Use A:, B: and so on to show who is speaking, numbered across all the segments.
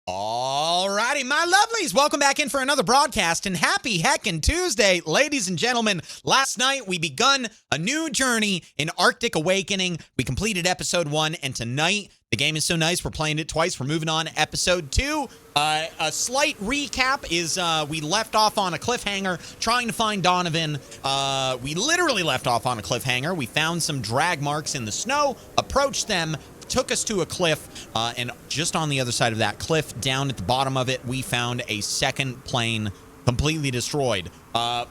A: Alrighty, my lovelies, welcome back in for another broadcast, and happy heckin' Tuesday, ladies and gentlemen. Last night, we begun a new journey in Arctic Awakening. We completed episode 1, and tonight, the game is so nice, we're playing it twice. We're moving on to episode 2. A slight recap is we left off on a cliffhanger trying to find Donovan. We literally left off on a cliffhanger. We found some drag marks in the snow, approached them, took us to a cliff, and just on the other side of that cliff, down at the bottom of it, we found a second plane completely destroyed.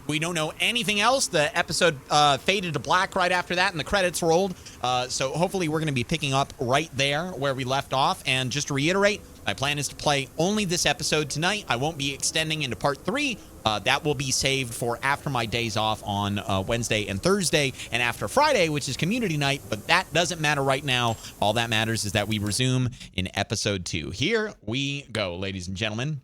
A: We don't know anything else. The episode faded to black right after that, and the credits rolled. So hopefully we're going to be picking up right there where we left off. And just to reiterate, my plan is to play only this episode tonight. I won't be extending into part 3. That will be saved for after my days off on Wednesday and Thursday, and after Friday, which is community night, but that doesn't matter right now. All that matters is that we resume in episode 2. Here we go, ladies and gentlemen.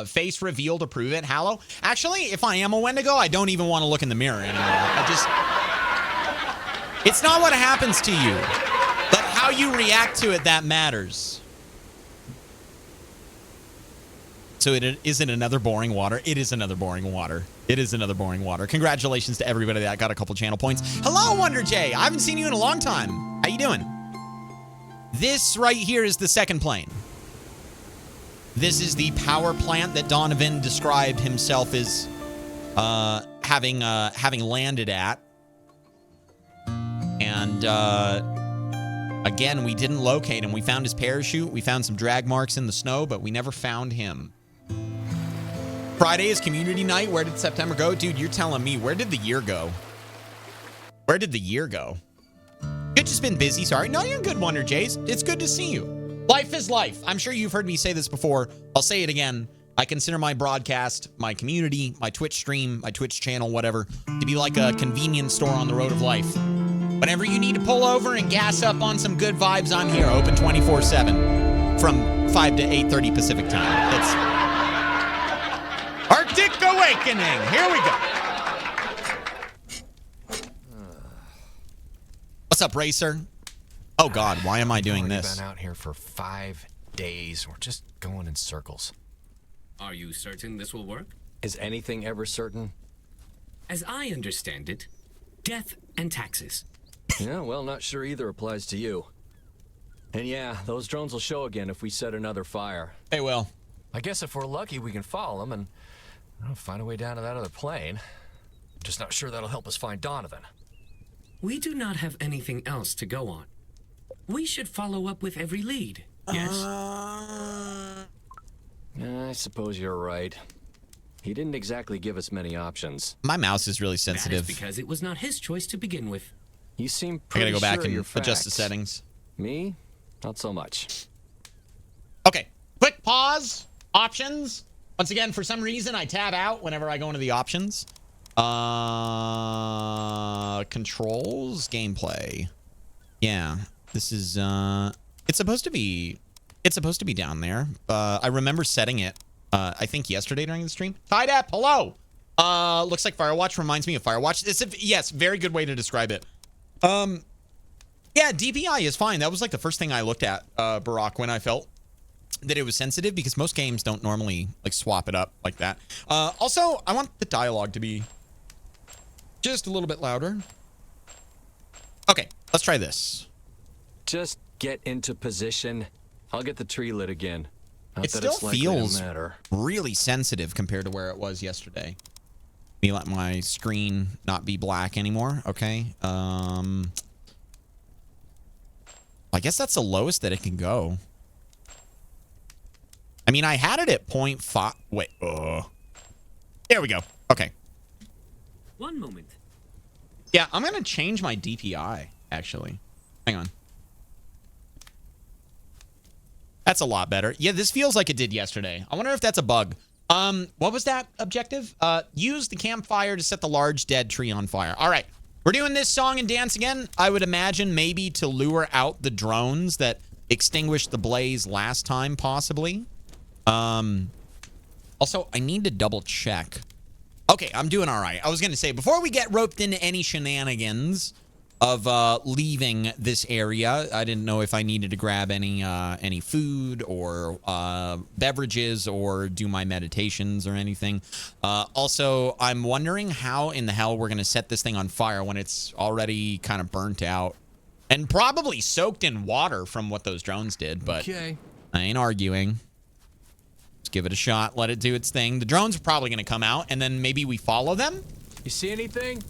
A: Face reveal to prove it. Hallow. Actually, if I am a Wendigo, I don't even want to look in the mirror anymore. It's not what happens to you, but how you react to it that matters. So it isn't another boring water. It is another boring water. It is another boring water. Congratulations to everybody that got a couple channel points. Hello, Wonder J. I haven't seen you in a long time. How you doing? This right here is the second plane. This is the power plant that Donovan described himself as having landed at. And again, we didn't locate him. We found his parachute. We found some drag marks in the snow, but we never found him. Friday is community night. Where did September go? Dude, you're telling me. Where did the year go? Where did the year go? You've just been busy. Sorry. No, you're good, Wonder Jays. It's good to see you. Life is life. I'm sure you've heard me say this before. I'll say it again. I consider my broadcast, my community, my Twitch stream, my Twitch channel, whatever, to be like a convenience store on the road of life. Whenever you need to pull over and gas up on some good vibes, I'm here, open 24/7 from 5 to 8:30 Pacific time. It's Arctic Awakening. Here we go. What's up, Racer? Oh God, why am I doing this?
B: I've been out here for 5 days. We're just going in circles.
C: Are you certain this will work?
B: Is anything ever certain?
C: As I understand it, death and taxes.
B: Yeah, well, not sure either applies to you. And yeah, those drones will show again if we set another fire.
A: They will.
B: I guess if we're lucky, we can follow them and find a way down to that other plane. I'm just not sure that'll help us find Donovan.
C: We do not have anything else to go on. We should follow up with every lead, yes?
B: I suppose you're right. He didn't exactly give us many options.
A: My mouse is really
C: That
A: sensitive.
C: is because it was not his choice to begin with.
B: You seem
A: I
B: pretty
A: gotta go back
B: sure
A: and
B: your
A: adjust the
B: facts.
A: settings.
B: Me? Not so much.
A: Okay, quick pause. Options. Once again, for some reason, I tab out whenever I go into the options. Controls, gameplay. Yeah, this is, it's supposed to be down there. I remember setting it, I think yesterday during the stream. Tidap, hello. Looks like Firewatch reminds me of Firewatch. Yes, very good way to describe it. Yeah, DPI is fine. That was like the first thing I looked at, Barack, when I felt that it was sensitive, because most games don't normally like swap it up like that. Also, I want the dialogue to be just a little bit louder. Okay, let's try this.
B: Just get into position. I'll get the tree lit again. Not
A: It
B: that
A: still
B: it's likely to
A: feels
B: matter.
A: really sensitive compared to where it was yesterday. Let me let my screen not be black anymore. Okay. I guess that's the lowest that it can go. I mean, I had it at 0.5. Wait. There we go. Okay.
C: One moment.
A: Yeah, I'm going to change my DPI, actually. Hang on. That's a lot better. Yeah, this feels like it did yesterday. I wonder if that's a bug. What was that objective? Use the campfire to set the large dead tree on fire. All right. We're doing this song and dance again. I would imagine maybe to lure out the drones that extinguished the blaze last time, possibly. Also, I need to double check. Okay, I'm doing all right. I was going to say, before we get roped into any shenanigans, leaving this area. I didn't know if I needed to grab any food or beverages or do my meditations or anything. Also, I'm wondering how in the hell we're going to set this thing on fire when it's already kind of burnt out and probably soaked in water from what those drones did, but
B: Okay.
A: I ain't arguing. Let's give it a shot. Let it do its thing. The drones are probably going to come out, and then maybe we follow them.
B: You see anything?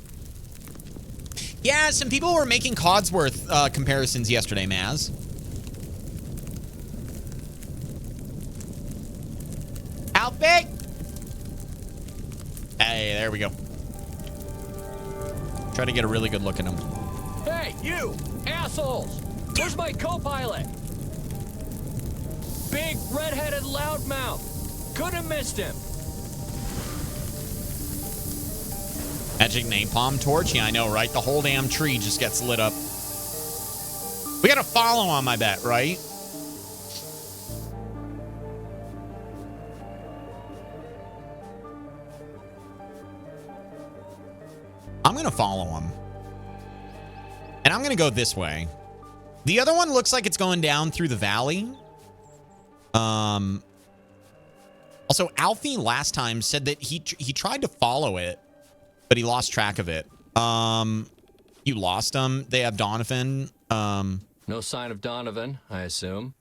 A: Yeah, some people were making Codsworth comparisons yesterday, Maz. Outfit! Hey, there we go. Try to get a really good look at him.
B: Hey, you assholes! Where's my co-pilot? Big red-headed loudmouth. Could have missed him.
A: Magic napalm torch? Yeah, I know, right? The whole damn tree just gets lit up. We gotta follow him, I bet, right? I'm gonna follow him. And I'm gonna go this way. The other one looks like it's going down through the valley. Also, Alfie last time said that he tried to follow it, but he lost track of it. You lost him. They have Donovan.
B: No sign of Donovan, I assume.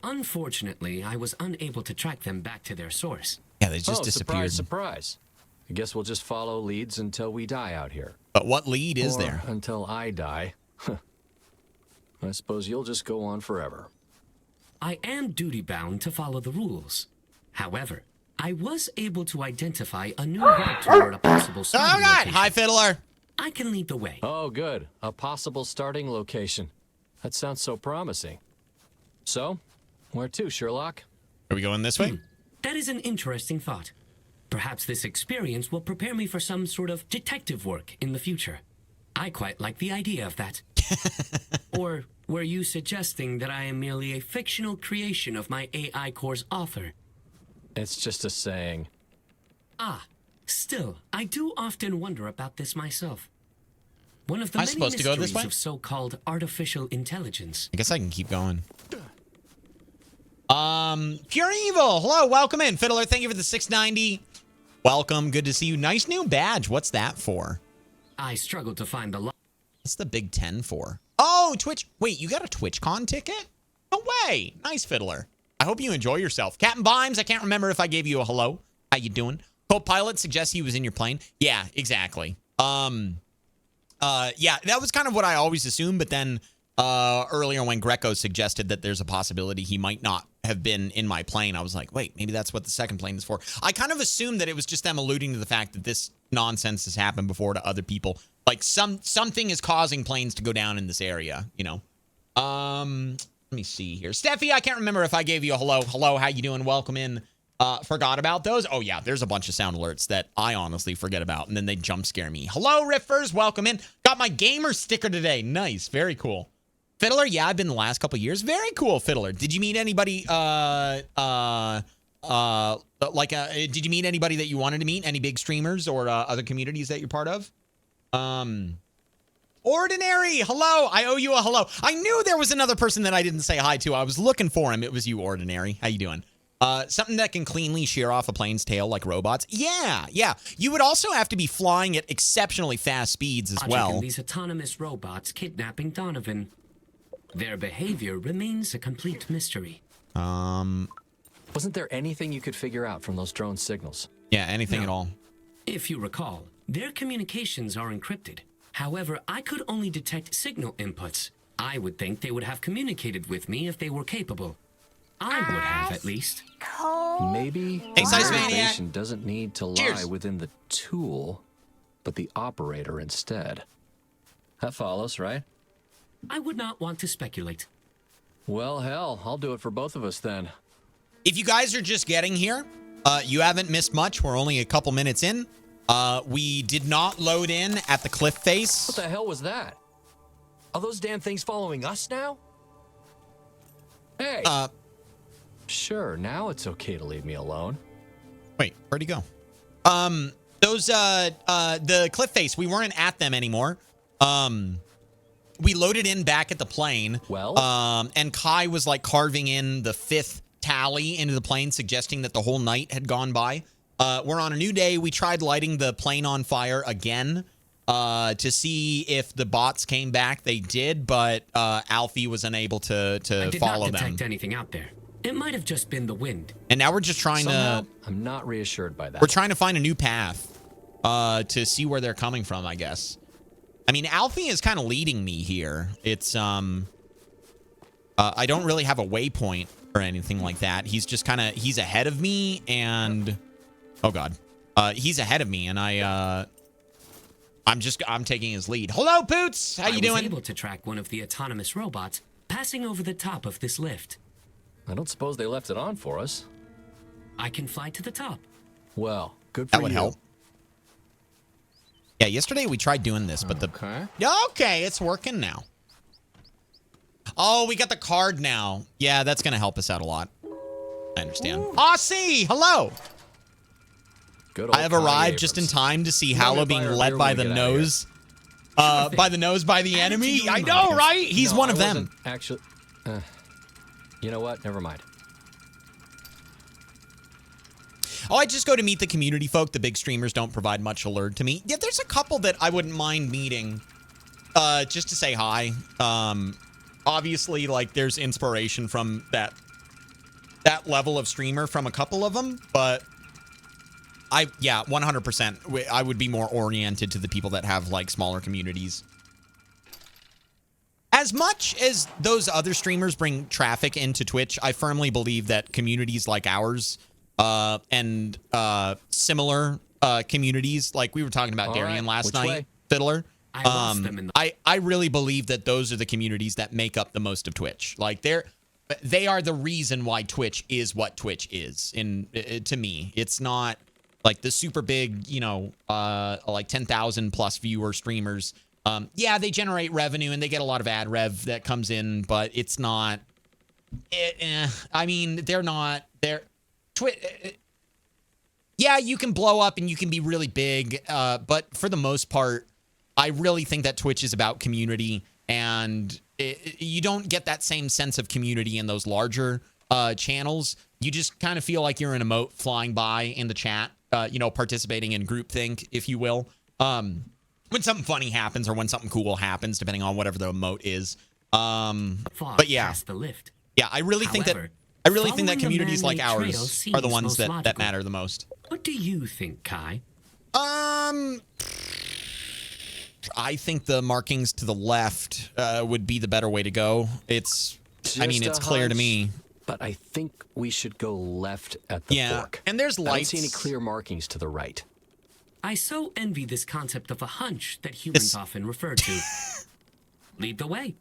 C: Unfortunately, I was unable to track them back to their source.
A: Yeah, they just
B: Oh,
A: disappeared.
B: surprise, surprise. I guess we'll just follow leads until we die out here.
A: But what lead is
B: Or
A: there?
B: until I die. I suppose you'll just go on forever.
C: I am duty-bound to follow the rules. However, I was able to identify a new route toward a possible
A: Oh,
C: starting
A: God!
C: location.
A: Hi, Fiddler.
C: I can lead the way.
B: Oh, good. A possible starting location. That sounds so promising. So, where to, Sherlock?
A: Are we going this way?
C: That is an interesting thought. Perhaps this experience will prepare me for some sort of detective work in the future. I quite like the idea of that. Or were you suggesting that I am merely a fictional creation of my AI core's author?
B: It's just a saying.
C: Ah, still, I do often wonder about this myself. One of the
A: I'm
C: many
A: supposed to go this
C: mysteries
A: way?
C: of so-called artificial intelligence.
A: I guess I can keep going. Pure Evil. Hello, welcome in. Fiddler, thank you for the 690. Welcome. Good to see you. Nice new badge. What's that for?
C: I struggled to find the
A: What's the Big 10 for? Oh, Twitch. Wait, you got a TwitchCon ticket? No way. Nice, Fiddler. I hope you enjoy yourself. Captain Bimes, I can't remember if I gave you a hello. How you doing? Co-pilot suggests he was in your plane. Yeah, exactly. Yeah, that was kind of what I always assumed, but then earlier when Greco suggested that there's a possibility he might not have been in my plane, I was like, wait, maybe that's what the second plane is for. I kind of assumed that it was just them alluding to the fact that this nonsense has happened before to other people. Like something is causing planes to go down in this area, you know. Let me see here. Steffi, I can't remember if I gave you a hello. Hello, how you doing? Welcome in. Forgot about those? Oh, yeah, there's a bunch of sound alerts that I honestly forget about, and then they jump scare me. Hello, Riffers. Welcome in. Got my gamer sticker today. Nice. Very cool. Fiddler, yeah, I've been the last couple years. Very cool, Fiddler. Did you meet anybody, did you meet anybody that you wanted to meet? Any big streamers or other communities that you're part of? Ordinary, hello. I owe you a hello. I knew there was another person that I didn't say hi to. I was looking for him. It was you, Ordinary. How you doing? Something that can cleanly shear off a plane's tail like robots. Yeah. You would also have to be flying at exceptionally fast speeds as well.
C: And these autonomous robots kidnapping Donovan. Their behavior remains a complete mystery.
B: Wasn't there anything you could figure out from those drone signals?
A: Yeah, anything at all.
C: If you recall, their communications are encrypted. However, I could only detect signal inputs. I would think they would have communicated with me if they were capable. I would have, at least.
B: Maybe
A: Hey, Size Maniac.
B: information doesn't need to lie
A: Cheers.
B: within the tool, but the operator instead. That follows, right?
C: I would not want to speculate.
B: Well, hell, I'll do it for both of us then.
A: If you guys are just getting here, you haven't missed much. We're only a couple minutes in. We did not load in at the cliff face.
B: What the hell was that? Are those damn things following us now? Hey! Sure, now it's okay to leave me alone.
A: Wait, where'd he go? The cliff face, we weren't at them anymore. we loaded in back at the plane.
B: Well?
A: And Kai was like carving in the 5th tally into the plane, suggesting that the whole night had gone by. We're on a new day. We tried lighting the plane on fire again to see if the bots came back. They did, but Alfie was unable to
C: I did
A: follow
C: not detect
A: them.
C: anything out there. It might have just been the wind.
A: And now we're just trying
B: Somehow,
A: to
B: I'm not reassured by that.
A: we're trying to find a new path to see where they're coming from, I guess. I mean, Alfie is kind of leading me here. It's I don't really have a waypoint or anything like that. He's just kind of he's ahead of me, and oh god, he's ahead of me, and I'm taking his lead. Hello, Poots. How you
C: I
A: doing?
C: was able to track one of the autonomous robots passing over the top of this lift.
B: I don't suppose they left it on for us.
C: I can fly to the top.
B: Well, good for
A: That
B: you.
A: would help. Yeah, yesterday we tried doing this, but
B: Okay.
A: okay, it's working now. Oh, we got the card now. Yeah, that's gonna help us out a lot. I understand. Aussie, hello.
B: Good old
A: I have
B: Connie
A: arrived just in
B: Abrams.
A: time to see
B: Come on,
A: Hallow
B: we'll buy
A: being
B: our
A: led
B: beer
A: by
B: when
A: the
B: we get out of here.
A: nose. By the nose by the
C: Add it to
A: enemy.
C: your
A: I know,
C: reminders.
A: right? He's
B: No,
A: one of
B: I
A: them.
B: wasn't Actually, you know what? Never mind.
A: Oh, I just go to meet the community folk. The big streamers don't provide much alert to me. Yeah, there's a couple that I wouldn't mind meeting just to say hi. Obviously, like, there's inspiration from that level of streamer from a couple of them, but 100%. I would be more oriented to the people that have, like, smaller communities. As much as those other streamers bring traffic into Twitch, I firmly believe that communities like ours and similar communities, like we were talking about
B: All
A: Darien
B: right,
A: last
B: which
A: night,
B: way?
A: Fiddler.
C: I lost them in the-
A: I really believe that those are the communities that make up the most of Twitch. Like they are the reason why Twitch is what Twitch is. To me, it's not like the super big, like 10,000 plus viewer streamers. Yeah, they generate revenue and they get a lot of ad rev that comes in, but it's not. I mean, they're not. Yeah, you can blow up and you can be really big, but for the most part, I really think that Twitch is about community, and you don't get that same sense of community in those larger channels. You just kind of feel like you're an emote flying by in the chat, participating in groupthink, if you will. When something funny happens or when something cool happens, depending on whatever the emote is.
C: Fog
A: But yeah.
C: past the lift.
A: Yeah, I really think that
C: However,
A: following
C: the
A: communities like
C: man-made trail
A: ours
C: seems
A: are the ones
C: most
A: that
C: logical.
A: matter the most.
C: What do you think, Kai?
A: I think the markings to the left would be the better way to go. It's
B: Just a
A: clear to
B: hunch,
A: me.
B: But I think we should go left at the
A: Yeah,
B: fork.
A: and there's
B: I don't
A: lights.
B: see any clear markings to the right.
C: I so envy this concept of a hunch that humans
A: This-
C: often refer to. Lead the way.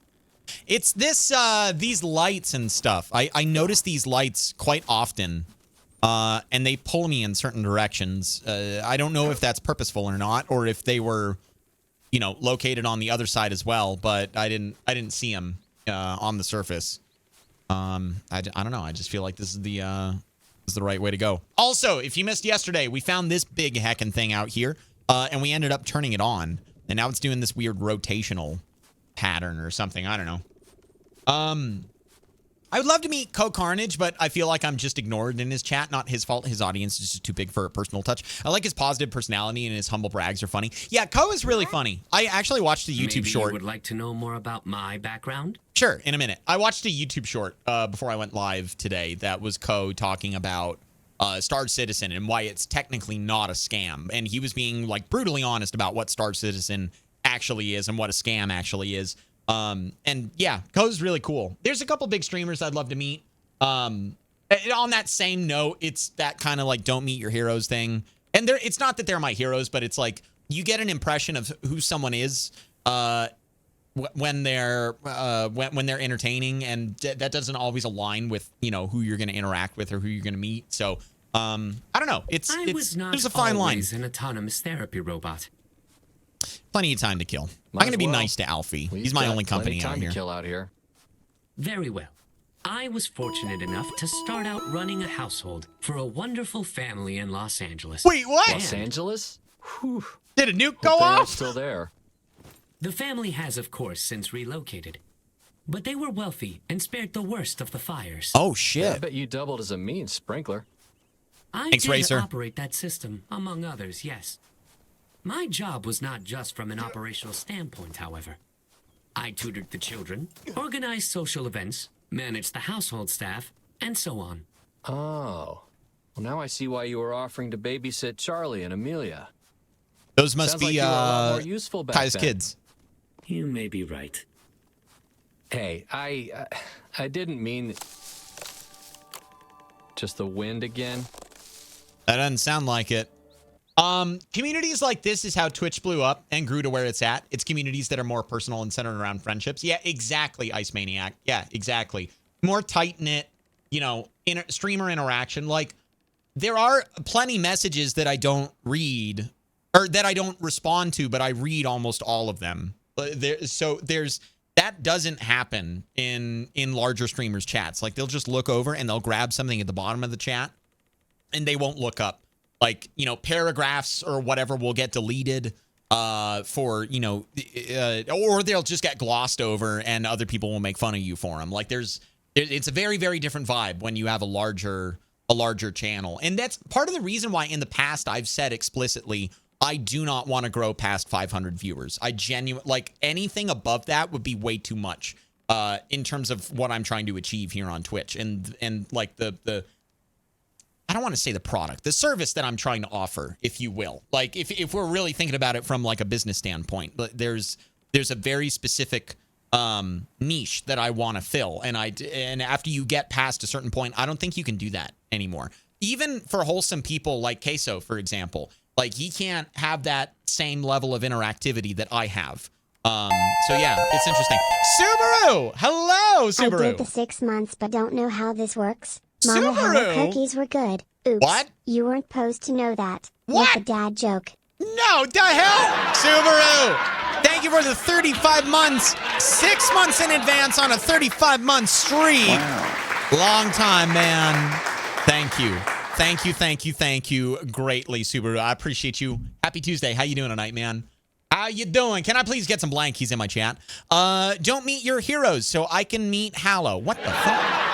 A: It's these lights and stuff. I notice these lights quite often, and they pull me in certain directions. I don't know if that's purposeful or not, or if they were, located on the other side as well. But I didn't see them on the surface. I don't know. I just feel like this is the right way to go. Also, if you missed yesterday, we found this big heckin' thing out here, and we ended up turning it on, and now it's doing this weird rotational pattern or something. I don't know. I would love to meet Co Carnage, but I feel like I'm just ignored in his chat. Not his fault. His audience is just too big for a personal touch. I like his positive personality and his humble brags are funny. Yeah, Co is really funny. I actually watched a YouTube
C: Maybe
A: short.
C: you would like to know more about my background?
A: Sure, in a minute. I watched a YouTube short before I went live today that was Co talking about Star Citizen and why it's technically not a scam. And he was being like brutally honest about what Star Citizen actually is and what a scam actually is. And yeah, Co's really cool. There's a couple big streamers I'd love to meet. On that same note, it's that kind of like don't meet your heroes thing. And it's not that they're my heroes, but it's like you get an impression of who someone is when they're entertaining, and that doesn't always align with who you're going to interact with or who you're going to meet. So I don't know.
C: I was not
A: there's a fine line.
C: always an autonomous therapy robot.
A: Plenty of time to kill.
B: Might
A: I'm going to
B: as
A: be
B: well.
A: nice to Alfie.
B: We've
A: He's my
B: got
A: only company
B: plenty
A: out
B: time
A: here.
B: to kill out here.
C: Very well. I was fortunate enough to start out running a household for a wonderful family in Los Angeles.
A: Wait, what?
B: Los Angeles? Whew.
A: Did a nuke
B: Hope
A: go
B: they are
A: off?
B: still there.
C: The family has, of course, since relocated. But they were wealthy and spared the worst of the fires.
A: Oh,
B: I
A: shit.
B: bet you doubled as a mean sprinkler.
C: I
A: Thanks,
C: did
A: Racer.
C: operate that system, among others, yes. My job was not just from an operational standpoint, however. I tutored the children, organized social events, managed the household staff, and so on.
B: Oh. Well, now I see why you were offering to babysit Charlie and Amelia.
A: Those must
B: Sounds
A: be
B: like you were a lot more useful back
A: Kai's
B: then.
A: kids.
C: You may be right.
B: Hey, I didn't mean... Just the wind again?
A: That doesn't sound like it. Communities like this is how Twitch blew up and grew to where it's at. It's communities that are more personal and centered around friendships. Yeah, exactly, Ice Maniac. Yeah, exactly. More tight-knit, you know, streamer interaction. Like, there are plenty messages that I don't read, or that I don't respond to, but I read almost all of them. That doesn't happen in larger streamers' chats. Like, they'll just look over and they'll grab something at the bottom of the chat, and they won't look up. Like, you know, paragraphs or whatever will get deleted for, you know, or they'll just get glossed over and other people will make fun of you for them. Like, it's a very, very different vibe when you have a larger channel. And that's part of the reason why in the past I've said explicitly, I do not want to grow past 500 viewers. Like, anything above that would be way too much in terms of what I'm trying to achieve here on Twitch. And like the I don't want to say the product, the service that I'm trying to offer, if you will. Like, if we're really thinking about it from like a business standpoint, but there's a very specific niche that I want to fill, and after you get past a certain point, I don't think you can do that anymore. Even for wholesome people like Queso, for example, like, he can't have that same level of interactivity that I have. So yeah, it's interesting. Subaru, hello, Subaru.
D: I did the 6 months, but don't know how this works. Mama, how
A: Subaru?
D: the cookies were good. Oops.
A: What?
D: You weren't supposed to know that.
A: What?
D: Like a dad joke.
A: No, the hell? Subaru, thank you for the 35 months. 6 months in advance on a 35-month streak.
E: Wow.
A: Long time, man. Thank you. Thank you greatly, Subaru. I appreciate you. Happy Tuesday. How you doing tonight, man? How you doing? Can I please get some blankies in my chat? Don't meet your heroes so I can meet Hallow. What the fuck?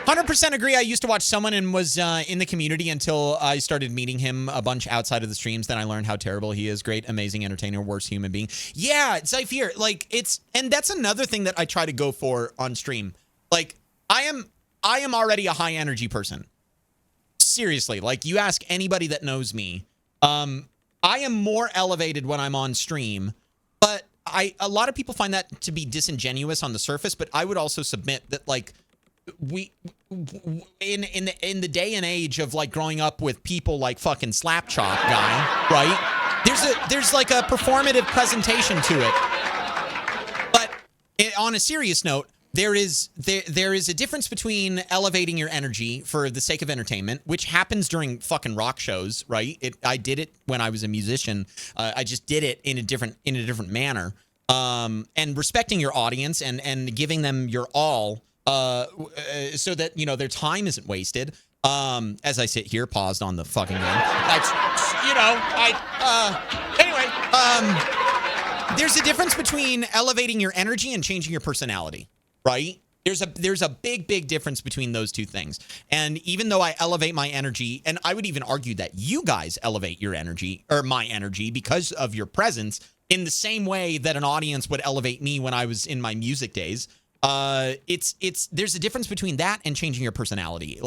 A: 100% agree. I used to watch someone and was in the community until I started meeting him a bunch outside of the streams. Then I learned how terrible he is. Great, amazing entertainer, worst human being. Yeah, Zyphier. Like, and that's another thing that I try to go for on stream. Like, I am already a high energy person. Seriously, like, you ask anybody that knows me, I am more elevated when I'm on stream, but a lot of people find that to be disingenuous on the surface, but I would also submit that, like, we in the day and age of like growing up with people like fucking Slapchop guy, right? There's like a performative presentation to it. But on a serious note, there is a difference between elevating your energy for the sake of entertainment, which happens during fucking rock shows, right? I did it when I was a musician. I just did it in a different manner. And respecting your audience and giving them your all. So that, you know, their time isn't wasted. As I sit here, paused on the fucking game. That's, you know, anyway, there's a difference between elevating your energy and changing your personality, right? There's a big difference between those two things. And even though I elevate my energy, and I would even argue that you guys elevate your energy, or my energy, because of your presence, in the same way that an audience would elevate me when I was in my music days. There's a difference between that and changing your personality.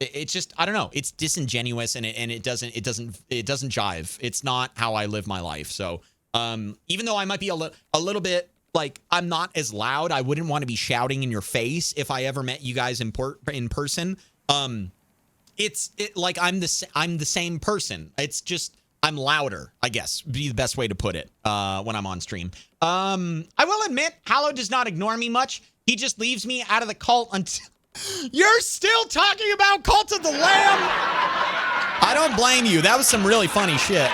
A: It's just, I don't know. It's disingenuous and it doesn't jive. It's not how I live my life. So, even though I might be a little bit like, I'm not as loud, I wouldn't want to be shouting in your face if I ever met you guys in person. Like I'm the same person. It's just, I'm louder, I guess, would be the best way to put it when I'm on stream. I will admit, Hallow does not ignore me much. He just leaves me out of the cult until... You're still talking about Cult of the Lamb? I don't blame you. That was some really funny shit.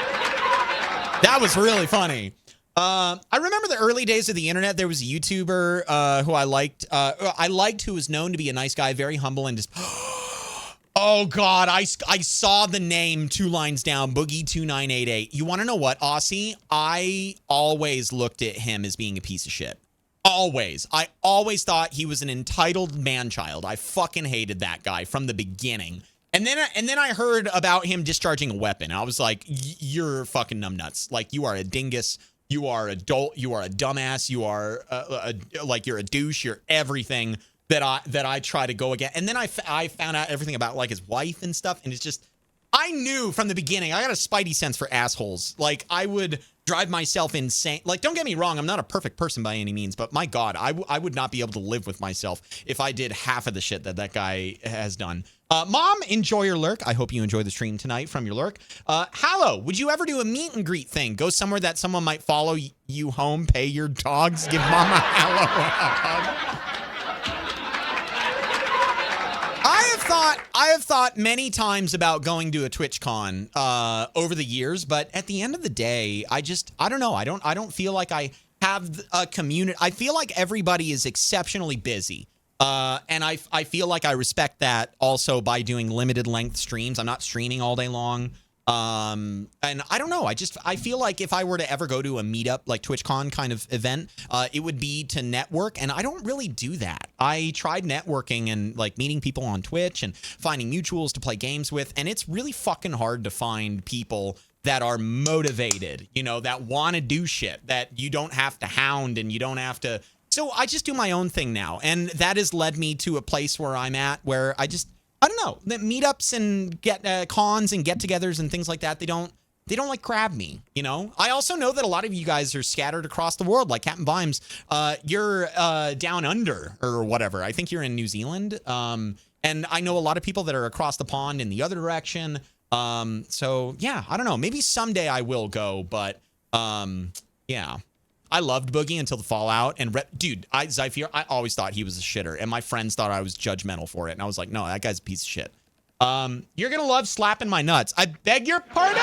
A: That was really funny. I remember the early days of the internet. There was a YouTuber who I liked. Who was known to be a nice guy, very humble, and just... Oh, God. I saw the name 2 lines down, Boogie2988. You want to know what, Aussie? I always looked at him as being a piece of shit. Always. I always thought he was an entitled man-child. I fucking hated that guy from the beginning. And then I heard about him discharging a weapon. I was like, you're fucking numbnuts. Like, you are a dingus. You are adult. You are a dumbass. You are you're a douche. You're everything that I try to go against. And then I found out everything about like his wife and stuff. And it's just, I knew from the beginning, I got a spidey sense for assholes. Like, I would drive myself insane. Like, don't get me wrong, I'm not a perfect person by any means, but my God, I would not be able to live with myself if I did half of the shit that guy has done. Mom, enjoy your lurk. I hope you enjoy the stream tonight from your lurk. Hallow, would you ever do a meet and greet thing? Go somewhere that someone might follow you home, pay your dogs, give Mama Hallow a hug. I have thought many times about going to a TwitchCon over the years, but at the end of the day, I don't know. I don't feel like I have a community. I feel like everybody is exceptionally busy. And I feel like I respect that also by doing limited length streams. I'm not streaming all day long. And I don't know. I feel like if I were to ever go to a meetup like TwitchCon kind of event, it would be to network. And I don't really do that. I tried networking and like meeting people on Twitch and finding mutuals to play games with. And it's really fucking hard to find people that are motivated, you know, that want to do shit, that you don't have to hound and you don't have to. So I just do my own thing now. And that has led me to a place where I'm at where I don't know, the meetups and cons and get-togethers and things like that, they don't like grab me, you know? I also know that a lot of you guys are scattered across the world, like Captain Vimes. You're down under or whatever. I think you're in New Zealand. And I know a lot of people that are across the pond in the other direction. So yeah, I don't know. Maybe someday I will go, but yeah. I loved Boogie until the Fallout. And dude, Zypher, I always thought he was a shitter. And my friends thought I was judgmental for it. And I was like, no, that guy's a piece of shit. You're going to love slapping my nuts. I beg your pardon?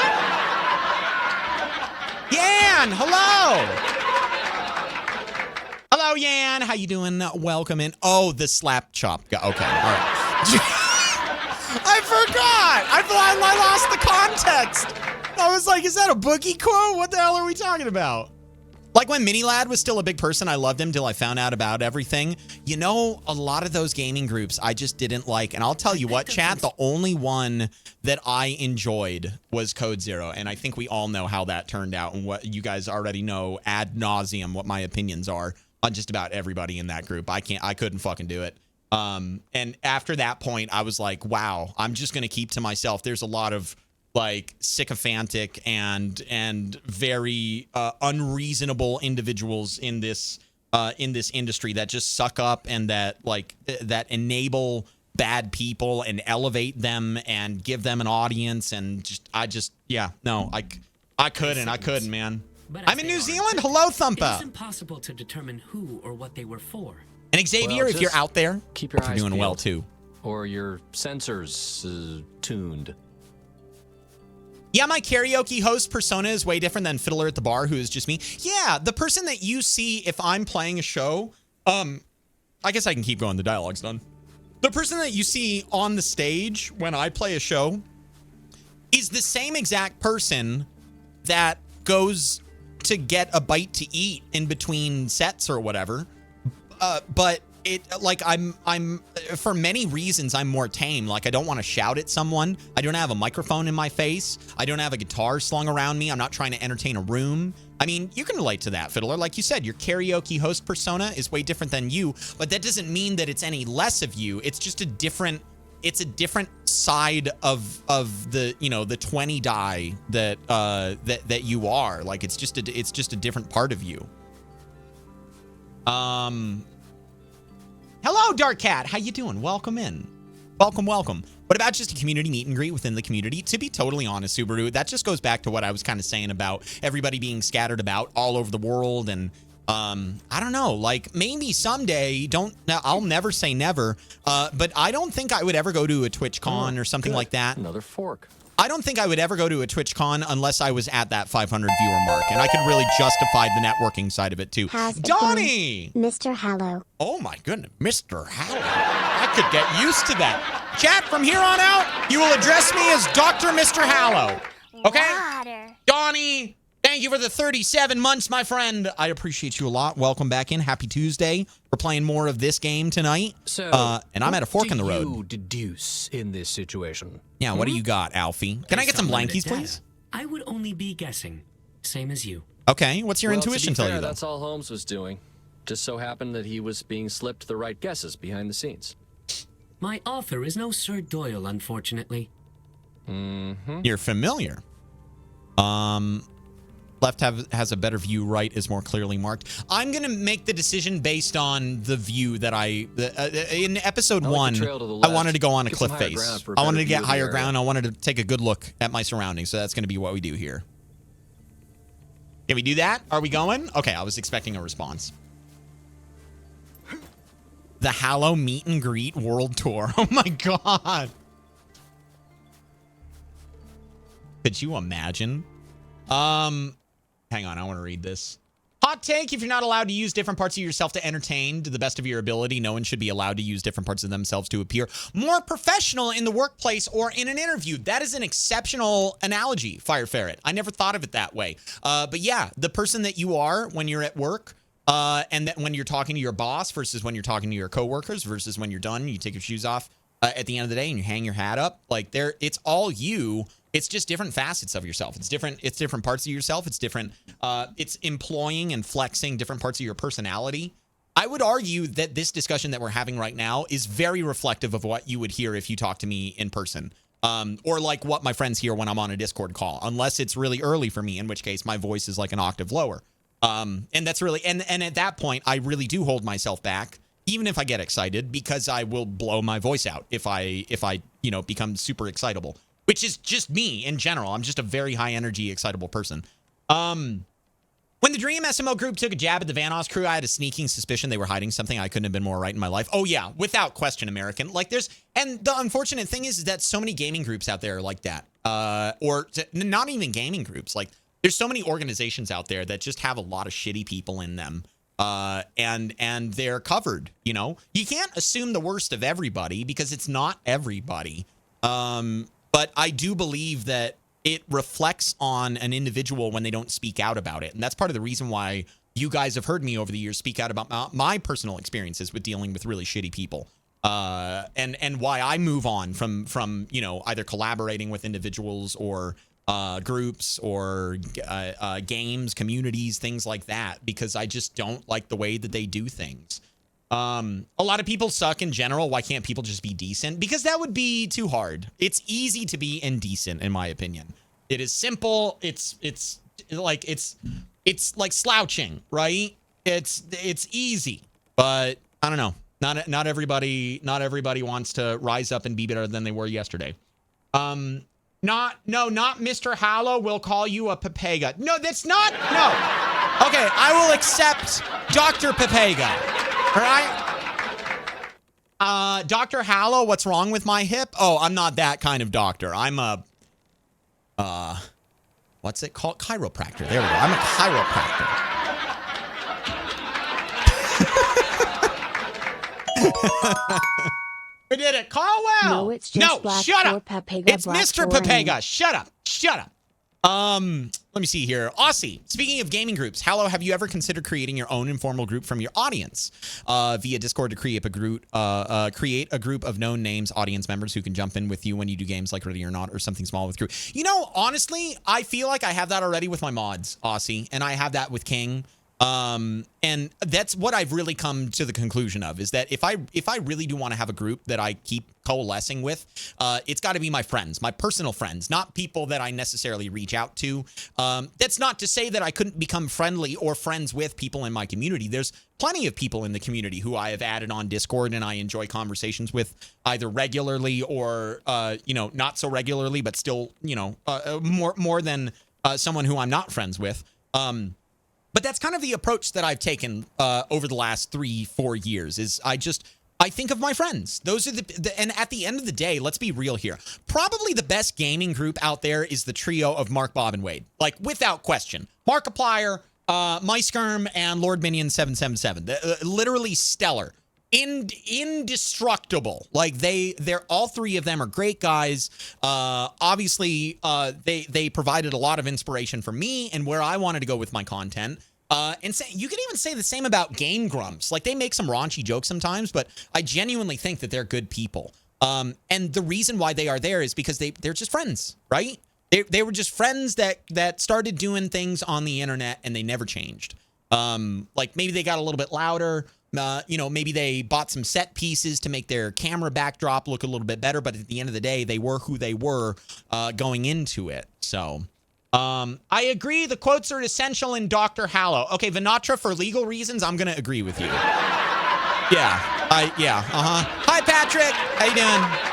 A: Yan, hello. Hello, Yan. How you doing? Welcome in. Oh, the slap chop guy. Okay, all right. I forgot. I lost the context. I was like, is that a Boogie quote? What the hell are we talking about? Like when Minilad was still a big person, I loved him till I found out about everything. You know, a lot of those gaming groups I just didn't like. And I'll tell you what, chat, the only one that I enjoyed was Code Zero. And I think we all know how that turned out and what you guys already know ad nauseum what my opinions are on just about everybody in that group. I couldn't fucking do it. And after that point, I was like, wow, I'm just going to keep to myself. There's a lot of like sycophantic and very unreasonable individuals in this industry that just suck up and that enable bad people and elevate them and give them an audience and I couldn't, man. I'm in New Zealand. Hello, Thumpa.
C: It's impossible to determine who or what they were for.
A: And Xavier, if you're out there,
B: keep your eyes
A: doing
B: peeled,
A: well too,
B: or your sensors tuned.
A: Yeah, my karaoke host persona is way different than Fiddler at the Bar, who is just me. Yeah, the person that you see if I'm playing a show, I guess I can keep going. The dialogue's done. The person that you see on the stage when I play a show is the same exact person that goes to get a bite to eat in between sets or whatever. But it like I'm for many reasons I'm more tame. Like I don't want to shout at someone. I don't have a microphone in my face. I don't have a guitar slung around me. I'm not trying to entertain a room. I mean, you can relate to that, Fiddler. Like you said, your karaoke host persona is way different than you, but that doesn't mean that it's any less of you. It's just a different side of the, you know, the 20 die that you are. Like it's just a different part of you. Hello, Dark Cat. How you doing? Welcome in. Welcome. What about just a community meet and greet within the community? To be totally honest, Subaru, that just goes back to what I was kind of saying about everybody being scattered about all over the world. And I don't know, like maybe someday, I'll never say never, but I don't think I would ever go to a TwitchCon or something like that.
B: Another fork.
A: I don't think I would ever go to a TwitchCon unless I was at that 500 viewer mark, and I could really justify the networking side of it too. Donnie!
D: Mr. Hallow.
A: Oh my goodness, Mr. Hallow. I could get used to that. Chat, from here on out, you will address me as Dr. Mr. Hallow. Okay?
E: Water.
A: Donnie, thank you for the 37 months, my friend. I appreciate you a lot. Welcome back in. Happy Tuesday. We're playing more of this game tonight.
B: So,
A: and I'm at a fork in the
B: What
A: road.
B: do you deduce in this situation?
A: Yeah, what do you got, Alfie? Can I get some blankies, please?
C: I would only be guessing. Same as you.
A: Okay, what's your intuition
B: to be
A: tell
B: fair,
A: you, though?
B: That's all Holmes was doing. Just so happened that he was being slipped the right guesses behind the scenes.
C: My author is no Sir Doyle, unfortunately.
A: You're familiar. Left has a better view, right is more clearly marked. I'm going to make the decision based on the view that in episode
B: I like
A: one,
B: the trail to the
A: I
B: left.
A: wanted to go on a
B: Get some
A: cliff
B: higher
A: face.
B: ground for a
A: I wanted
B: better
A: to get
B: view of the
A: higher
B: area.
A: ground. I wanted to take a good look at my surroundings. So that's going to be what we do here. Can we do that? Are we going? Okay, I was expecting a response. The Hallow Meet and Greet World Tour. Oh my God. Could you imagine? Hang on, I want to read this. Hot take, if you're not allowed to use different parts of yourself to entertain to the best of your ability, no one should be allowed to use different parts of themselves to appear more professional in the workplace or in an interview. That is an exceptional analogy, Fire Ferret. I never thought of it that way. But yeah, the person that you are when you're at work, and that when you're talking to your boss versus when you're talking to your coworkers versus when you're done, you take your shoes off at the end of the day and you hang your hat up. Like it's all you. It's just different facets of yourself. It's different parts of yourself. It's different. It's employing and flexing different parts of your personality. I would argue that this discussion that we're having right now is very reflective of what you would hear if you talk to me in person. Or like what my friends hear when I'm on a Discord call, unless it's really early for me, in which case my voice is like an octave lower. And that's really, and at that point, I really do hold myself back, even if I get excited, because I will blow my voice out if I become super excitable, which is just me in general. I'm just a very high energy, excitable person. When the Dream SMO group took a jab at the Vanoss crew, I had a sneaking suspicion they were hiding something. I couldn't have been more right in my life. Oh yeah, without question, American. Like and the unfortunate thing is that so many gaming groups out there are like that. Or not even gaming groups. Like there's so many organizations out there that just have a lot of shitty people in them. And they're covered, you know? You can't assume the worst of everybody because it's not everybody. But I do believe that it reflects on an individual when they don't speak out about it. And that's part of the reason why you guys have heard me over the years speak out about my personal experiences with dealing with really shitty people. And why I move on from either collaborating with individuals or groups or games, communities, things like that, because I just don't like the way that they do things. A lot of people suck in general. Why can't people just be decent? Because that would be too hard. It's easy to be indecent, in my opinion. It is simple. It's like slouching, right? It's easy, but I don't know. Not everybody wants to rise up and be better than they were yesterday. Not Mr. Hallow will call you a Pepega. No, that's not. No. Okay, I will accept Dr. Pepega. All right. Dr. Hallow, what's wrong with my hip? Oh, I'm not that kind of doctor. I'm a what's it called? Chiropractor. There we go. I'm a chiropractor. We did it. Caldwell.
D: No, it's just black
A: shut
D: for
A: up.
D: Pepega,
A: It's
D: black
A: Mr.
D: for
A: Pepega. Shut up. Let me see here. Aussie, speaking of gaming groups, Hallow, have you ever considered creating your own informal group from your audience via Discord to create a group of known names, audience members who can jump in with you when you do games like Ready or Not or something small with crew? You know, honestly, I feel like I have that already with my mods, Aussie, and I have that with King. And that's what I've really come to the conclusion of, is that if I really do want to have a group that I keep coalescing with, it's got to be my friends, my personal friends, not people that I necessarily reach out to. That's not to say that I couldn't become friendly or friends with people in my community. There's plenty of people in the community who I have added on Discord and I enjoy conversations with either regularly or, not so regularly, but still, more than someone who I'm not friends with. But that's kind of the approach that I've taken over the last 3-4 years, is I think of my friends. Those are and at the end of the day, let's be real here. Probably the best gaming group out there is the trio of Mark, Bob, and Wade. Like, without question. Markiplier, MySkerm, and Lord Minion 777. Literally stellar. indestructible. Like they're all three of them are great guys. Obviously, they provided a lot of inspiration for me and where I wanted to go with my content. And you can even say the same about Game Grumps. Like they make some raunchy jokes sometimes, but I genuinely think that they're good people. And the reason why they are there is because they're just friends, right? They were just friends that started doing things on the internet and they never changed. Like maybe they got a little bit louder. Maybe they bought some set pieces to make their camera backdrop look a little bit better. But at the end of the day, they were who they were going into it. So I agree. The quotes are essential in Dr. Hallow. Okay, Vinatra, for legal reasons, I'm going to agree with you. Hi, Patrick. How you doing?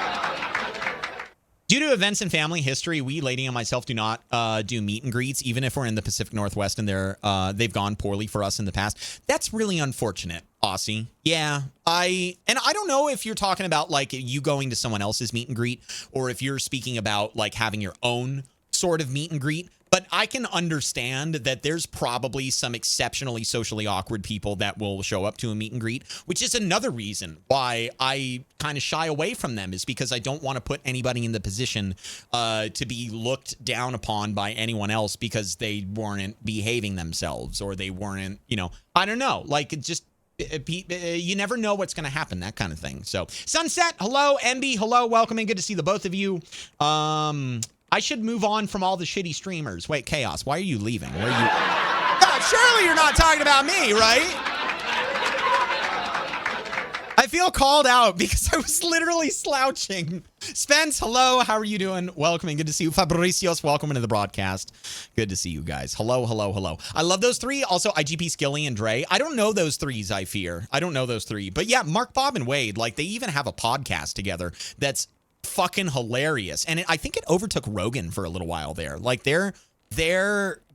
A: Due to events in family history, we, Lady and myself, do not do meet and greets, even if we're in the Pacific Northwest and they've gone poorly for us in the past. That's really unfortunate, Aussie. Yeah, I don't know if you're talking about like you going to someone else's meet and greet or if you're speaking about like having your own sort of meet and greet. But I can understand that there's probably some exceptionally socially awkward people that will show up to a meet and greet, which is another reason why I kind of shy away from them, is because I don't want to put anybody in the position to be looked down upon by anyone else because they weren't behaving themselves or they weren't, I don't know, like it just, you never know what's going to happen, that kind of thing. So Sunset, hello. MB, hello. Welcome and good to see the both of you. I should move on from all the shitty streamers. Wait, Chaos, why are you leaving? Where are you? God, surely you're not talking about me, right? I feel called out because I was literally slouching. Spence, hello. How are you doing? Welcome and good to see you. Fabricios, welcome into the broadcast. Good to see you guys. Hello, hello, hello. I love those three. Also, IGP, Skilly, and Dre. I don't know those threes, I fear. I don't know those three. But yeah, Mark, Bob, and Wade, like they even have a podcast together that's fucking hilarious. And I think it overtook Rogan for a little while there. Like their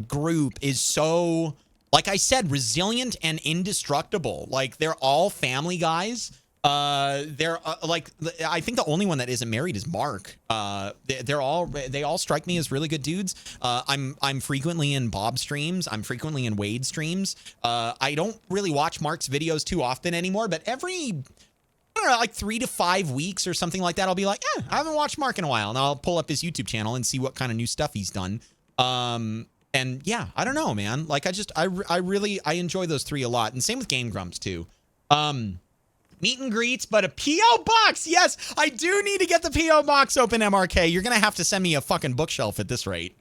A: group is so, like I said, resilient and indestructible. Like they're all family guys. They're like, I think the only one that isn't married is Mark. They all strike me as really good dudes. I'm frequently in Bob's streams. I'm frequently in Wade's streams. I don't really watch Mark's videos too often anymore, but every, I don't know, like 3 to 5 weeks or something like that, I'll be like, I haven't watched Mark in a while. And I'll pull up his YouTube channel and see what kind of new stuff he's done. And yeah, I don't know, man. Like I really enjoy those three a lot. And same with Game Grumps too. Meet and greets, but a P.O. box. Yes, I do need to get the P.O. box open, MRK. You're going to have to send me a fucking bookshelf at this rate.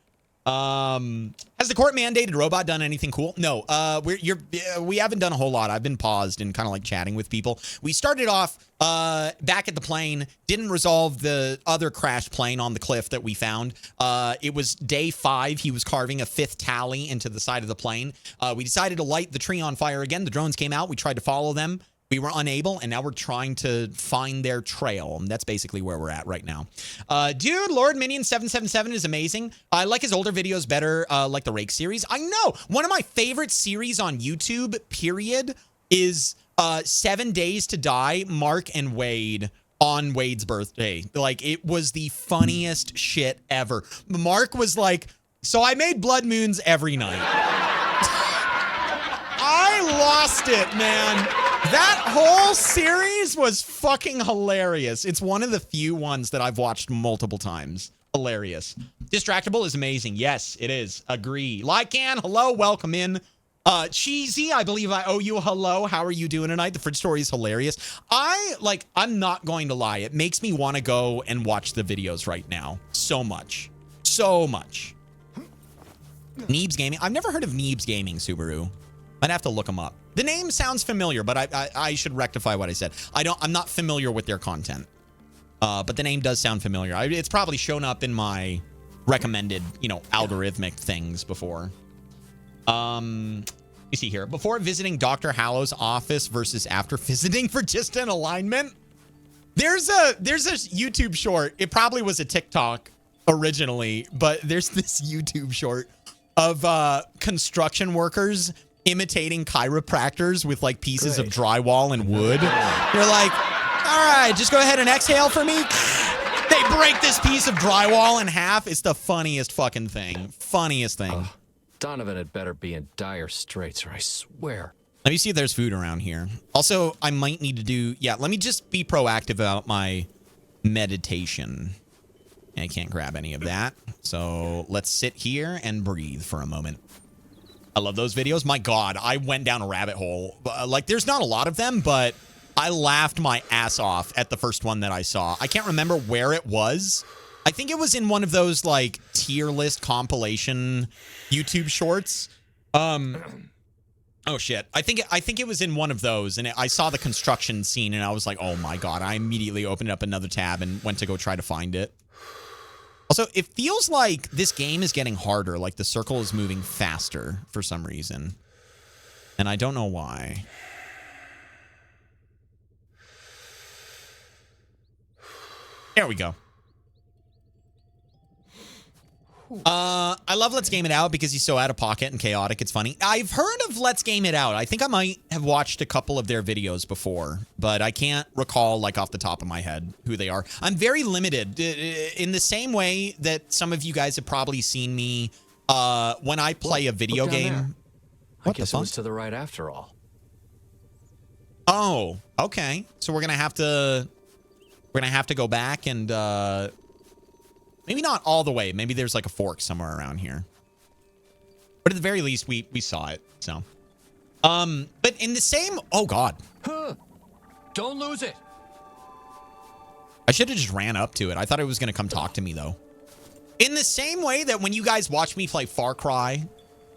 A: Has the court mandated robot done anything cool? No, we haven't done a whole lot. I've been paused and kind of like chatting with people. We started off back at the plane, didn't resolve the other crashed plane on the cliff that we found. It was day 5. He was carving a 5th tally into the side of the plane. We decided to light the tree on fire again. The drones came out. We tried to follow them. We were unable, and now we're trying to find their trail. And that's basically where we're at right now. Dude, Lord Minion 777 is amazing. I like his older videos better, like the Rake series. I know. One of my favorite series on YouTube, period, is 7 Days to Die, Mark and Wade on Wade's birthday. Like, it was the funniest shit ever. Mark was like, so I made blood moons every night. I lost it, man. That whole series was fucking hilarious. It's one of the few ones that I've watched multiple times. Hilarious. Distractable is amazing. Yes, it is. Agree. Lycan, hello, welcome in. Cheesy, I believe I owe you a hello. How are you doing tonight? The fridge story is hilarious. I'm not going to lie. It makes me want to go and watch the videos right now. So much. So much. Neebs Gaming. I've never heard of Neebs Gaming, Subaru. I'd have to look them up. The name sounds familiar, but I should rectify what I said. I'm not familiar with their content. But the name does sound familiar. It's probably shown up in my recommended, algorithmic things before. You see here. Before visiting Dr. Hallow's office versus after visiting for just an alignment. There's a YouTube short. It probably was a TikTok originally, but there's this YouTube short of construction workers imitating chiropractors with like pieces of drywall and wood. You're like, all right, just go ahead and exhale for me. They break this piece of drywall in half. It's the funniest fucking thing. Funniest thing.
B: Donovan had better be in dire straits, or I swear
A: Let me see if there's food around here. Also, I might need to do... Yeah, let me just be proactive about my meditation. I can't grab any of that. So let's sit here and breathe for a moment. I love those videos. My God, I went down a rabbit hole. Like, there's not a lot of them, but I laughed my ass off at the first one that I saw. I can't remember where it was. I think it was in one of those, like, tier list compilation YouTube shorts. Oh, shit. I think it was in one of those, and I saw the construction scene, and I was like, oh, my God. I immediately opened up another tab and went to go try to find it. Also, it feels like this game is getting harder, like the circle is moving faster for some reason. And I don't know why. There we go. I love Let's Game It Out because he's so out of pocket and chaotic. It's funny. I've heard of Let's Game It Out. I think I might have watched a couple of their videos before, but I can't recall, like, off the top of my head who they are. I'm very limited in the same way that some of you guys have probably seen me when I play a video game.
B: I guess it was to the right after all.
A: Oh, okay. So we're gonna have to go back and maybe not all the way. Maybe there's like a fork somewhere around here. But at the very least, we saw it. So, but in the same, oh God,
B: Don't lose it.
A: I should have just ran up to it. I thought it was gonna come talk to me though. In the same way that when you guys watch me play Far Cry,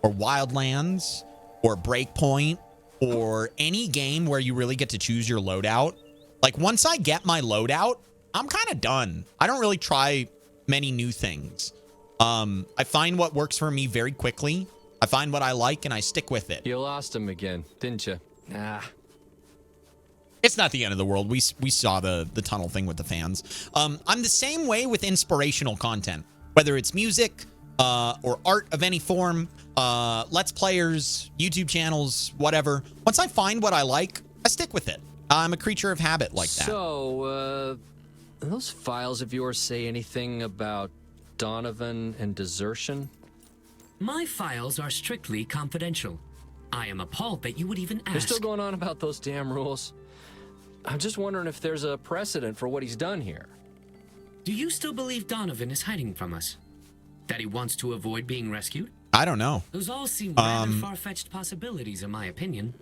A: or Wildlands, or Breakpoint, or any game where you really get to choose your loadout, like once I get my loadout, I'm kind of done. I don't really try many new things. I find what works for me very quickly. I find what I like and I stick with it.
B: You lost him again, didn't you? Nah.
A: It's not the end of the world. We saw the tunnel thing with the fans. I'm the same way with inspirational content, whether it's music or art of any form, Let's Players, YouTube channels, whatever. Once I find what I like, I stick with it. I'm a creature of habit like that.
B: So, those files of yours say anything about Donovan and desertion?
C: My files are strictly confidential. I am appalled that you would even ask.
B: They're still going on about those damn rules. I'm just wondering if there's a precedent for what he's done here.
C: Do you still believe Donovan is hiding from us? That he wants to avoid being rescued?
A: I don't know.
C: Those all seem rather far-fetched possibilities, in my opinion.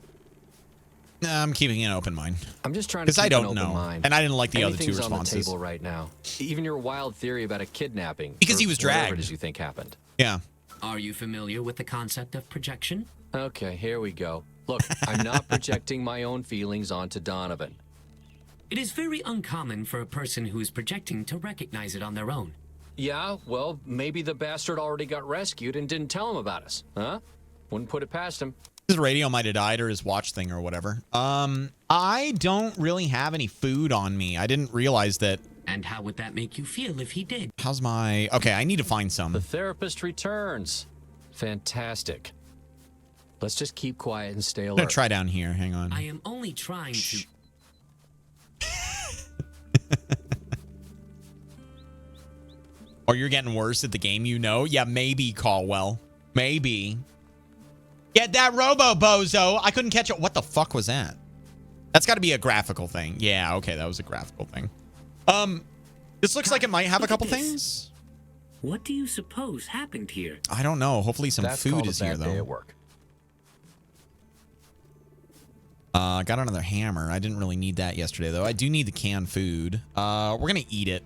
A: I'm keeping an open mind.
B: I'm just trying to keep
A: I don't
B: an open
A: know,
B: mind.
A: and I didn't like the other two
B: Anything's
A: responses.
B: on the table right now. Even your wild theory about a kidnapping.
A: Because
B: or
A: he was
B: whatever
A: dragged.
B: it is you think happened.
A: Yeah.
C: Are you familiar with the concept of projection?
B: Okay, here we go. Look, I'm not projecting my own feelings onto Donovan.
C: It is very uncommon for a person who is projecting to recognize it on their own.
B: Yeah, well, maybe the bastard already got rescued and didn't tell him about us, huh? Wouldn't put it past him.
A: His radio might have died or his watch thing or whatever. I don't really have any food on me. I didn't realize that.
C: And how would that make you feel if he did?
A: How's my... Okay, I need to find some.
B: The therapist returns. Fantastic. Let's just keep quiet and stay
A: I'm gonna
B: alert.
A: try down here. Hang on.
C: I am only trying to...
A: Or you're getting worse at the game, you know? Yeah, maybe, Caldwell. Maybe. Get that robo, bozo. I couldn't catch it. What the fuck was that? That's got to be a graphical thing. Yeah, okay, that was a graphical thing. This looks like it might have a couple things.
C: What do you suppose happened here?
A: I don't know. Hopefully some
B: That's
A: food
B: called
A: is
B: a
A: here,
B: bad day
A: though.
B: at work.
A: Got another hammer. I didn't really need that yesterday, though. I do need the canned food. We're going to eat it.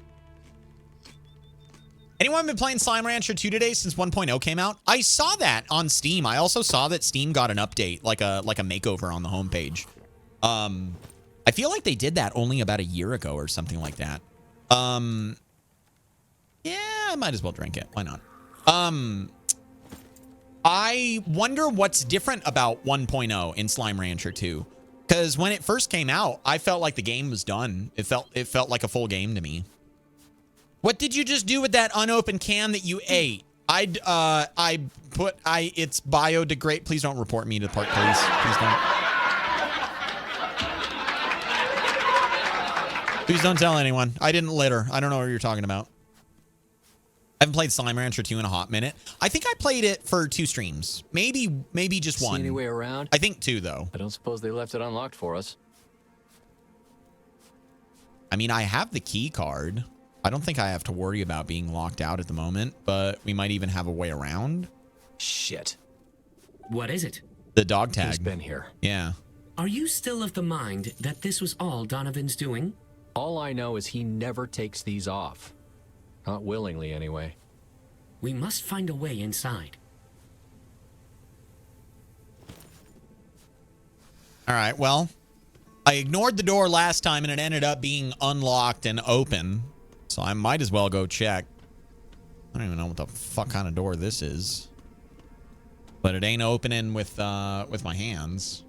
A: Anyone been playing Slime Rancher 2 today since 1.0 came out? I saw that on Steam. I also saw that Steam got an update, like a makeover on the homepage. I feel like they did that only about a year ago or something like that. Yeah, I might as well drink it. Why not? I wonder what's different about 1.0 in Slime Rancher 2. Because when it first came out, I felt like the game was done. It felt like a full game to me. What did you just do with that unopened can that you ate? It's biodegrade. Please don't report me to the park police. Please don't. Please don't tell anyone. I didn't litter. I don't know what you're talking about. I haven't played Slime Rancher 2 in a hot minute. I think I played it for 2 streams. Maybe just
B: See
A: one.
B: any way around?
A: I think 2, though.
B: I don't suppose they left it unlocked for us.
A: I mean, I have the key card. I don't think I have to worry about being locked out at the moment, but we might even have a way around.
B: Shit.
C: What is it?
A: The dog
B: Who's
A: tag.
B: been here?
A: Yeah.
C: Are you still of the mind that this was all Donovan's doing?
B: All I know is he never takes these off. Not willingly, anyway.
C: We must find a way inside.
A: All right, well, I ignored the door last time and it ended up being unlocked and open. So I might as well go check. I don't even know what the fuck kind of door this is. But it ain't opening with my hands.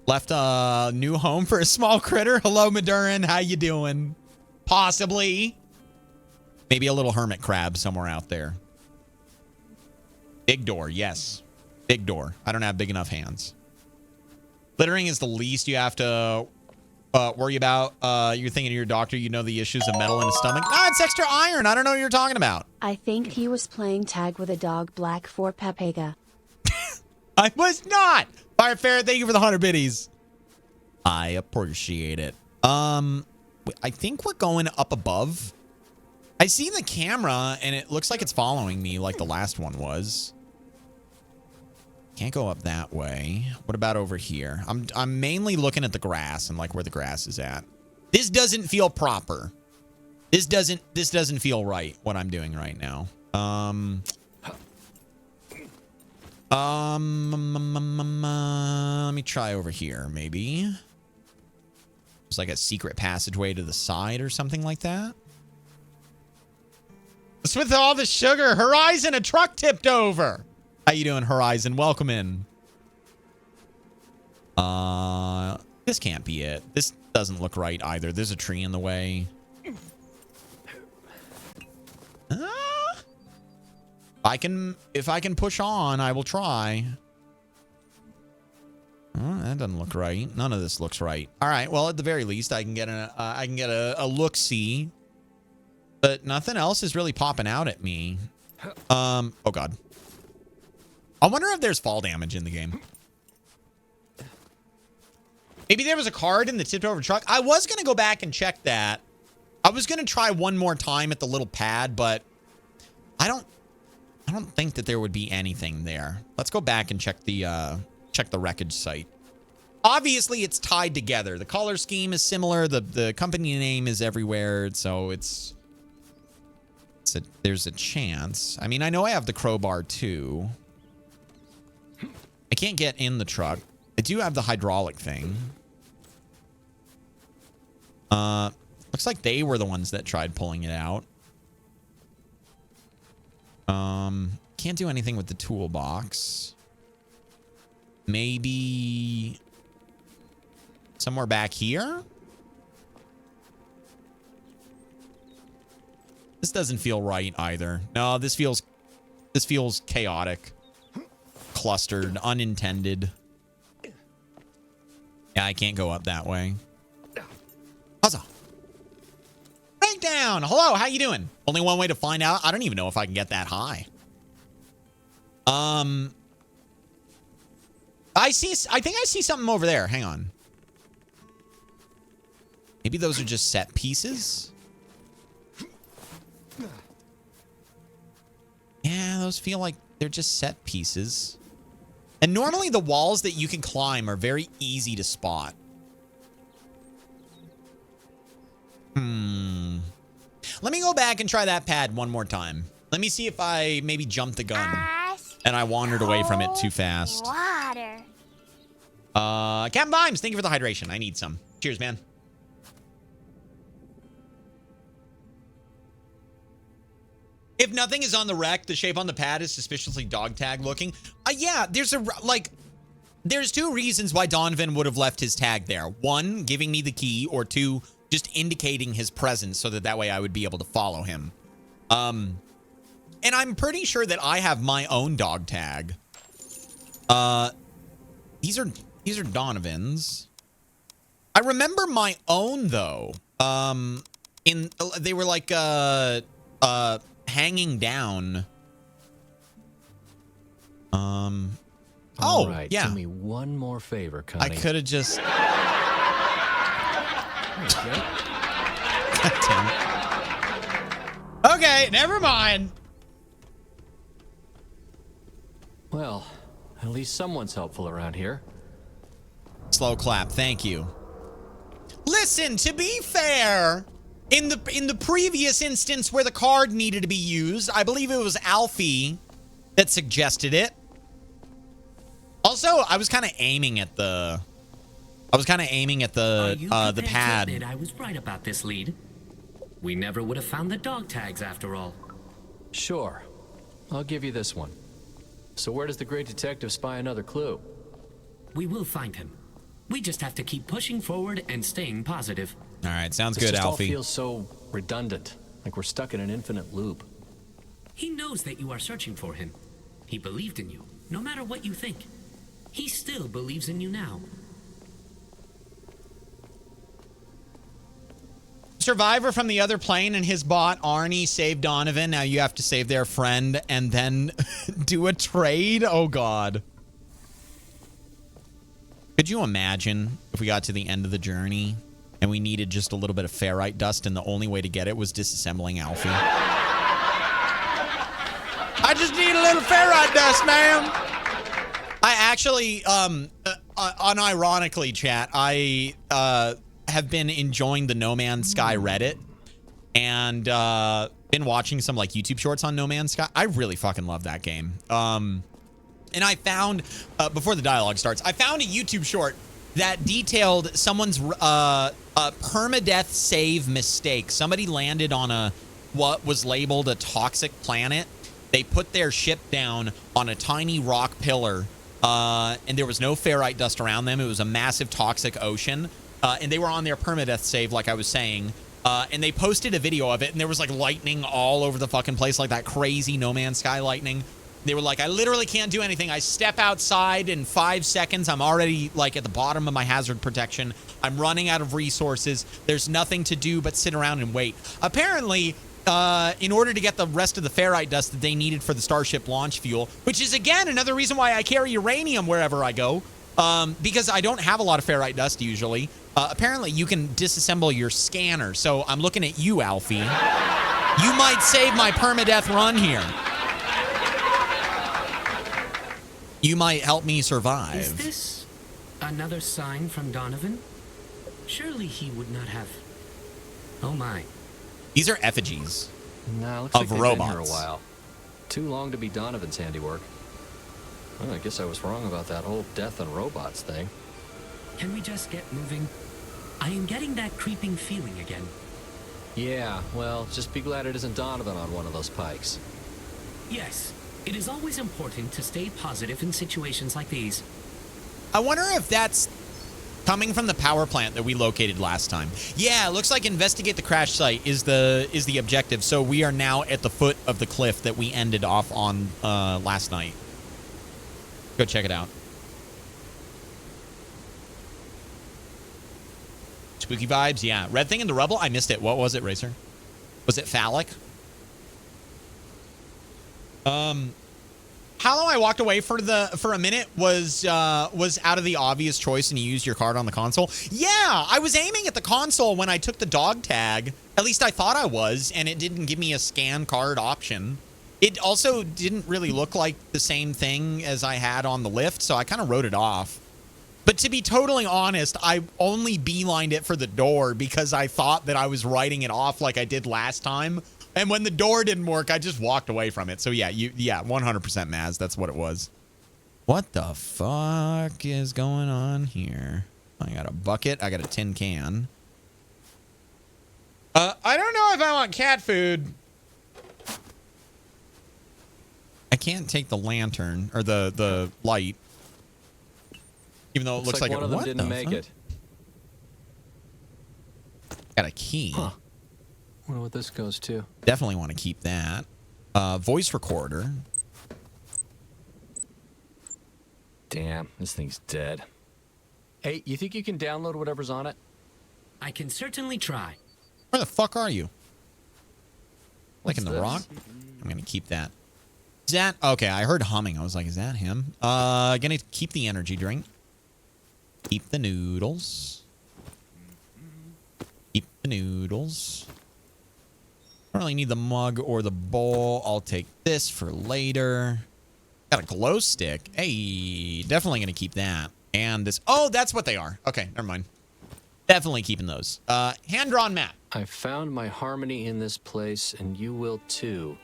A: Left a new home for a small critter. Hello, Madurin. How you doing? Possibly. Maybe a little hermit crab somewhere out there. Big door, yes. Big door. I don't have big enough hands. Littering is the least you have to worry about. You're thinking of your doctor, you know the issues of metal in his stomach. No, it's extra iron. I don't know what you're talking about.
E: I think he was playing tag with a dog black for Pepega.
A: I was not. Fire Fair, thank you for the 100 biddies. I appreciate it. I think we're going up above. I see the camera and it looks like it's following me like the last one was. Can't go up that way. What about over here? I'm mainly looking at the grass and like where the grass is at. This doesn't feel proper. This doesn't feel right what I'm doing right now. Let me try over here maybe. It's like a secret passageway to the side or something like that. What's with all the sugar? Horizon, a truck tipped over. How you doing, Horizon? Welcome in. This can't be it. This doesn't look right either. There's a tree in the way. If I can push on, I will try. Oh, that doesn't look right. None of this looks right. All right. Well, at the very least, I can get a look-see. But nothing else is really popping out at me. Oh God. I wonder if there's fall damage in the game. Maybe there was a card in the tipped over truck. I was going to go back and check that. I was going to try one more time at the little pad, but I don't think that there would be anything there. Let's go back and check the wreckage site. Obviously, it's tied together. The color scheme is similar. The company name is everywhere, so there's a chance. I mean, I know I have the crowbar too. I can't get in the truck. I do have the hydraulic thing. Looks like they were the ones that tried pulling it out. Can't do anything with the toolbox. Maybe somewhere back here? This doesn't feel right either. No, this feels chaotic. Clustered, unintended. Yeah, I can't go up that way. Huzzah. Breakdown. Hello, how you doing? Only one way to find out. I don't even know if I can get that high. I think I see something over there. Hang on. Maybe those are just set pieces. Yeah, those feel like they're just set pieces. And normally the walls that you can climb are very easy to spot. Let me go back and try that pad one more time. Let me see if I maybe jumped the gun and I wandered away from it too fast.
F: Water.
A: Captain Vimes, thank you for the hydration. I need some. Cheers, man. If nothing is on the wreck, the shape on the pad is suspiciously dog tag looking. Yeah, there's two reasons why Donovan would have left his tag there. One, giving me the key, or two, just indicating his presence so that way I would be able to follow him. And I'm pretty sure that I have my own dog tag. These are Donovan's. I remember my own though. They were like hanging down. Oh,
B: All right,
A: yeah.
B: do me one more favor,
A: I
B: Connie.
A: could have just.
B: There you go.
A: God damn it. Okay, never mind.
B: Well, at least someone's helpful around here.
A: Slow clap. Thank you. Listen, to be fair, in the previous instance where the card needed to be used, I believe it was Alfie that suggested it. Also, I was kind of aiming at the
C: Are you
A: the
C: prepared to
A: pad.
C: admit I was right about this lead? We never would have found the dog tags after all.
B: Sure. I'll give you this one. So where does the great detective spy another clue?
C: We will find him. We just have to keep pushing forward and staying positive.
A: All right, sounds
B: This
A: good,
B: just all
A: Alfie.
B: feels so redundant, like we're stuck in an infinite loop.
C: He knows that you are searching for him. He believed in you, no matter what you think. He still believes in you now.
A: Survivor from the other plane and his bot Arnie saved Donovan. Now you have to save their friend and then do a trade. Oh God. Could you imagine if we got to the end of the journey and we needed just a little bit of ferrite dust and the only way to get it was disassembling Alfie? I just need a little ferrite dust, ma'am. I actually, unironically, chat, I have been enjoying the No Man's Sky Reddit and been watching some like YouTube shorts on No Man's Sky. I really fucking love that game. And I found, before the dialogue starts, I found a YouTube short that detailed someone's permadeath save mistake. Somebody landed on what was labeled a toxic planet. They put their ship down on a tiny rock pillar, and there was no ferrite dust around them. It was a massive toxic ocean. And they were on their permadeath save, like I was saying. And they posted a video of it, and there was like lightning all over the fucking place, like that crazy No Man's Sky lightning. They were like, I literally can't do anything. I step outside in 5 seconds. I'm already like at the bottom of my hazard protection. I'm running out of resources. There's nothing to do but sit around and wait. Apparently, in order to get the rest of the ferrite dust that they needed for the Starship launch fuel, which is, again, another reason why I carry uranium wherever I go, because I don't have a lot of ferrite dust usually. Apparently, you can disassemble your scanner. So I'm looking at you, Alfie. You might save my permadeath run here. You might help me survive.
C: Is this another sign from Donovan? Surely he would not have... Oh my.
A: These are effigies.
B: Nah, looks
A: Of
B: like they've been here a
A: robots.
B: while. Too long to be Donovan's handiwork. Well, I guess I was wrong about that whole death and robots thing.
C: Can we just get moving? I am getting that creeping feeling again.
B: Yeah, well, just be glad it isn't Donovan on one of those pikes.
C: Yes, it is always important to stay positive in situations like these.
A: I wonder if that's coming from the power plant that we located last time. Yeah, it looks like investigate the crash site is the objective. So we are now at the foot of the cliff that we ended off on last night. Go check it out. Spooky vibes, yeah. Red thing in the rubble? I missed it. What was it, Racer? Was it phallic? How long I walked away for a minute was out of the obvious choice and you used your card on the console. Yeah, I was aiming at the console when I took the dog tag. At least I thought I was, and it didn't give me a scan card option. It also didn't really look like the same thing as I had on the lift, so I kind of wrote it off. But to be totally honest, I only beelined it for the door because I thought that I was writing it off like I did last time. And when the door didn't work, I just walked away from it. So yeah, 100% Maz. That's what it was. What the fuck is going on here? I got a bucket. I got a tin can. I don't know if I want cat food. I can't take the lantern or the light. Even though it looks like
B: one of them
A: what
B: didn't
A: the
B: make
A: fuck?
B: it.
A: Got a key.
B: Huh. Wonder what this goes to.
A: Definitely want to keep that. Voice recorder.
B: Damn, this thing's dead. Hey, you think you can download whatever's on it?
C: I can certainly try.
A: Where the fuck are you? Clicking the
B: this?
A: rock. I'm gonna keep that. Is that okay? I heard humming. I was like, is that him? Gonna keep the energy drink. Keep the noodles. Keep the noodles. Don't really need the mug or the bowl. I'll take this for later. Got a glow stick. Hey, definitely gonna keep that. And this. Oh, that's what they are. Okay, never mind. Definitely keeping those. Hand-drawn map.
B: I found my harmony in this place, and you will too.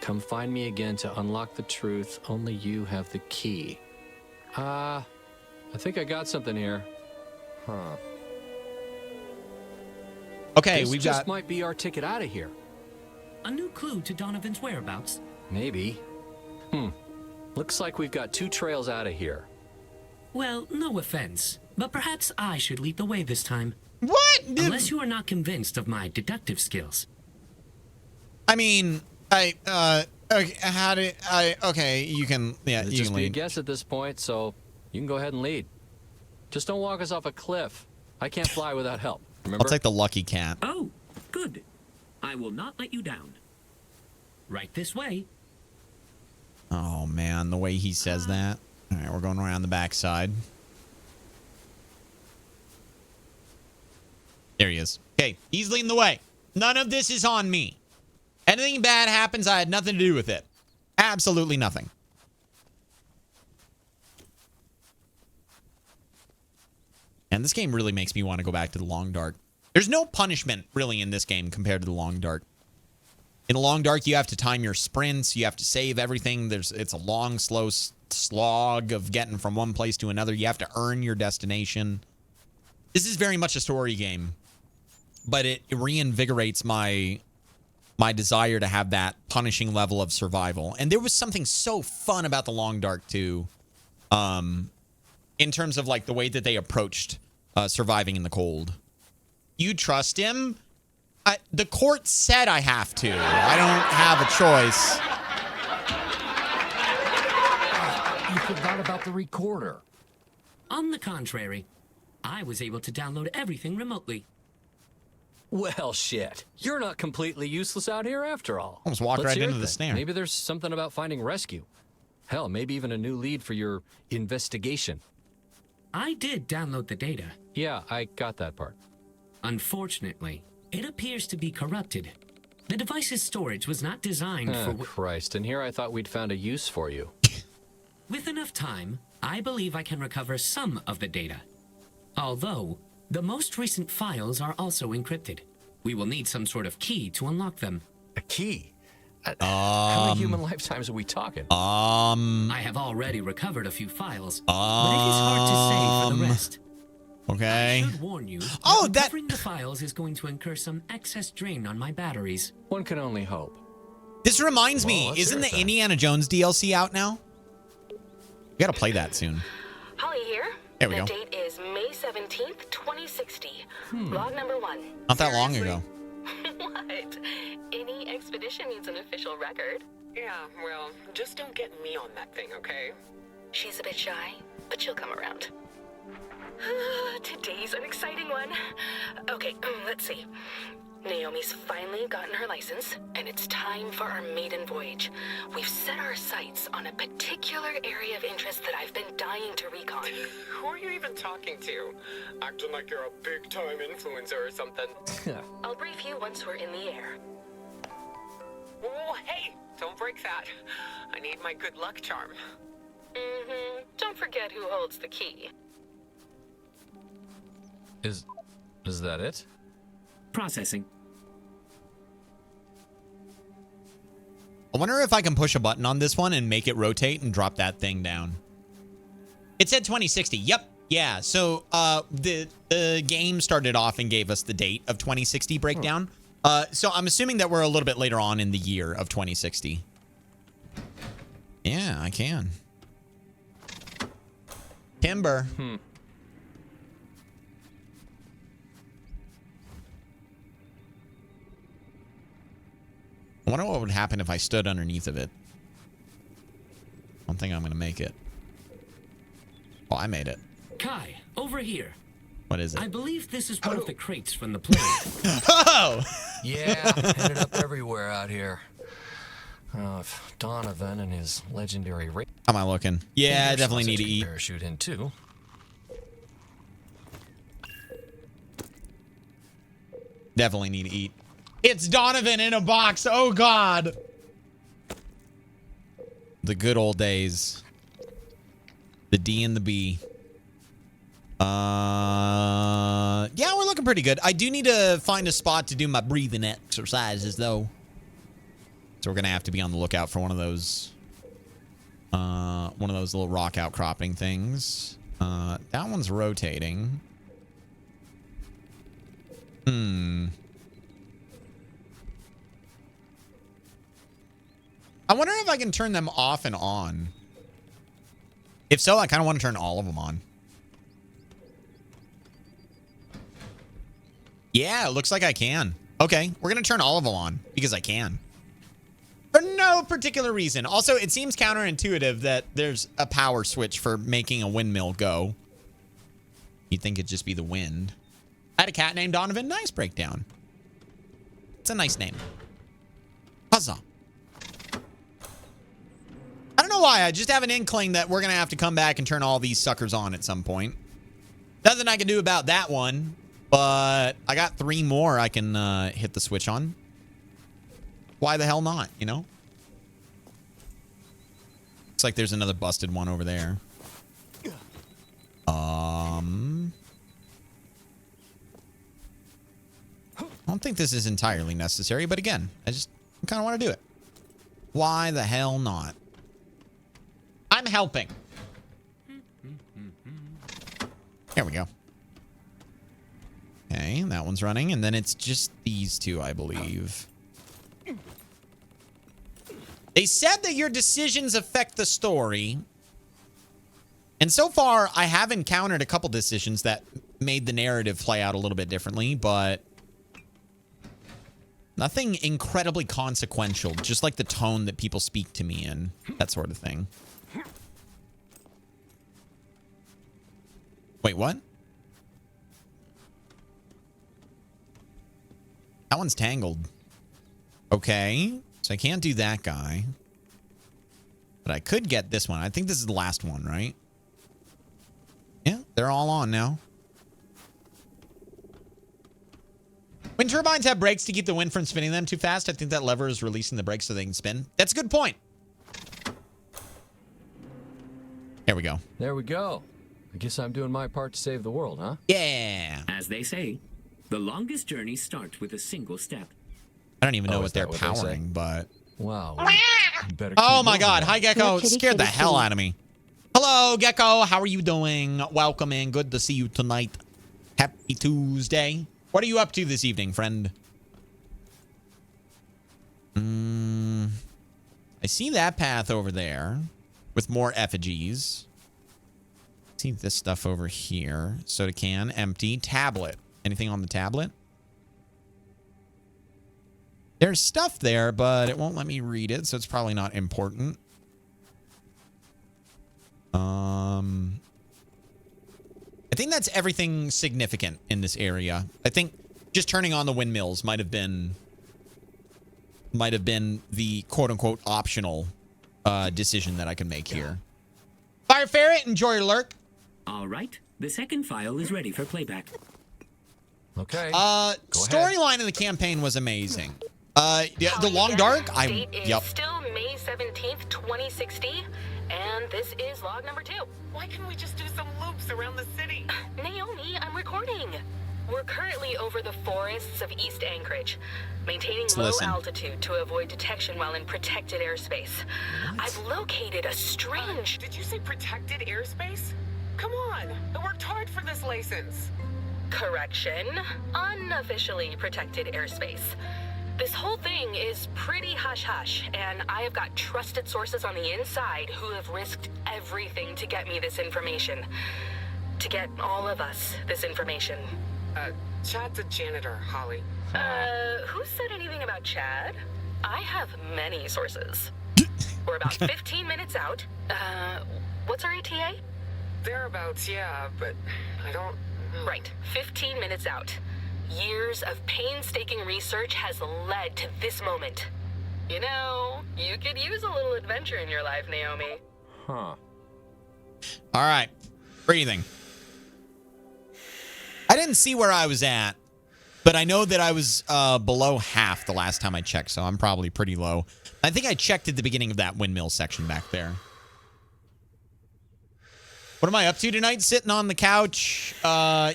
B: Come find me again to unlock the truth. Only you have the key. I think I got something here. Huh.
A: Okay,
B: This
A: we've
B: just
A: got.
B: might be our ticket out of here.
C: A new clue to Donovan's whereabouts.
B: Maybe. Looks like we've got 2 trails out of here.
C: Well, no offense, but perhaps I should lead the way this time.
A: What?
C: Unless you are not convinced of my deductive skills.
A: I mean, okay, okay, you can, yeah,
B: It'd
A: you
B: just
A: can
B: be a
A: lead.
B: guess at this point, so you can go ahead and lead. Just don't walk us off a cliff. I can't fly without help. Remember?
A: I'll take the lucky cat.
C: Oh, good. I will not let you down. Right this way.
A: Oh man, the way he says that. All right, we're going around the backside. There he is. Okay, he's leading the way. None of this is on me. Anything bad happens, I had nothing to do with it. Absolutely nothing. And this game really makes me want to go back to the Long Dark. There's no punishment really in this game compared to the Long Dark. In the Long Dark, you have to time your sprints. You have to save everything. It's a long, slow slog of getting from one place to another. You have to earn your destination. This is very much a story game, but it reinvigorates my desire to have that punishing level of survival. And there was something so fun about the Long Dark too, in terms of like the way that they approached surviving in the cold. You trust him? The court said I have to. I don't have a choice.
B: You forgot about the recorder.
C: On the contrary, I was able to download everything remotely.
B: Well, shit. You're not completely useless out here after all.
A: Almost walked
B: Let's
A: right
B: hear
A: into
B: it
A: the
B: then.
A: snare.
B: Maybe there's something about finding rescue. Hell, maybe even a new lead for your investigation.
C: I did download the data.
B: Yeah, I got that part.
C: Unfortunately, it appears to be corrupted. The device's storage was not designed
B: Oh,
C: for...
B: Christ. And here I thought we'd found a use for you.
C: With enough time, I believe I can recover some of the data. Although, the most recent files are also encrypted. We will need some sort of key to unlock them.
B: A key? How many human lifetimes are we talking?
C: I have already recovered a few files, but it is hard to say for the rest.
A: Okay.
C: I should warn you that
A: Oh, that-
C: recovering the files is going to incur some excess drain on my batteries.
B: One can only hope.
A: This reminds me,
B: Well, let's
A: isn't
B: hear it
A: the
B: then.
A: Indiana Jones DLC out now? We gotta play that soon.
F: Holly here.
A: There we
F: the
A: go.
F: date is May 17th, 2060. Log number 1.
A: Not that long ago.
F: What? Any expedition needs an official record.
G: Yeah, well, just don't get me on that thing, okay?
F: She's a bit shy, but she'll come around. Today's an exciting one. Okay, let's see. Naomi's finally gotten her license, and it's time for our maiden voyage. We've set our sights on a particular area of interest that I've been dying to recon.
G: Who are you even talking to? Acting like you're a big-time influencer or something.
F: I'll brief you once we're in the air.
G: Whoa, hey! Don't break that. I need my good luck charm.
F: Don't forget who holds the key.
B: Is that it?
C: Processing.
A: I wonder if I can push a button on this one and make it rotate and drop that thing down. It said 2060. Yep. Yeah. So the game started off and gave us the date of 2060 breakdown. So I'm assuming that we're a little bit later on in the year of 2060. Yeah, I can. Timber. I wonder what would happen if I stood underneath of it. I don't think I'm going to make it. Oh, I made it.
C: Kai, over here.
A: What is
C: I
A: it?
C: believe this is one of the crates from the plane.
A: Oh!
B: Yeah, ended up everywhere out here. If Donovan and his legendary race.
A: How am I looking? Yeah, I definitely need to eat.
B: Parachute in too.
A: Definitely need to eat. It's Donovan in a box. Oh, God. The good old days. The D and the B. Yeah, we're looking pretty good. I do need to find a spot to do my breathing exercises, though. So we're going to have to be on the lookout for one of those little rock outcropping things. That one's rotating. I wonder if I can turn them off and on. If so, I kind of want to turn all of them on. Yeah, it looks like I can. Okay, we're going to turn all of them on because I can. For no particular reason. Also, it seems counterintuitive that there's a power switch for making a windmill go. You'd think it'd just be the wind. I had a cat named Donovan. Nice breakdown. It's a nice name. Huzzah. I don't know why. I just have an inkling that we're going to have to come back and turn all these suckers on at some point. Nothing I can do about that one, but I got 3 more I can hit the switch on. Why the hell not, you know? Looks like there's another busted one over there. I don't think this is entirely necessary, but again, I kind of want to do it. Why the hell not? I'm helping. There we go. Okay, that one's running, and then it's just these two, I believe. They said that your decisions affect the story. And so far, I have encountered a couple decisions that made the narrative play out a little bit differently, but nothing incredibly consequential, just like the tone that people speak to me in, that sort of thing. Wait, what? That one's tangled. Okay, so I can't do that guy. But I could get this one. I think this is the last one, right? Yeah, they're all on now. When turbines have brakes to keep the wind from spinning them too fast, I think that lever is releasing the brakes so they can spin. That's a good point. There we go.
B: There we go. I guess I'm doing my part to save the world, huh?
A: Yeah.
C: As they say, the longest journey starts with a single step.
A: I don't even know
B: Oh,
A: what
B: is
A: they're
B: that what they say?
A: powering, but...
B: Wow. You better
A: Oh
B: keep
A: my
B: moving
A: God.
B: now.
A: Hi, Gecko.
E: Kitty,
A: Scared the
E: kitty,
A: hell
E: kitty.
A: out of me. Hello, Gecko. How are you doing? Welcome in. Good to see you tonight. Happy Tuesday. What are you up to this evening, friend? I see that path over there with more effigies. See this stuff over here. Soda can, empty. Tablet. Anything on the tablet? There's stuff there, but it won't let me read it, so it's probably not important. I think that's everything significant in this area. I think just turning on the windmills might have been the quote-unquote optional decision that I can make here. Fire Ferret, enjoy your lurk.
C: All right, the second file is ready for playback.
B: Okay.
A: Storyline in the campaign was amazing. Yeah, the Long Dark.
F: Date is still May 17th, 2060, and this is log number 2.
G: Why can't we just do some loops around the city?
F: Naomi, I'm recording. We're currently over the forests of East Anchorage, maintaining low
A: listen.
F: altitude to avoid detection while in protected airspace. I've located a strange...
G: Did you say protected airspace? Come on, I worked hard for this license.
F: Correction. Unofficially protected airspace. This whole thing is pretty hush-hush, and I have got trusted sources on the inside who have risked everything to get me this information. To get all of us this information.
G: Chad's a janitor, Holly.
F: Who said anything about Chad? I have many sources. We're about 15 minutes out. What's our ETA?
G: Thereabouts, yeah, but I
F: Right, 15 minutes out. Years of painstaking research has led to this moment. You know, you could use a little adventure in your life, Naomi.
B: Huh.
A: All right. Breathing. I didn't see where I was at, but I know that I was below half the last time I checked, so I'm probably pretty low. I think I checked at the beginning of that windmill section back there. What am I up to tonight? Sitting on the couch,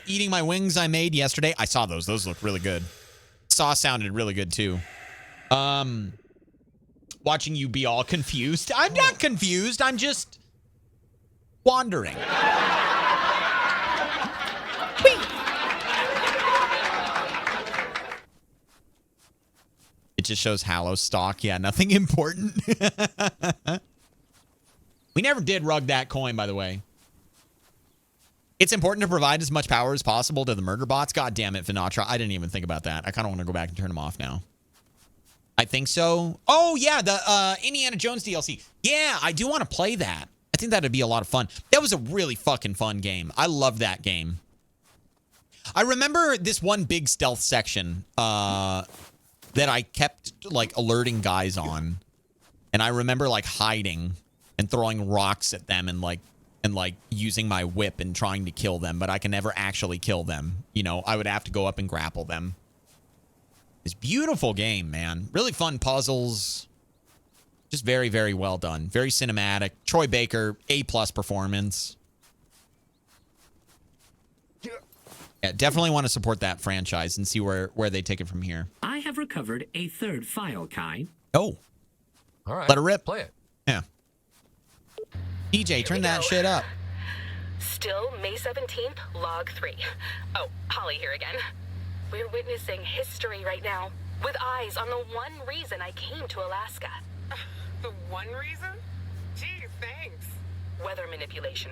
A: eating my wings I made yesterday. I saw those. Those looked really good. Sauce sounded really good, too. Watching you be all confused. I'm not confused. I'm just wandering. It just shows Hallow stock. Yeah, nothing important. We never did rug that coin, by the way. It's important to provide as much power as possible to the murder bots. God damn it, Vinatra. I didn't even think about that. I kind of want to go back and turn them off now. I think so. Oh, yeah, the Indiana Jones DLC. Yeah, I do want to play that. I think that'd be a lot of fun. That was a really fucking fun game. I love that game. I remember this one big stealth section that I kept, like, alerting guys on. And I remember, like, hiding and throwing rocks at them and using my whip and trying to kill them, but I can never actually kill them. You know, I would have to go up and grapple them. It's a beautiful game, man. Really fun puzzles. Just very, very well done. Very cinematic. Troy Baker, A+ performance. Yeah, definitely want to support that franchise and see where they take it from here.
C: I have recovered a third file, Kai.
A: Oh.
B: All right.
A: Let her rip.
B: Play it.
A: Yeah. DJ, turn that shit up.
F: Still May 17th, log 3. Oh, Holly here again. We're witnessing history right now, with eyes on the one reason I came to Alaska.
G: The one reason? Gee, thanks.
F: Weather manipulation,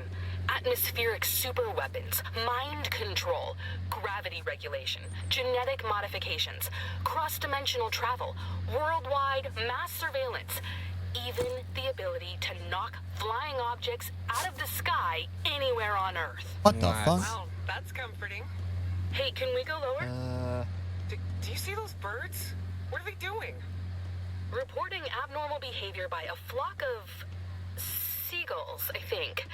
F: atmospheric super weapons, mind control, gravity regulation, genetic modifications, cross-dimensional travel, worldwide mass surveillance, even the ability to knock flying objects out of the sky anywhere on Earth.
A: What the fuck?
G: Well, that's comforting.
F: Hey, can we go lower?
G: Do you see those birds? What are they doing?
F: Reporting abnormal behavior by a flock of seagulls, I think.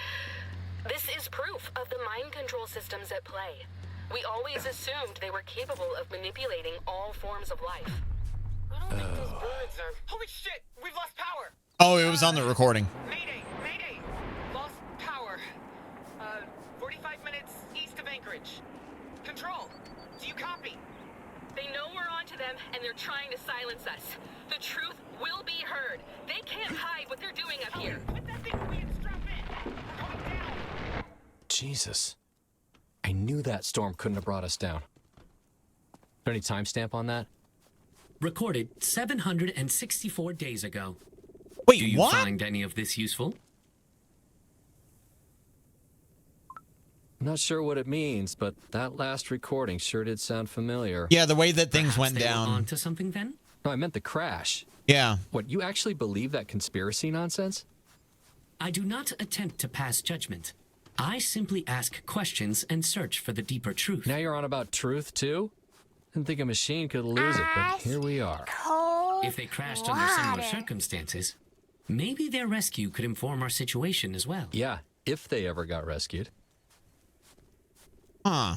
F: This is proof of the mind control systems at play. We always assumed they were capable of manipulating all forms of life.
G: I don't think those birds are... Holy shit! We've lost power!
A: Oh, it was on the recording.
G: Mayday! Mayday! Lost power. 45 minutes east of Anchorage. Control, do you copy?
F: They know we're onto them, and they're trying to silence us. The truth will be heard. They can't hide what they're doing up here.
G: Put that thing away and strap in. We're going down.
B: Jesus. I knew that storm couldn't have brought us down. Is there any timestamp on that?
C: Recorded 764 days ago.
A: Wait,
C: Do you
A: what?
C: find any of this useful?
B: I'm not sure what it means, but that last recording sure did sound familiar.
A: Yeah, the way that things
C: Perhaps
A: went
C: they were
A: down.
C: onto something then?
B: No, I meant the crash.
A: Yeah.
B: What, you actually believe that conspiracy nonsense?
C: I do not attempt to pass judgment. I simply ask questions and search for the deeper truth.
B: Now you're on about truth, too? Didn't think a machine could lose it, but here we are.
C: If they crashed under similar circumstances, maybe their rescue could inform our situation as well.
B: Yeah, if they ever got rescued.
A: Huh.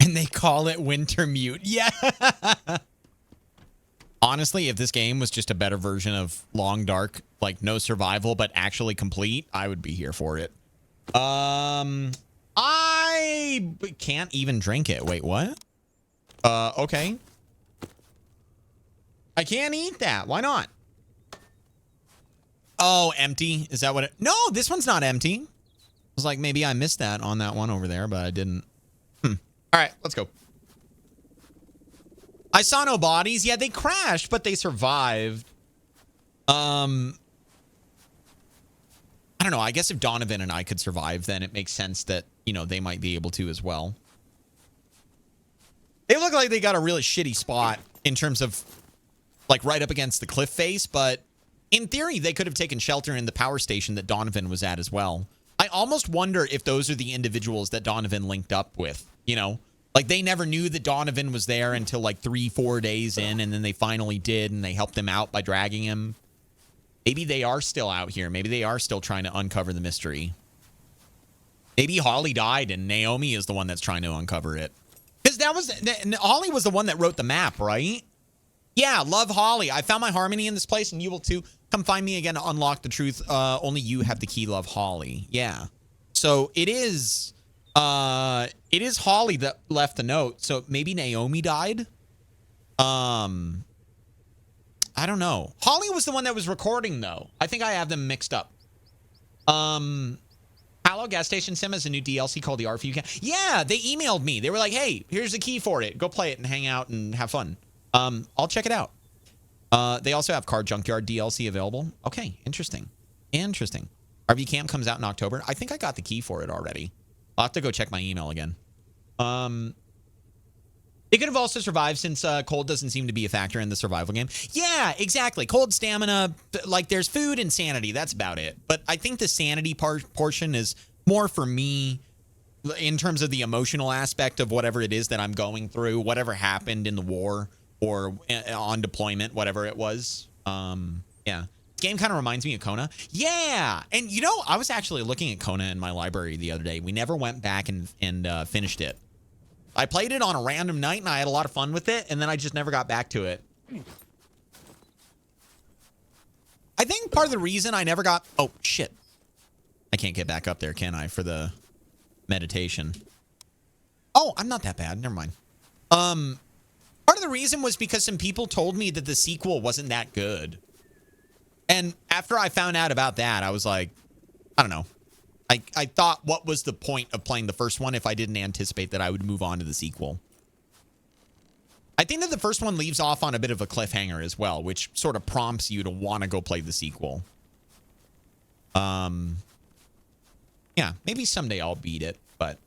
A: And they call it Wintermute. Yeah. Honestly, if this game was just a better version of Long Dark, like no survival, but actually complete, I would be here for it. I can't even drink it. Wait, what? Okay. I can't eat that. Why not? Oh, empty. Is that what it... No, this one's not empty. I was like, maybe I missed that on that one over there, but I didn't. All right, let's go. I saw no bodies. Yeah, they crashed, but they survived. I don't know. I guess if Donovan and I could survive, then it makes sense that, you know, they might be able to as well. They look like they got a really shitty spot in terms of, like, right up against the cliff face, but in theory, they could have taken shelter in the power station that Donovan was at as well. I almost wonder if those are the individuals that Donovan linked up with, you know? Like, they never knew that Donovan was there until like 3-4 days in, and then they finally did, and they helped him out by dragging him. Maybe they are still out here. Maybe they are still trying to uncover the mystery. Maybe Holly died, and Naomi is the one that's trying to uncover it. Because Holly was the one that wrote the map, right? Yeah, love Holly. I found my harmony in this place, and you will too. Come find me again to unlock the truth. Only you have the key, love Holly. Yeah. So it is Holly that left the note. So maybe Naomi died. I don't know. Holly was the one that was recording, though. I think I have them mixed up. Hello, Gas Station Sim has a new DLC called the RFU. Yeah, they emailed me. They were like, hey, here's the key for it. Go play it and hang out and have fun. I'll check it out. They also have Car Junkyard DLC available. Okay, interesting. Interesting. RV Camp comes out in October. I think I got the key for it already. I'll have to go check my email again. They could have also survived since cold doesn't seem to be a factor in the survival game. Yeah, exactly. Cold stamina, like there's food and sanity. That's about it. But I think the sanity portion is more for me in terms of the emotional aspect of whatever it is that I'm going through, whatever happened in the war or on deployment, whatever it was. Yeah. Game kind of reminds me of Kona. Yeah. And, you know, I was actually looking at Kona in my library the other day. We never went back and finished it. I played it on a random night, and I had a lot of fun with it, and then I just never got back to it. I think part of the reason I never got... Oh, shit. I can't get back up there, can I, for the meditation? Oh, I'm not that bad. Never mind. Part of the reason was because some people told me that the sequel wasn't that good. And after I found out about that, I was like, I don't know. I thought, what was the point of playing the first one if I didn't anticipate that I would move on to the sequel? I think that the first one leaves off on a bit of a cliffhanger as well, which sort of prompts you to want to go play the sequel. Yeah, maybe someday I'll beat it, but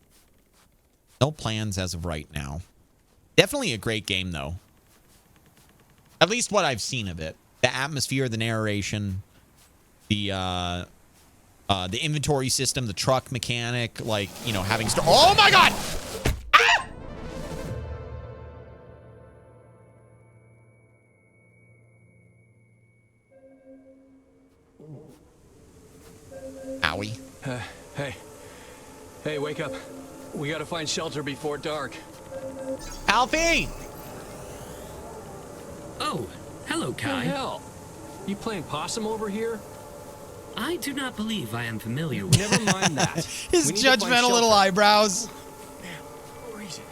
A: no plans as of right now. Definitely a great game, though. At least what I've seen of it. The atmosphere, the narration, the inventory system, the truck mechanic, like, you know, having... Oh, my God! Ah! Owie.
B: Hey, wake up. We gotta find shelter before dark.
A: Alfie!
C: Oh, hello, Kai.
B: What the hell? You playing possum over here?
C: I do not believe I am familiar with...
B: Never mind that.
A: His judgmental little eyebrows.
B: Where is it?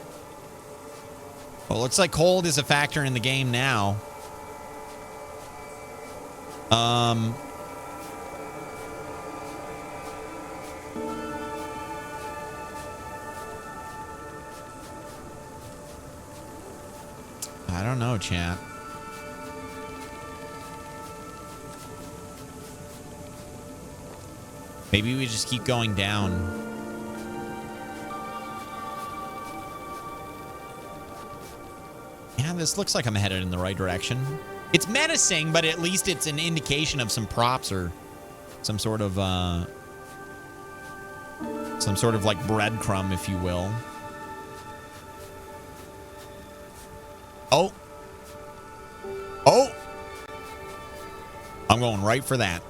A: Well, looks like cold is a factor in the game now. I don't know, chat. Maybe we just keep going down. Yeah, this looks like I'm headed in the right direction. It's menacing, but at least it's an indication of some props or some sort of like breadcrumb, if you will. Oh. Oh. I'm going right for that.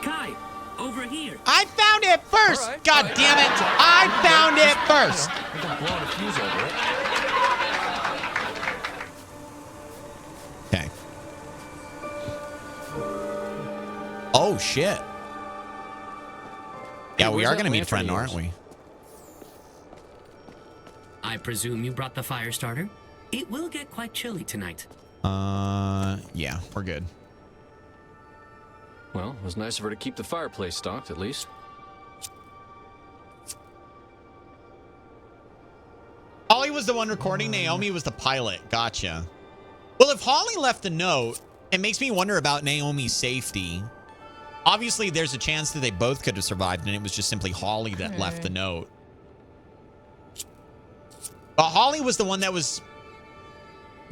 C: Kai, over here.
A: I found it first.
B: All right,
A: God damn it. I found it first.
B: I think I'm blowing a fuse over it.
A: Okay. Oh, shit. Yeah, we
B: where's
A: are
B: that
A: going to meet a
B: lantern
A: friend,
B: of
A: aren't
B: yours?
A: we?
C: I presume you brought the fire starter? It will get quite chilly tonight.
A: Yeah, we're good.
B: Well, it was nice of her to keep the fireplace stocked, at least.
A: Holly was the one recording. Naomi was the pilot. Gotcha. Well, if Holly left the note, it makes me wonder about Naomi's safety. Obviously, there's a chance that they both could have survived, and it was just simply Holly that left the note. But Holly was the one that was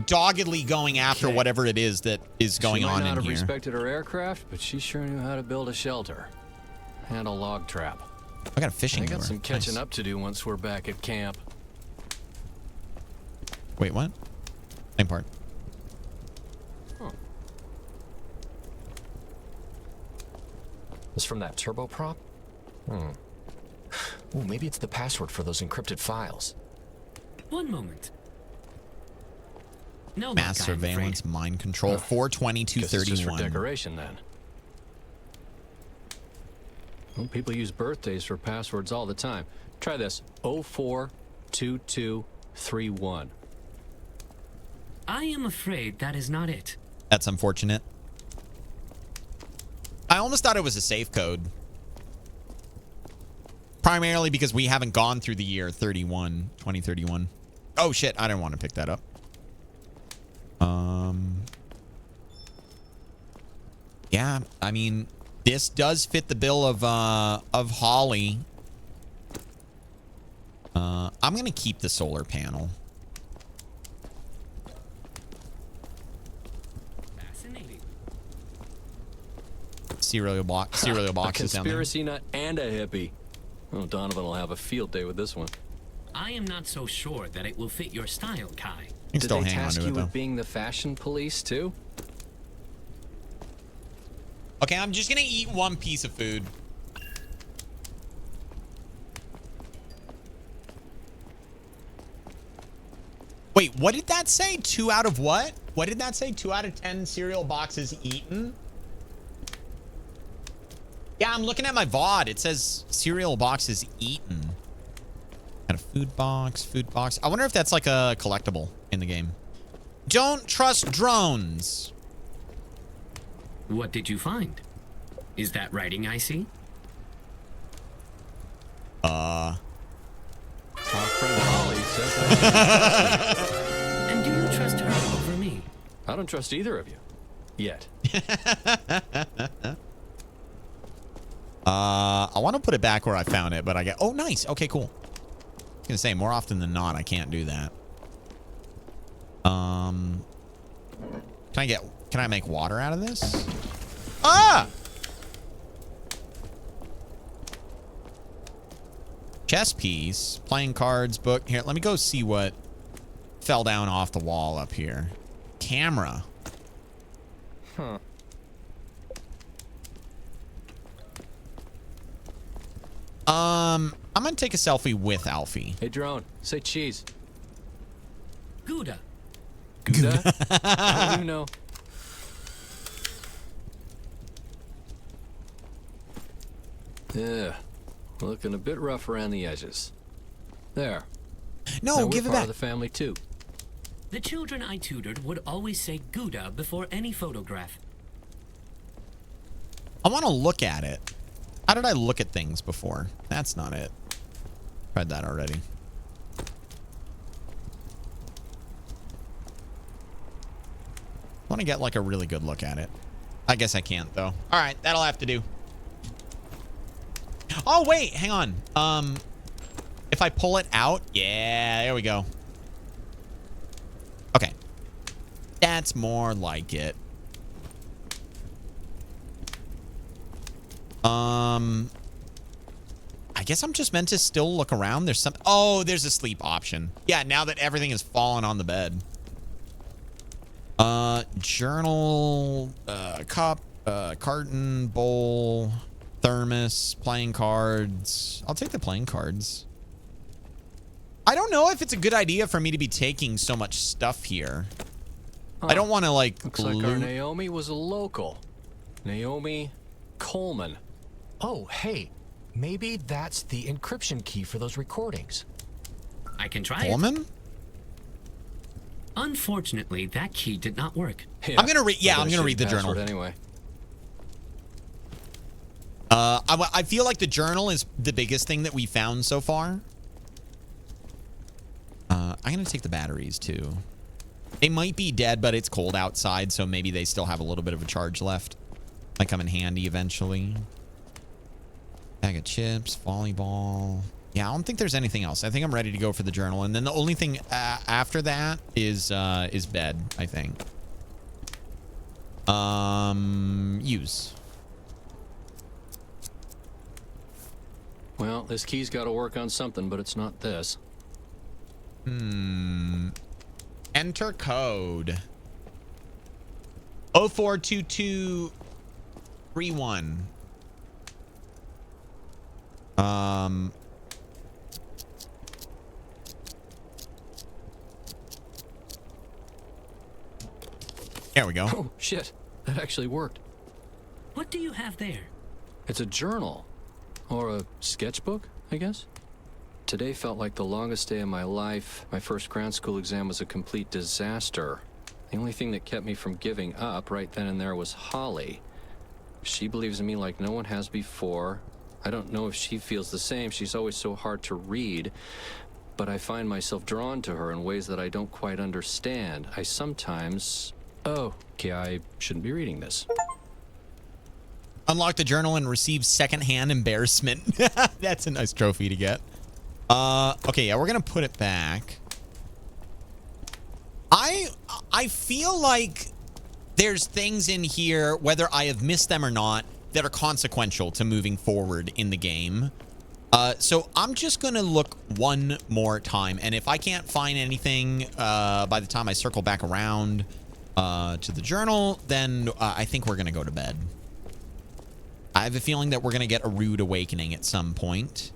A: doggedly going after
B: Okay.
A: whatever it is that is going
B: she might
A: on
B: not
A: in
B: have
A: here.
B: respected her aircraft, but she sure knew how to build a shelter and a log trap.
A: I got a fishing
B: I got
A: lure.
B: some catching
A: Nice.
B: up to do once we're back at camp.
A: Wait, what? Same part.
H: This from that turboprop? Ooh, maybe it's the password for those encrypted files.
C: One moment. No,
A: Mass
C: Buck, I'm afraid.
A: surveillance, mind control,
B: Guess it's just for
A: 4/20/231.
B: decoration then. Well, people use birthdays for passwords all the time. Try this. 042231.
C: I am afraid that is not it.
A: That's unfortunate. I almost thought it was a safe code. Primarily because we haven't gone through the year 2031. Oh shit, I didn't want to pick that up. Yeah, I mean, this does fit the bill of Holly. I'm gonna keep the solar panel.
C: Fascinating.
A: Cereal
B: A
A: boxes down there.
B: conspiracy nut and a hippie. Oh, Donovan will have a field day with this one.
C: I am not so sure that it will fit your style, Kai.
A: You can
B: Did
A: still
B: they
A: hang on
B: task
A: to
B: you
A: it though.
B: with being the fashion police too?
A: Okay, I'm just gonna eat one piece of food. Wait, what did that say? 2 out of what? What did that say? 2 out of 10 cereal boxes eaten? Yeah, I'm looking at my VOD. It says cereal boxes eaten. Got a food box, food box. I wonder if that's like a collectible in the game. Don't trust drones.
C: What did you find? Is that writing I see?
B: Our friend Holly says that.
C: And do you trust her over me?
B: I don't trust either of you. Yet.
A: I want to put it back where I found it, but I get... Oh, nice. Okay, cool. I was going to say, more often than not, I can't do that. Can I make water out of this? Ah! Chess piece, playing cards, book. Here, let me go see what fell down off the wall up here. Camera.
B: Huh.
A: I'm gonna take a selfie with Alfie.
B: Hey, drone, say cheese.
C: Gouda.
B: Gouda? How do you know? Yeah, looking a bit rough around the edges. There.
A: No,
B: Now we're
A: give it
B: part
A: back.
B: of the family too.
C: The children I tutored would always say Gouda before any photograph.
A: I want to look at it. How did I look at things before? That's not it. Tried that already. I want to get like a really good look at it. I guess I can't though. All right, that'll have to do. Oh wait, hang on. If I pull it out, yeah, there we go. Okay, that's more like it. I guess I'm just meant to still look around. There's some... Oh, there's a sleep option. Yeah, now that everything is fallen on the bed. Journal, cup, carton, bowl, thermos, playing cards. I'll take the playing cards. I don't know if it's a good idea for me to be taking so much stuff here. I don't want to like...
B: Looks like our Naomi was a local. Naomi Coleman.
H: Oh, hey, maybe that's the encryption key for those recordings.
C: I can try it.
A: Coleman?
C: Unfortunately, that key did not work.
B: Yeah,
A: I'm gonna read. Yeah,
B: I
A: I'm
B: bet
A: gonna
B: a
A: read the
B: shitty
A: journal.
B: password anyway.
A: I feel like the journal is the biggest thing that we found so far. I'm gonna take the batteries too. They might be dead, but it's cold outside, so maybe they still have a little bit of a charge left. Might come in handy eventually. Bag of chips, volleyball. Yeah, I don't think there's anything else. I think I'm ready to go for the journal. And then the only thing after that is bed, I think. Use.
B: Well, this key's got to work on something, but it's not this.
A: Enter code. 042231. There we go.
B: Oh, shit. That actually worked.
C: What do you have there?
B: It's a journal. Or a sketchbook, I guess? Today felt like the longest day of my life. My first ground school exam was a complete disaster. The only thing that kept me from giving up right then and there was Holly. She believes in me like no one has before. I don't know if she feels the same. She's always so hard to read. But I find myself drawn to her in ways that I don't quite understand. I sometimes... Oh, okay, I shouldn't be reading this.
A: Unlock the journal and receive secondhand embarrassment. That's a nice trophy to get. Okay, yeah, we're gonna put it back. I feel like there's things in here, whether I have missed them or not, that are consequential to moving forward in the game. So I'm just gonna look one more time, and if I can't find anything by the time I circle back around to the journal, then I think we're gonna go to bed. I have a feeling that we're gonna get a rude awakening at some point.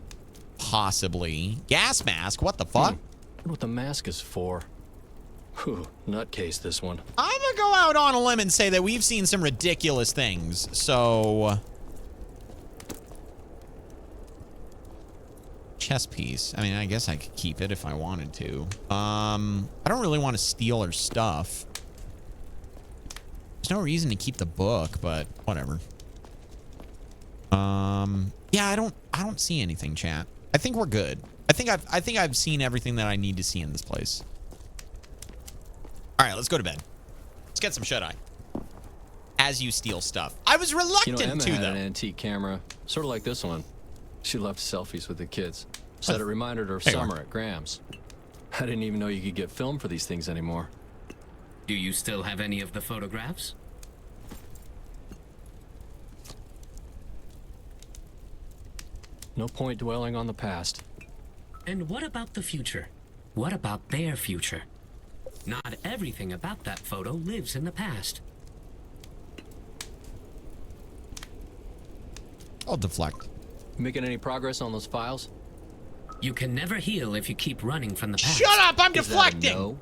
A: Possibly. Gas mask? What the fuck?
B: I wonder what the mask is for. Whew, nutcase this one.
A: I'm gonna go out on a limb and say that we've seen some ridiculous things, so... Chess piece. I mean, I guess I could keep it if I wanted to. I don't really want to steal her stuff. There's no reason to keep the book, but whatever. Yeah, I don't see anything, chat. I think we're good. I think I've seen everything that I need to see in this place. All right, let's go to bed. Let's get some shut-eye. As you steal stuff. I was reluctant
B: Emma
A: to,
B: had
A: though.
B: an antique camera, sort of like this one. She loved selfies with the kids. Said it reminded her of
A: There you
B: summer
A: are.
B: at Graham's. I didn't even know you could get film for these things anymore.
C: Do you still have any of the photographs?
B: No point dwelling on the past.
C: And what about the future? What about their future? Not everything about that photo lives in the past.
A: I'll deflect.
B: You making any progress on those files?
C: You can never heal if you keep running from the past.
A: Shut up! I'm
B: Is that a
A: deflecting!
B: no?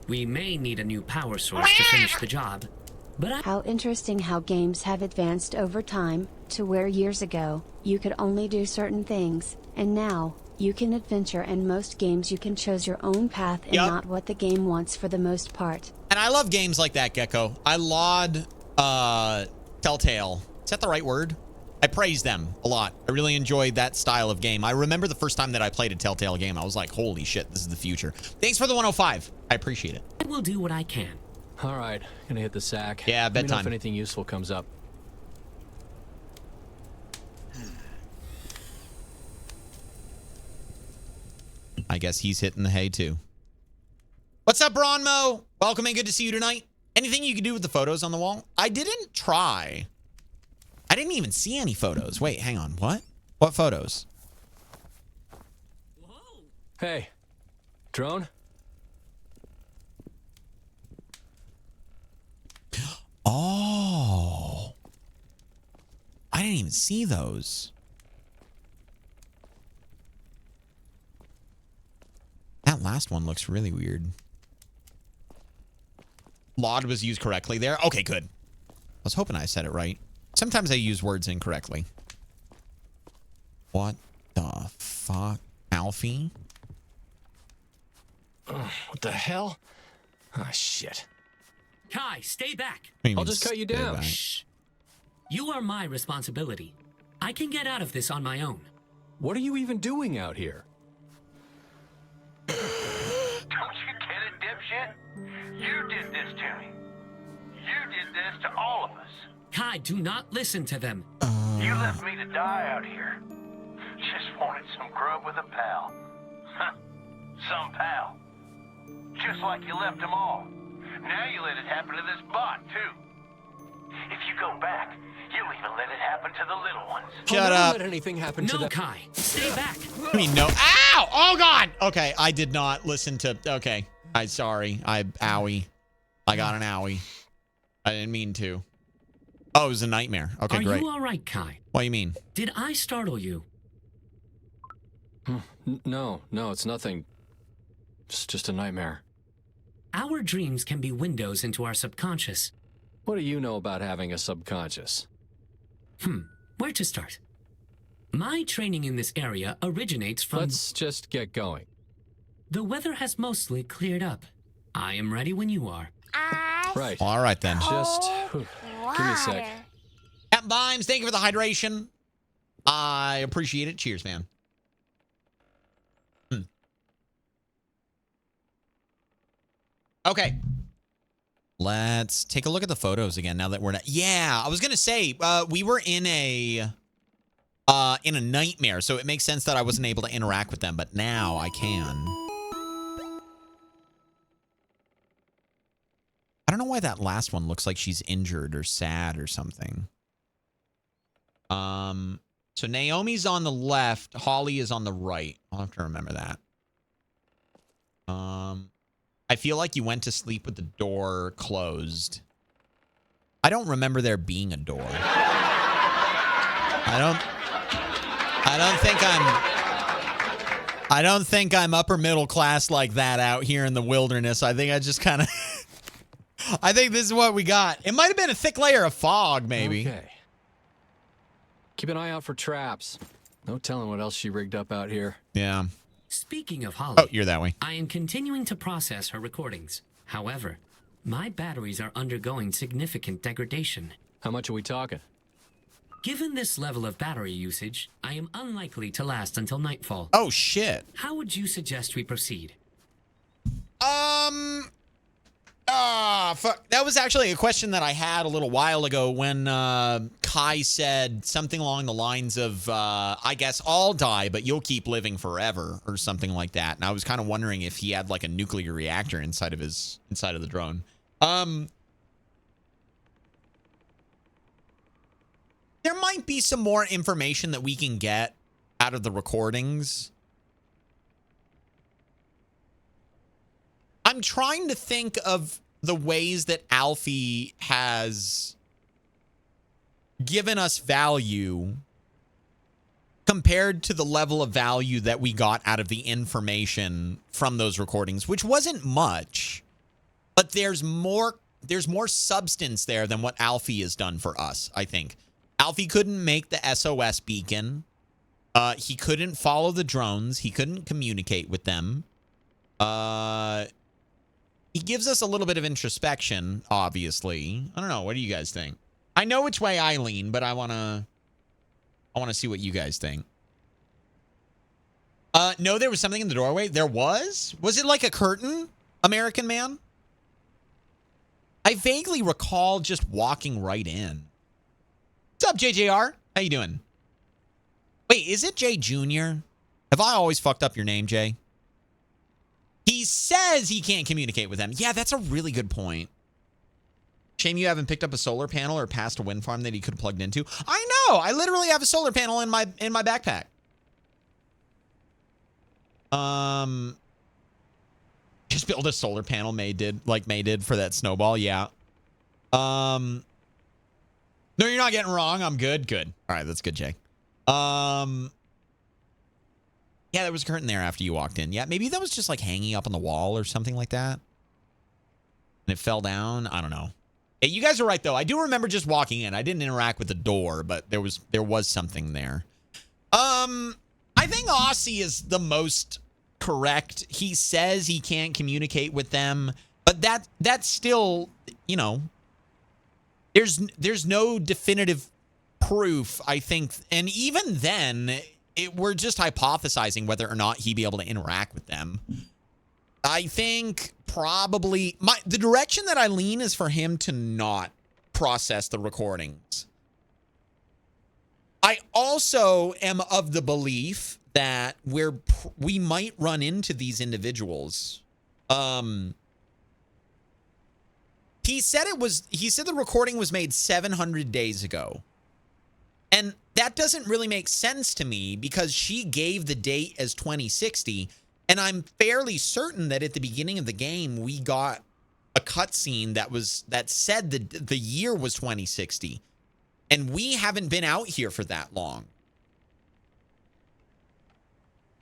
C: We may need a new power source to finish the job, but
E: How interesting how games have advanced over time, to where years ago, you could only do certain things, and now, you can adventure in most games you can choose your own path and
A: Yup.
E: not what the game wants for the most part.
A: And I love games like that, Gecko. I laud Telltale. Is that the right word? I praise them a lot. I really enjoyed that style of game. I remember the first time that I played a Telltale game, I was like, holy shit, this is the future. Thanks for the 105. I appreciate it.
C: I will do what I can.
B: All right, gonna hit the sack.
A: Yeah,
B: Let me know
A: bedtime.
B: if anything useful comes up.
A: I guess he's hitting the hay too. What's up, Bronmo? Welcome and good to see you tonight. Anything you can do with the photos on the wall? I didn't try. I didn't even see any photos. Wait, hang on. What? What photos?
B: Hey, drone?
A: Oh. I didn't even see those. That last one looks really weird. Laud was used correctly there. Okay, good. I was hoping I said it right. Sometimes I use words incorrectly. What the fuck? Alfie?
B: What the hell? Ah, shit.
C: Kai, stay back.
A: What do you
B: I'll
A: mean,
B: just cut you
A: stay
B: down.
A: back?
C: Shh. You are my responsibility. I can get out of this on my own.
B: What are you even doing out here?
I: Don't you get it, dipshit? You did this to me. You did this to all of us.
C: Kai, do not listen to them.
I: You left me to die out here. Just wanted some grub with a pal. Huh. Some pal. Just like you left them all. Now you let it happen to this bot, too. If you go back, you'll even let it happen to the little ones.
A: Shut
B: Don't
A: up.
B: let anything happen to
C: No,
B: them.
C: Kai, stay back.
A: I mean, no. Ow! Oh, God. Okay, I did not listen to... Okay. I'm sorry. Owie. I got an owie. I didn't mean to. Oh, it was a nightmare. Okay,
C: Are
A: great.
C: you all right, Kai?
A: What do you mean?
C: Did I startle you?
B: No, it's nothing. It's just a nightmare.
C: Our dreams can be windows into our subconscious.
B: What do you know about having a subconscious?
C: Where to start? My training in this area originates from...
B: Let's just get going.
C: The weather has mostly cleared up. I am ready when you are.
B: Right.
A: All right, then.
B: Just give me a sec.
A: Captain Bimes, thank you for the hydration. I appreciate it. Cheers, man. Okay. Let's take a look at the photos again now that we're not... Yeah, I was going to say, we were in a nightmare, so it makes sense that I wasn't able to interact with them, but now I can. I don't know why that last one looks like she's injured or sad or something. So Naomi's on the left, Holly is on the right. I'll have to remember that. I feel like you went to sleep with the door closed. I don't remember there being a door. I don't think I'm upper middle class like that out here in the wilderness. I think I just kind of I think this is what we got. It might have been a thick layer of fog, maybe.
B: Okay. Keep an eye out for traps. No telling what else she rigged up out here.
A: Yeah.
C: Speaking of Holly,
A: Oh, you're that way.
C: I am continuing to process her recordings. However, my batteries are undergoing significant degradation.
B: How much are we talking?
C: Given this level of battery usage, I am unlikely to last until nightfall.
A: Oh, shit.
C: How would you suggest we proceed?
A: Fuck. That was actually a question that I had a little while ago when Kai said something along the lines of, I guess I'll die, but you'll keep living forever, or something like that. And I was kind of wondering if he had like a nuclear reactor inside of the drone. There might be some more information that we can get out of the recordings. I'm trying to think of the ways that Alfie has given us value compared to the level of value that we got out of the information from those recordings, which wasn't much, but there's more substance there than what Alfie has done for us, I think. Alfie couldn't make the SOS beacon. He couldn't follow the drones. He couldn't communicate with them. He gives us a little bit of introspection, obviously. I don't know. What do you guys think? I know which way I lean, but I want to see what you guys think. No, there was something in the doorway. There was? Was it like a curtain, American Man? I vaguely recall just walking right in. What's up, JJR? How you doing? Wait, is it Jay Jr.? Have I always fucked up your name, Jay? He says he can't communicate with them. Yeah, that's a really good point. Shame you haven't picked up a solar panel or passed a wind farm that he could have plugged into. I know. I literally have a solar panel in my backpack. Just build a solar panel May did for that snowball. Yeah. No, you're not getting wrong. I'm good. Good. All right, that's good, Jay. Yeah, there was a curtain there after you walked in. Yeah, maybe that was just like hanging up on the wall or something like that. And it fell down. I don't know. Hey, you guys are right, though. I do remember just walking in. I didn't interact with the door, but there was something there. I think Aussie is the most correct. He says he can't communicate with them, but that's still, you know, there's no definitive proof, I think. And even then, we're just hypothesizing whether or not he'd be able to interact with them. I think probably the direction that I lean is for him to not process the recordings. I also am of the belief that we might run into these individuals. He said the recording was made 700 days ago. And that doesn't really make sense to me because she gave the date as 2060. And I'm fairly certain that at the beginning of the game, we got a cutscene that said the year was 2060. And we haven't been out here for that long.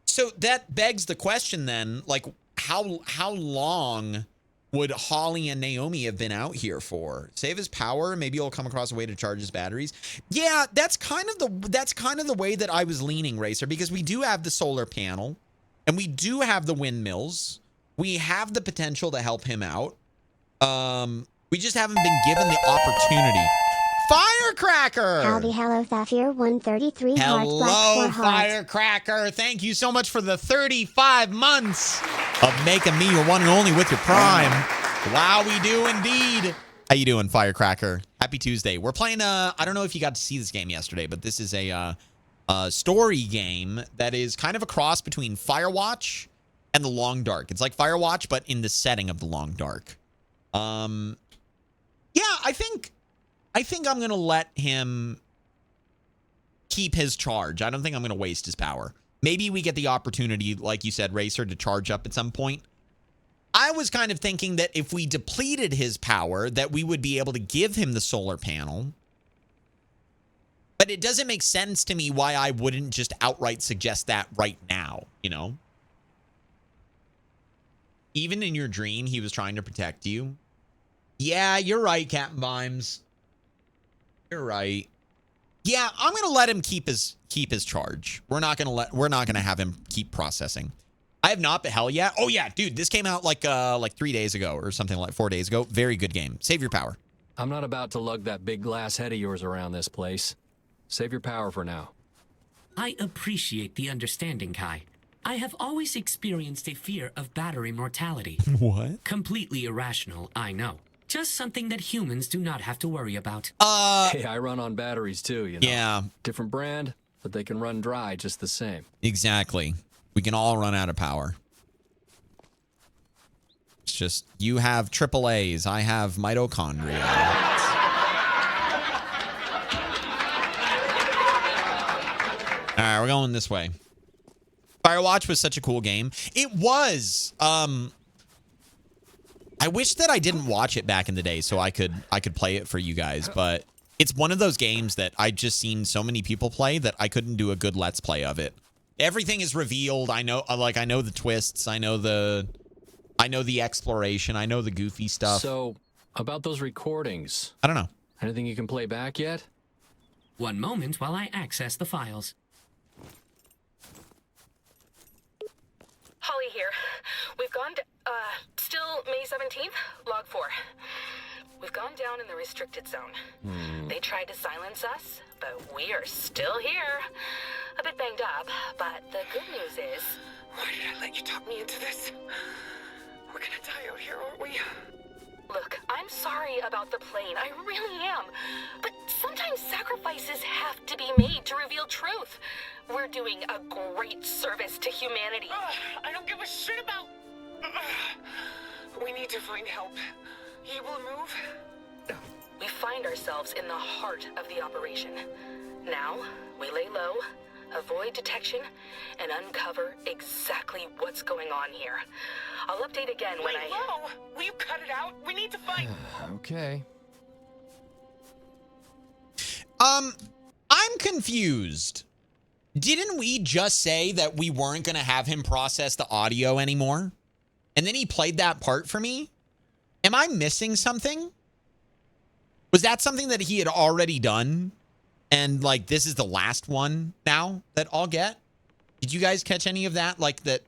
A: So that begs the question then, like, how long would Holly and Naomi have been out here for? Save his power, maybe he'll come across a way to charge his batteries. Yeah, that's kind of the way that I was leaning, Racer, because we do have the solar panel and we do have the windmills. We have the potential to help him out. We just haven't been given the opportunity. Firecracker!
D: Howdy, hello, Thafir 133 hearts,
A: Hello,
D: black 4 hearts.
A: Firecracker. Thank you so much for the 35 months of making me your one and only with your Prime. Wow, we do indeed. How you doing, Firecracker? Happy Tuesday. We're playing, I don't know if you got to see this game yesterday, but this is a story game that is kind of a cross between Firewatch and The Long Dark. It's like Firewatch, but in the setting of The Long Dark. Yeah, I think I'm going to let him keep his charge. I don't think I'm going to waste his power. Maybe we get the opportunity, like you said, Racer, to charge up at some point. I was kind of thinking that if we depleted his power, that we would be able to give him the solar panel. But it doesn't make sense to me why I wouldn't just outright suggest that right now, you know? Even in your dream, he was trying to protect you. Yeah, you're right, Captain Vimes. You're right. Yeah, I'm gonna let him keep his charge. We're not gonna have him keep processing. I have not, but hell yeah. Oh yeah, dude, this came out like 3 days ago or something, like 4 days ago. Very good game. Save your power.
B: I'm not about to lug that big glass head of yours around this place. Save your power for now.
C: I appreciate the understanding, Kai. I have always experienced a fear of battery mortality.
A: What?
C: Completely irrational, I know. Just something that humans do not have to worry about.
B: Hey, I run on batteries too, you know.
A: Yeah.
B: Different brand, but they can run dry just the same.
A: Exactly. We can all run out of power. It's just, you have AAAs, I have mitochondria. All right, we're going this way. Firewatch was such a cool game. It was. I wish that I didn't watch it back in the day so I could play it for you guys, but it's one of those games that I just seen so many people play that I couldn't do a good Let's Play of it. Everything is revealed. I know the twists. I know the exploration. I know the goofy stuff.
B: So, about those recordings.
A: I don't know.
B: Anything you can play back yet?
C: One moment while I access the files.
F: Holly here. We've gone still May 17th, log 4. We've gone down in the restricted zone. They tried to silence us, but we are still here. A bit banged up, but the good news is...
G: Why did I let you talk me into this? We're gonna die out here, aren't we?
F: Look, I'm sorry about the plane. I really am. But sometimes sacrifices have to be made to reveal truth. We're doing a great service to humanity.
G: I don't give a shit about... We need to find help. You able to move?
F: We find ourselves in the heart of the operation. Now, we lay low, avoid detection, and uncover exactly what's going on here. I'll update again when
G: Lay low? Will you cut it out? We need to find...
H: Okay.
A: I'm confused. Didn't we just say that we weren't going to have him process the audio anymore? And then he played that part for me? Am I missing something? Was that something that he had already done? And, like, this is the last one now that I'll get? Did you guys catch any of that? Like, that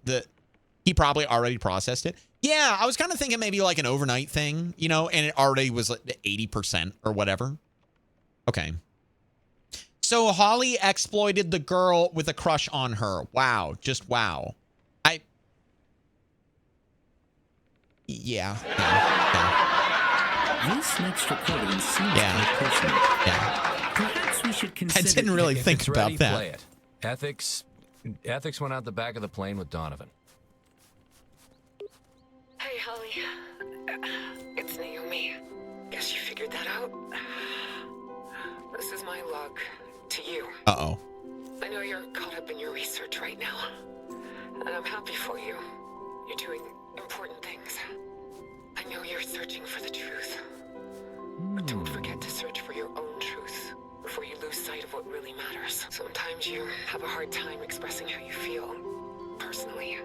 A: he probably already processed it? Yeah, I was kind of thinking maybe like an overnight thing, you know, and it already was like 80% or whatever. Okay. So Holly exploited the girl with a crush on her. Wow. Just wow. Yeah.
C: This next recording seems
A: Yeah.
C: quite personal.
A: Yeah.
C: Perhaps we should consider said
A: didn't
C: it-
A: really
H: If
A: think
H: it's
A: about
H: ready,
A: that.
H: play it. Ethics went out the back of the plane with Donovan.
F: Hey, Holly. It's Naomi. Guess you figured that out? This is my log to you.
A: Uh-oh.
F: I know you're caught up in your research right now, and I'm happy for you. You're doing important things. I know you're searching for the truth. But don't forget to search for your own truth before you lose sight of what really matters. Sometimes you have a hard time expressing how you feel, personally.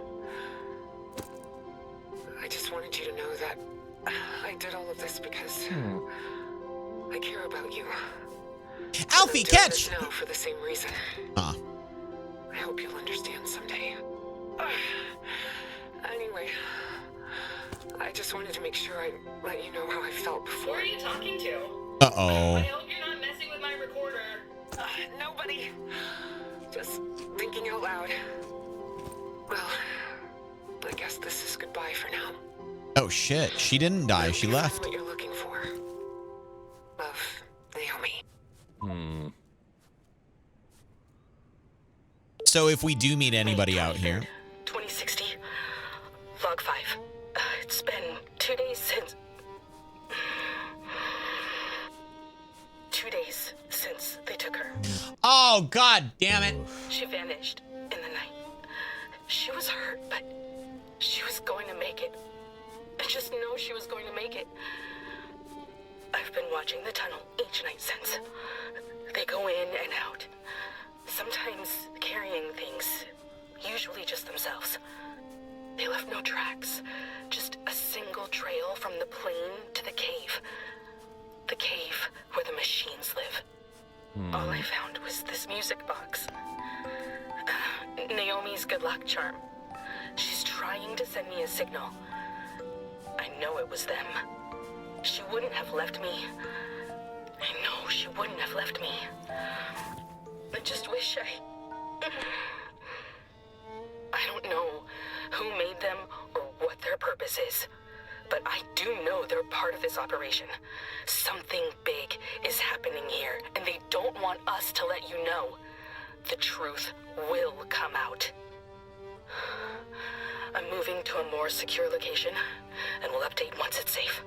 F: I just wanted you to know that I did all of this because I care about you.
A: Alfie,
F: I'm doing
A: catch!
F: this now for the same reason.
A: Huh.
F: I hope you'll understand someday. Anyway, I just wanted to make sure I let you know how I felt before.
G: Who are you talking to?
A: Uh-oh.
G: I hope you're not messing with my recorder.
F: Nobody. Just thinking out loud. Well, I guess this is goodbye for now.
A: Oh, shit. She didn't die. She
F: You'll find
A: left.
F: what you're looking for. Love, Naomi.
A: So if we do meet anybody out here...
F: 2060. Log 5. It's been 2 days since... 2 days since they took her.
A: Oh, God damn it.
F: She vanished in the night. She was hurt, but she was going to make it. I just know she was going to make it. I've been watching the tunnel each night since. They go in and out. Sometimes carrying things, usually just themselves. They left no tracks, just a single trail from the plane to the cave. The cave where the machines live. All I found was this music box. Naomi's good luck charm. She's trying to send me a signal. I know it was them. She wouldn't have left me. I know she wouldn't have left me. I just wish I don't know who made them or what their purpose is. But I do know they're part of this operation. Something big is happening here, and they don't want us to let you know. The truth will come out. I'm moving to a more secure location, and we'll update once it's safe.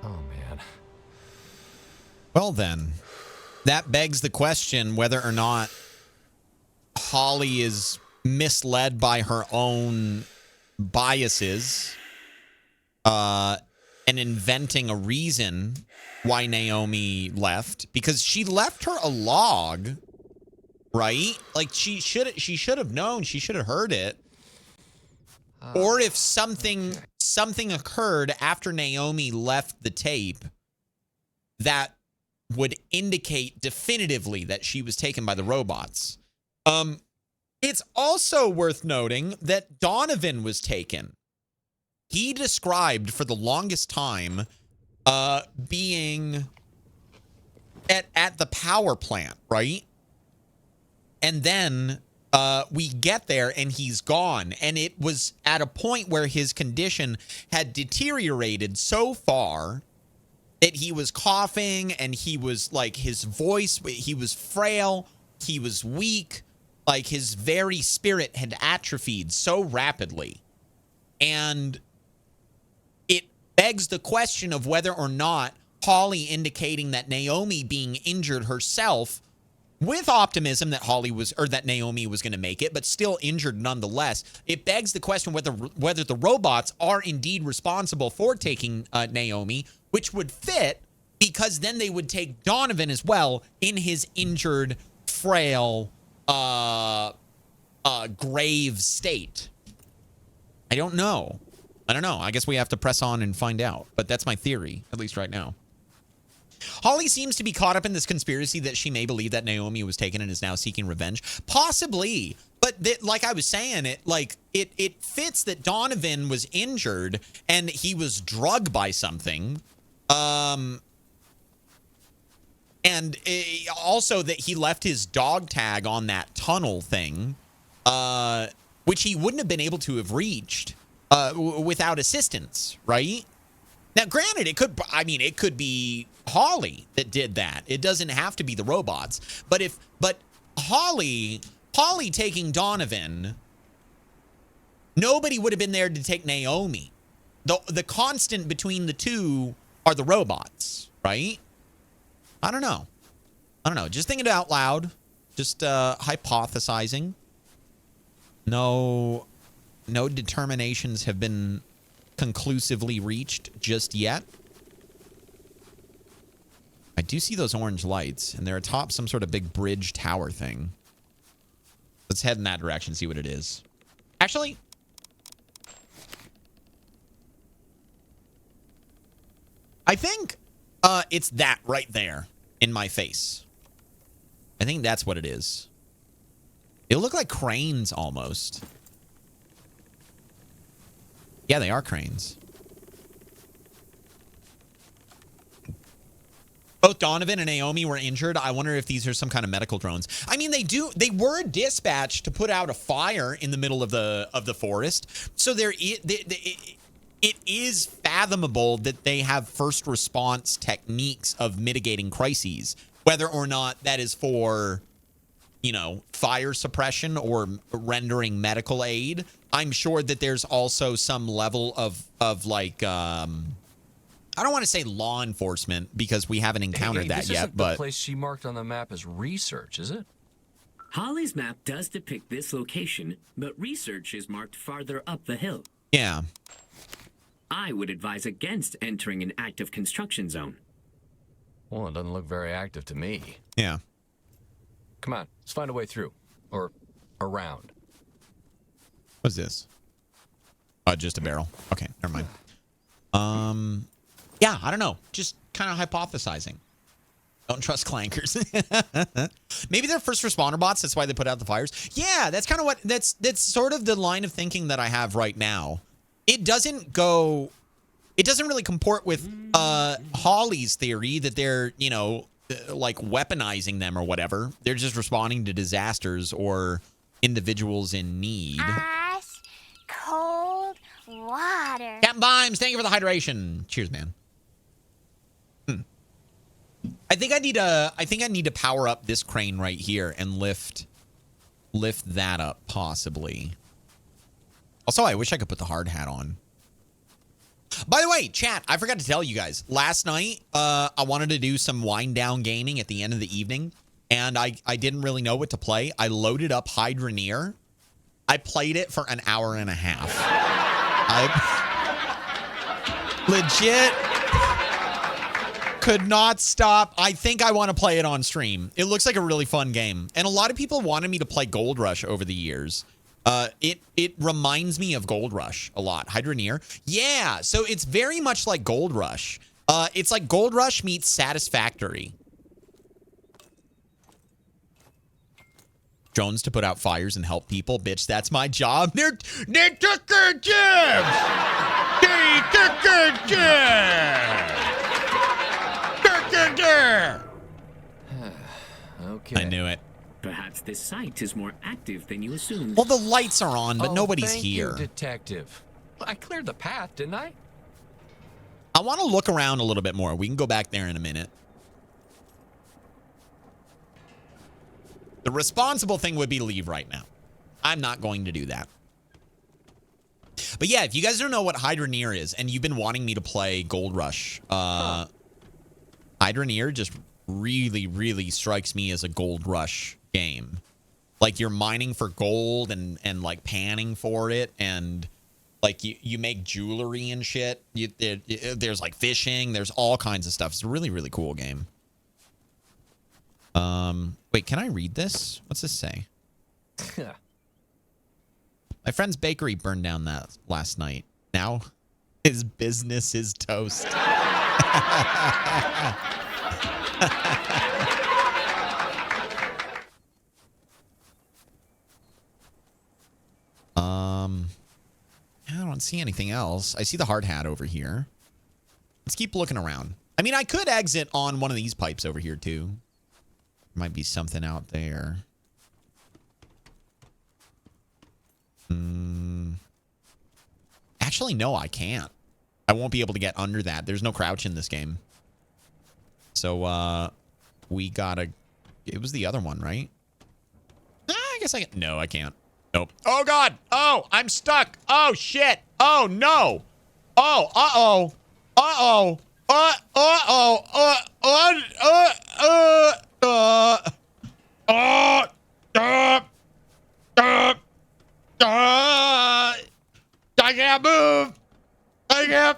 H: Oh, man.
A: Well, then, that begs the question whether or not Holly is misled by her own biases and inventing a reason why Naomi left, because she left her a log, right? Like she should have known, she should have heard it. Or if something occurred after Naomi left the tape that would indicate definitively that she was taken by the robots. It's also worth noting that Donovan was taken. He described for the longest time being at the power plant, right? And then we get there and he's gone. And it was at a point where his condition had deteriorated so far that he was coughing and he was like, his voice, he was frail, he was weak, like his very spirit had atrophied so rapidly. And it begs the question of whether or not Holly indicating that Naomi being injured herself, with optimism that that Naomi was going to make it, but still injured nonetheless. It begs the question whether the robots are indeed responsible for taking Naomi, which would fit because then they would take Donovan as well in his injured, frail, grave state. I don't know. I guess we have to press on and find out, but that's my theory, at least right now. Holly seems to be caught up in this conspiracy that she may believe that Naomi was taken and is now seeking revenge. Possibly. But like I was saying, it fits that Donovan was injured and he was drugged by something. And also that he left his dog tag on that tunnel thing, which he wouldn't have been able to have reached without assistance, right? Now, granted, it could, I mean, it could be Holly that did that. It doesn't have to be the robots. But Holly taking Donovan, nobody would have been there to take Naomi. The constant between the two are the robots, right? I don't know. Just thinking it out loud. Just hypothesizing. No determinations have been conclusively reached just yet. I do see those orange lights, and they're atop some sort of big bridge tower thing. Let's head in that direction, see what it is. Actually, I think it's that right there in my face. I think that's what it is. It look like cranes almost. Yeah, they are cranes. Both Donovan and Naomi were injured. I wonder if these are some kind of medical drones. I mean, they were dispatched to put out a fire in the middle of the forest. So it is fathomable that they have first response techniques of mitigating crises, whether or not that is for, fire suppression or rendering medical aid. I'm sure that there's also some level of like, I don't want to say law enforcement because we haven't encountered that
H: this
A: yet,
H: isn't
A: but
H: the place she marked on the map as research, is it?
C: Holly's map does depict this location, but research is marked farther up the hill.
A: yeah.
C: I would advise against entering an active construction zone.
H: Well, it doesn't look very active to me.
A: Yeah.
H: Come on, let's find a way through. Or around.
A: What's this? Just a barrel. Okay, never mind. Yeah, I don't know. Just kind of hypothesizing. Don't trust clankers. Maybe they're first responder bots. That's why they put out the fires. Yeah, that's kind of what. That's sort of the line of thinking that I have right now. It doesn't really comport with Holly's theory that they're like weaponizing them or whatever. They're just responding to disasters or individuals in need.
J: Ice cold water.
A: Captain Bimes, thank you for the hydration. Cheers, man. I think I need to power up this crane right here and lift that up possibly. Also, I wish I could put the hard hat on. By the way, chat, I forgot to tell you guys. Last night, I wanted to do some wind down gaming at the end of the evening, and I didn't really know what to play. I loaded up Hydroneer. I played it for an hour and a half. I legit could not stop. I think I want to play it on stream. It looks like a really fun game. And a lot of people wanted me to play Gold Rush over the years. It reminds me of Gold Rush a lot. Hydroneer. Yeah, so it's very much like Gold Rush. It's like Gold Rush meets Satisfactory. Jones to put out fires and help people. Bitch, that's my job. They took our jobs. They took our jobs.
H: Okay.
A: I knew it.
C: Perhaps this site is more active than you assumed.
A: Well, the lights are on, but nobody's
H: thank
A: here.
H: You, detective. I cleared the path, didn't I?
A: I want to look around a little bit more. We can go back there in a minute. The responsible thing would be to leave right now. I'm not going to do that. But yeah, if you guys don't know what Hydroneer is, and you've been wanting me to play Gold Rush, Hydroneer just really, really strikes me as a Gold Rush game. Like you're mining for gold and like panning for it, and like you make jewelry and shit. There's like fishing. There's all kinds of stuff. It's a really, really cool game. Wait, can I read this? What's this say? My friend's bakery burned down that last night. Now his business is toast. I don't see anything else. I see the hard hat over here. Let's keep looking around. I mean, I could exit on one of these pipes over here too. Might be something out there. Actually, no, I can't. I won't be able to get under that. There's no crouch in this game. So, we gotta... It was the other one, right? I guess I can... No, I can't. Nope. Oh, God. Oh, I'm stuck. Oh, shit. Oh, no. Oh, uh-oh. Uh-oh. I can't move. I can't.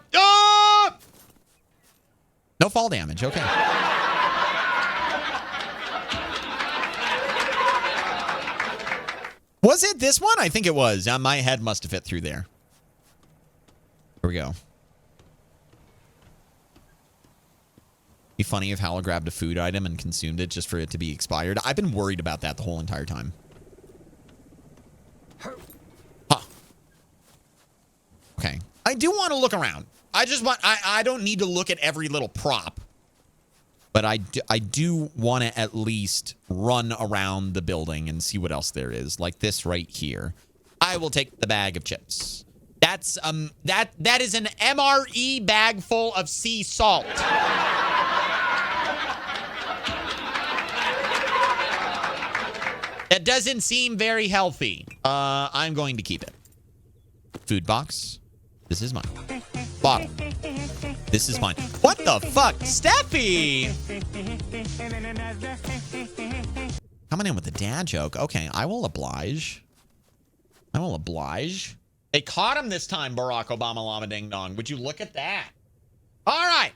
A: No fall damage. Okay. Was it this one? I think it was. My head must have fit through there. Here we go. Be funny if Hal grabbed a food item and consumed it just for it to be expired. I've been worried about that the whole entire time. Huh. Okay. I do want to look around. I don't need to look at every little prop. But I do want to at least run around the building and see what else there is. Like this right here. I will take the bag of chips. That's that is an MRE bag full of sea salt. That doesn't seem very healthy. I'm going to keep it. Food box. This is mine. Bottle. This is mine. What the fuck? Steffi! Coming in with the dad joke. Okay, I will oblige. I will oblige. They caught him this time, Barack Obama Llama Ding Dong. Would you look at that? All right.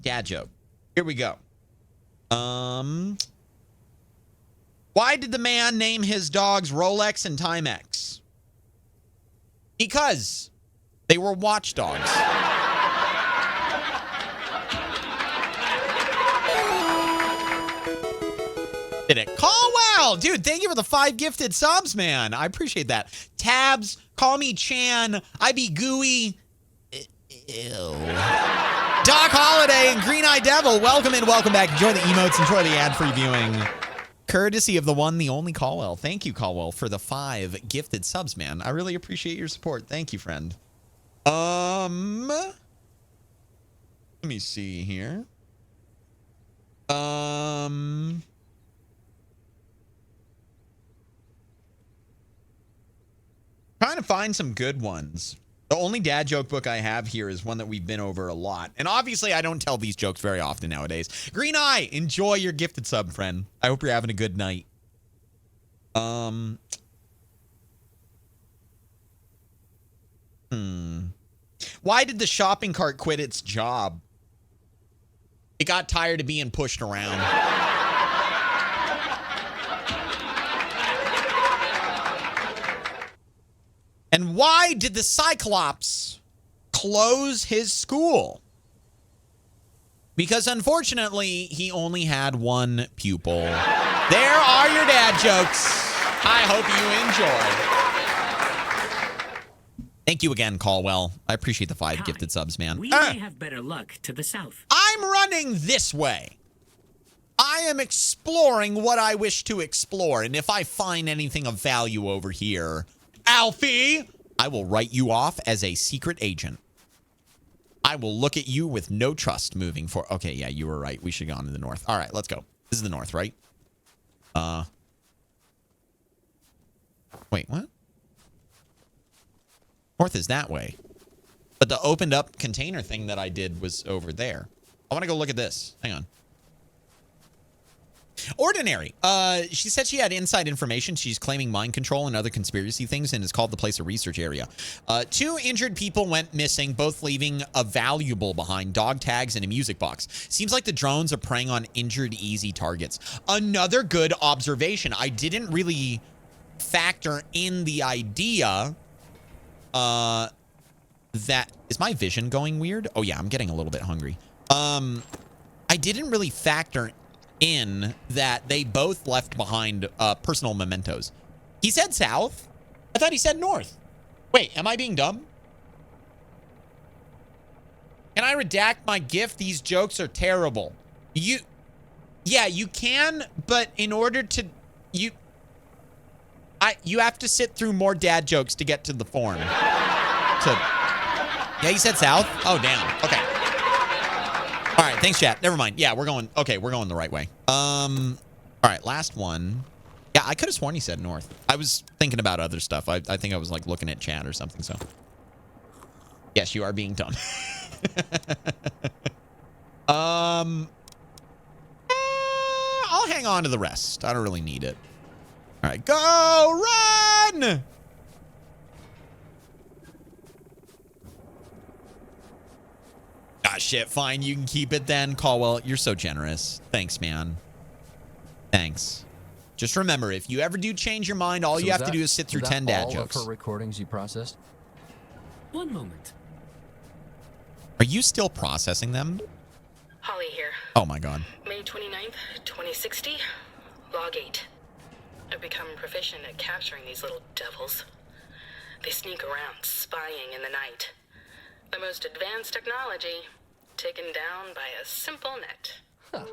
A: Dad joke. Here we go. Why did the man name his dogs Rolex and Timex? Because they were watchdogs. Did it? Caldwell! Dude, thank you for the 5 gifted subs, man. I appreciate that. Tabs, call me Chan. I be gooey. Ew. Doc Holiday and Green Eye Devil, welcome in, welcome back. Enjoy the emotes, enjoy the ad-free viewing. Courtesy of the one, the only Caldwell. Thank you, Caldwell, for the 5 gifted subs, man. I really appreciate your support. Thank you, friend. Let me see here. Trying to find some good ones. The only dad joke book I have here is one that we've been over a lot. And obviously, I don't tell these jokes very often nowadays. Green Eye, enjoy your gifted sub, friend. I hope you're having a good night. Why did the shopping cart quit its job? It got tired of being pushed around. And why did the Cyclops close his school? Because unfortunately, he only had one pupil. There are your dad jokes. I hope you enjoy. Thank you again, Caldwell. I appreciate the 5 gifted subs, man.
C: We may have better luck to the south.
A: I'm running this way. I am exploring what I wish to explore. And if I find anything of value over here, Alfie, I will write you off as a secret agent. I will look at you with no trust moving forward. Okay, yeah, you were right. We should go on to the north. All right, let's go. This is the north, right? Wait, what? North is that way. But the opened up container thing that I did was over there. I want to go look at this. Hang on. Ordinary. She said she had inside information. She's claiming mind control and other conspiracy things and has called the place a research area. 2 injured people went missing, both leaving a valuable behind, dog tags and a music box. Seems like the drones are preying on injured, easy targets. Another good observation. I didn't really factor in the idea that... Is my vision going weird? Oh, yeah, I'm getting a little bit hungry. I didn't really factor in that they both left behind personal mementos. He said south. I thought he said north. Wait, am I being dumb? Can I redact my gift? These jokes are terrible. Yeah, you can, but in order to... You have to sit through more dad jokes to get to the form. Yeah, he said south. Oh, damn. Okay. All right, thanks, chat. Never mind. Yeah, we're going the right way. All right, last one. Yeah, I could have sworn he said north. I was thinking about other stuff. I think I was like looking at chat or something, so. Yes, you are being dumb. I'll hang on to the rest. I don't really need it. All right, go, run! Ah, shit, fine. You can keep it then. Caldwell, you're so generous. Thanks, man. Thanks. Just remember, if you ever do change your mind, all you have to do is sit through 10 dad jokes.
H: All of her recordings you processed?
C: One moment.
A: Are you still processing them?
F: Holly here.
A: Oh, my God.
F: May 29th, 2060. Log 8. I've become proficient at capturing these little devils. They sneak around, spying in the night. The most advanced technology, taken down by a simple net.
H: Huh.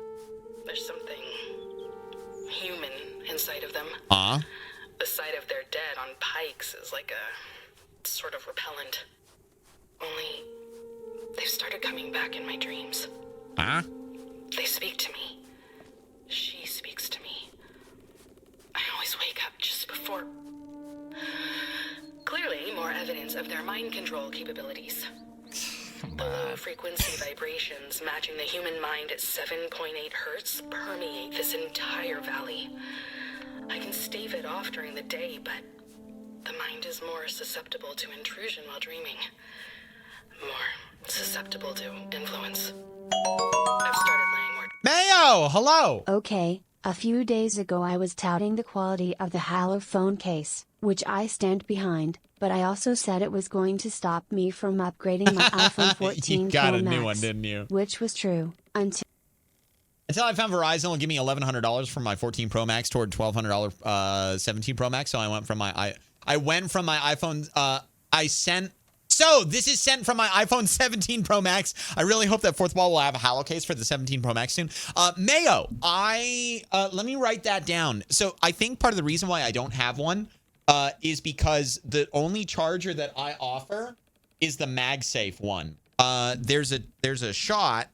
F: There's something human inside of them. The sight of their dead on pikes is like a sort of repellent. Only they've started coming back in my dreams. They speak to me. She speaks to me. I always wake up just before. Clearly, more evidence of their mind control capabilities. The low-frequency vibrations matching the human mind at 7.8 hertz permeate this entire valley. I can stave it off during the day, but the mind is more susceptible to intrusion while dreaming. More susceptible to influence. I've started laying more...
A: Mayo, hello!
E: Okay, a few days ago I was touting the quality of the Halo phone case, which I stand behind, but I also said it was going to stop me from upgrading my iPhone 14
A: You got
E: Pro
A: a
E: Max,
A: new one, didn't you?
E: Which was true, until
A: I found Verizon will give me $1,100 for my 14 Pro Max toward $1,200 17 Pro Max. So I went from my iPhone. So this is sent from my iPhone 17 Pro Max. I really hope that Fourth Wall will have a Halo case for the 17 Pro Max soon. Mayo, let me write that down. So I think part of the reason why I don't have one is because the only charger that I offer is the MagSafe one. There's a shot.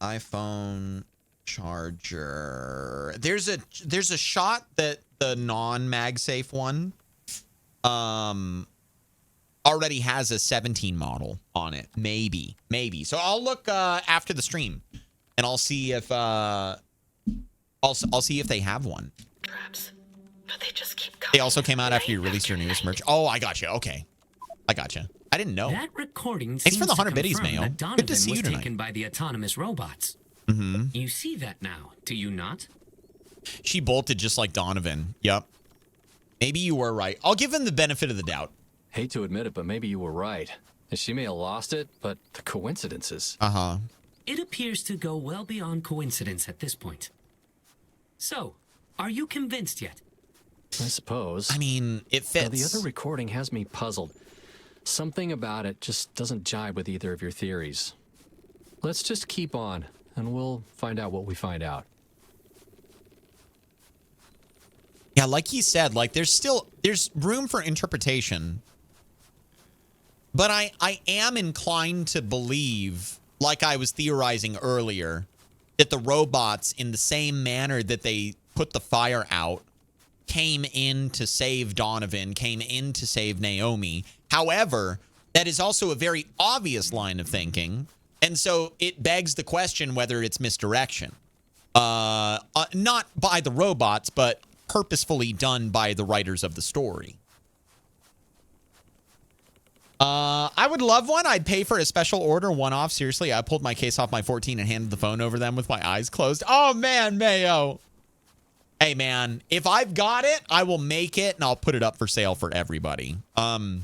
A: iPhone charger. There's a shot that the non-MagSafe one already has a 17 model on it. Maybe. So I'll look after the stream and I'll see if I'll see if they have one.
F: Traps, but they just keep coming.
A: They also came out after you released your newest merch. Oh, I got you. Okay. I got you. I didn't know.
C: That recording
A: Thanks for the
C: seems to
A: 100 biddies,
C: confirm
A: Mayo.
C: that Donovan
A: Good to see
C: was
A: you tonight.
C: taken by the autonomous robots.
A: Mm-hmm.
C: You see that now, do you not?
A: She bolted just like Donovan. Yep. Maybe you were right. I'll give him the benefit of the doubt.
B: Hate to admit it, but maybe you were right. She may have lost it, but the coincidences.
A: Uh-huh.
C: It appears to go well beyond coincidence at this point. So, are you convinced yet?
B: I suppose.
A: I mean, it fits.
B: Now, the other recording has me puzzled. Something about it just doesn't jibe with either of your theories. Let's just keep on, and we'll find out what we find out.
A: Yeah, like he said, like there's room for interpretation. But I am inclined to believe, like I was theorizing earlier, that the robots, in the same manner that they put the fire out, came in to save Donovan, came in to save Naomi. However, that is also a very obvious line of thinking. And so it begs the question whether it's misdirection. Not by the robots, but purposefully done by the writers of the story. I would love one. I'd pay for a special order, one-off. Seriously, I pulled my case off my 14 and handed the phone over them with my eyes closed. Oh, man, Mayo. Hey, man, if I've got it, I will make it, and I'll put it up for sale for everybody. I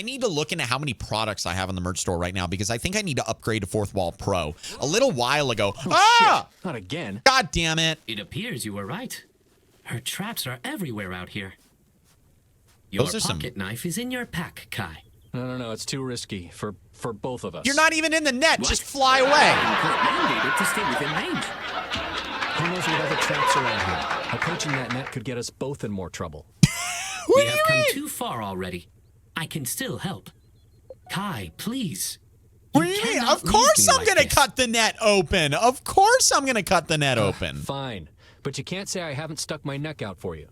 A: need to look into how many products I have in the merch store right now because I think I need to upgrade to Fourth Wall Pro. A little while ago.
B: Shit, not again.
A: God damn it.
C: It appears you were right. Her traps are everywhere out here. Your
A: Those are
C: pocket knife is in your pack, Kai.
B: No, it's too risky for both of us.
A: You're not even in the net.
C: What?
A: Just fly away.
C: Mandated to stay within range.
B: Who knows what other traps are out here? Approaching that net could get us both in more trouble.
C: We have come too far already. I can still help. Kai, please.
A: What do you mean? Of course I'm going to cut the net open. Of course I'm going to cut the net open.
B: Fine. But you can't say I haven't stuck my neck out for you.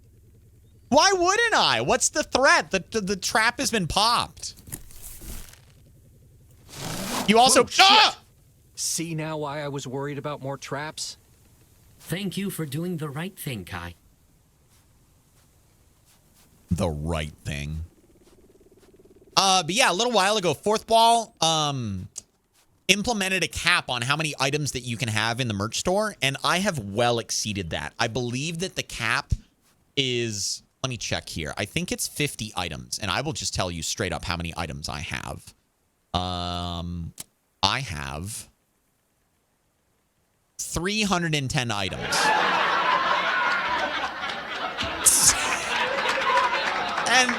A: Why wouldn't I? What's the threat? The trap has been popped. You also...
B: See now why I was worried about more traps?
C: Thank you for doing the right thing, Kai.
A: The right thing. But yeah, a little while ago, Fourth Wall implemented a cap on how many items that you can have in the merch store, and I have well exceeded that. I believe that the cap is... Let me check here. I think it's 50 items, and I will just tell you straight up how many items I have. I have 310 items. And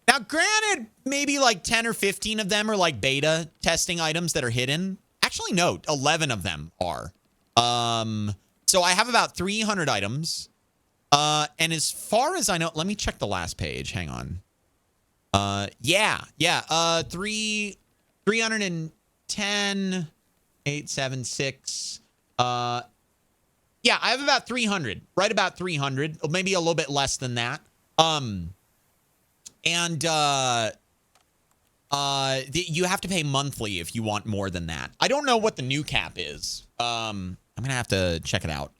A: now, granted, maybe like 10 or 15 of them are like beta testing items that are hidden. Actually, no, 11 of them are. So I have about 300 items. And as far as I know, let me check the last page. Hang on. 310, 876. Yeah, I have about 300, right about 300, maybe a little bit less than that. You have to pay monthly if you want more than that. I don't know what the new cap is. I'm going to have to check it out.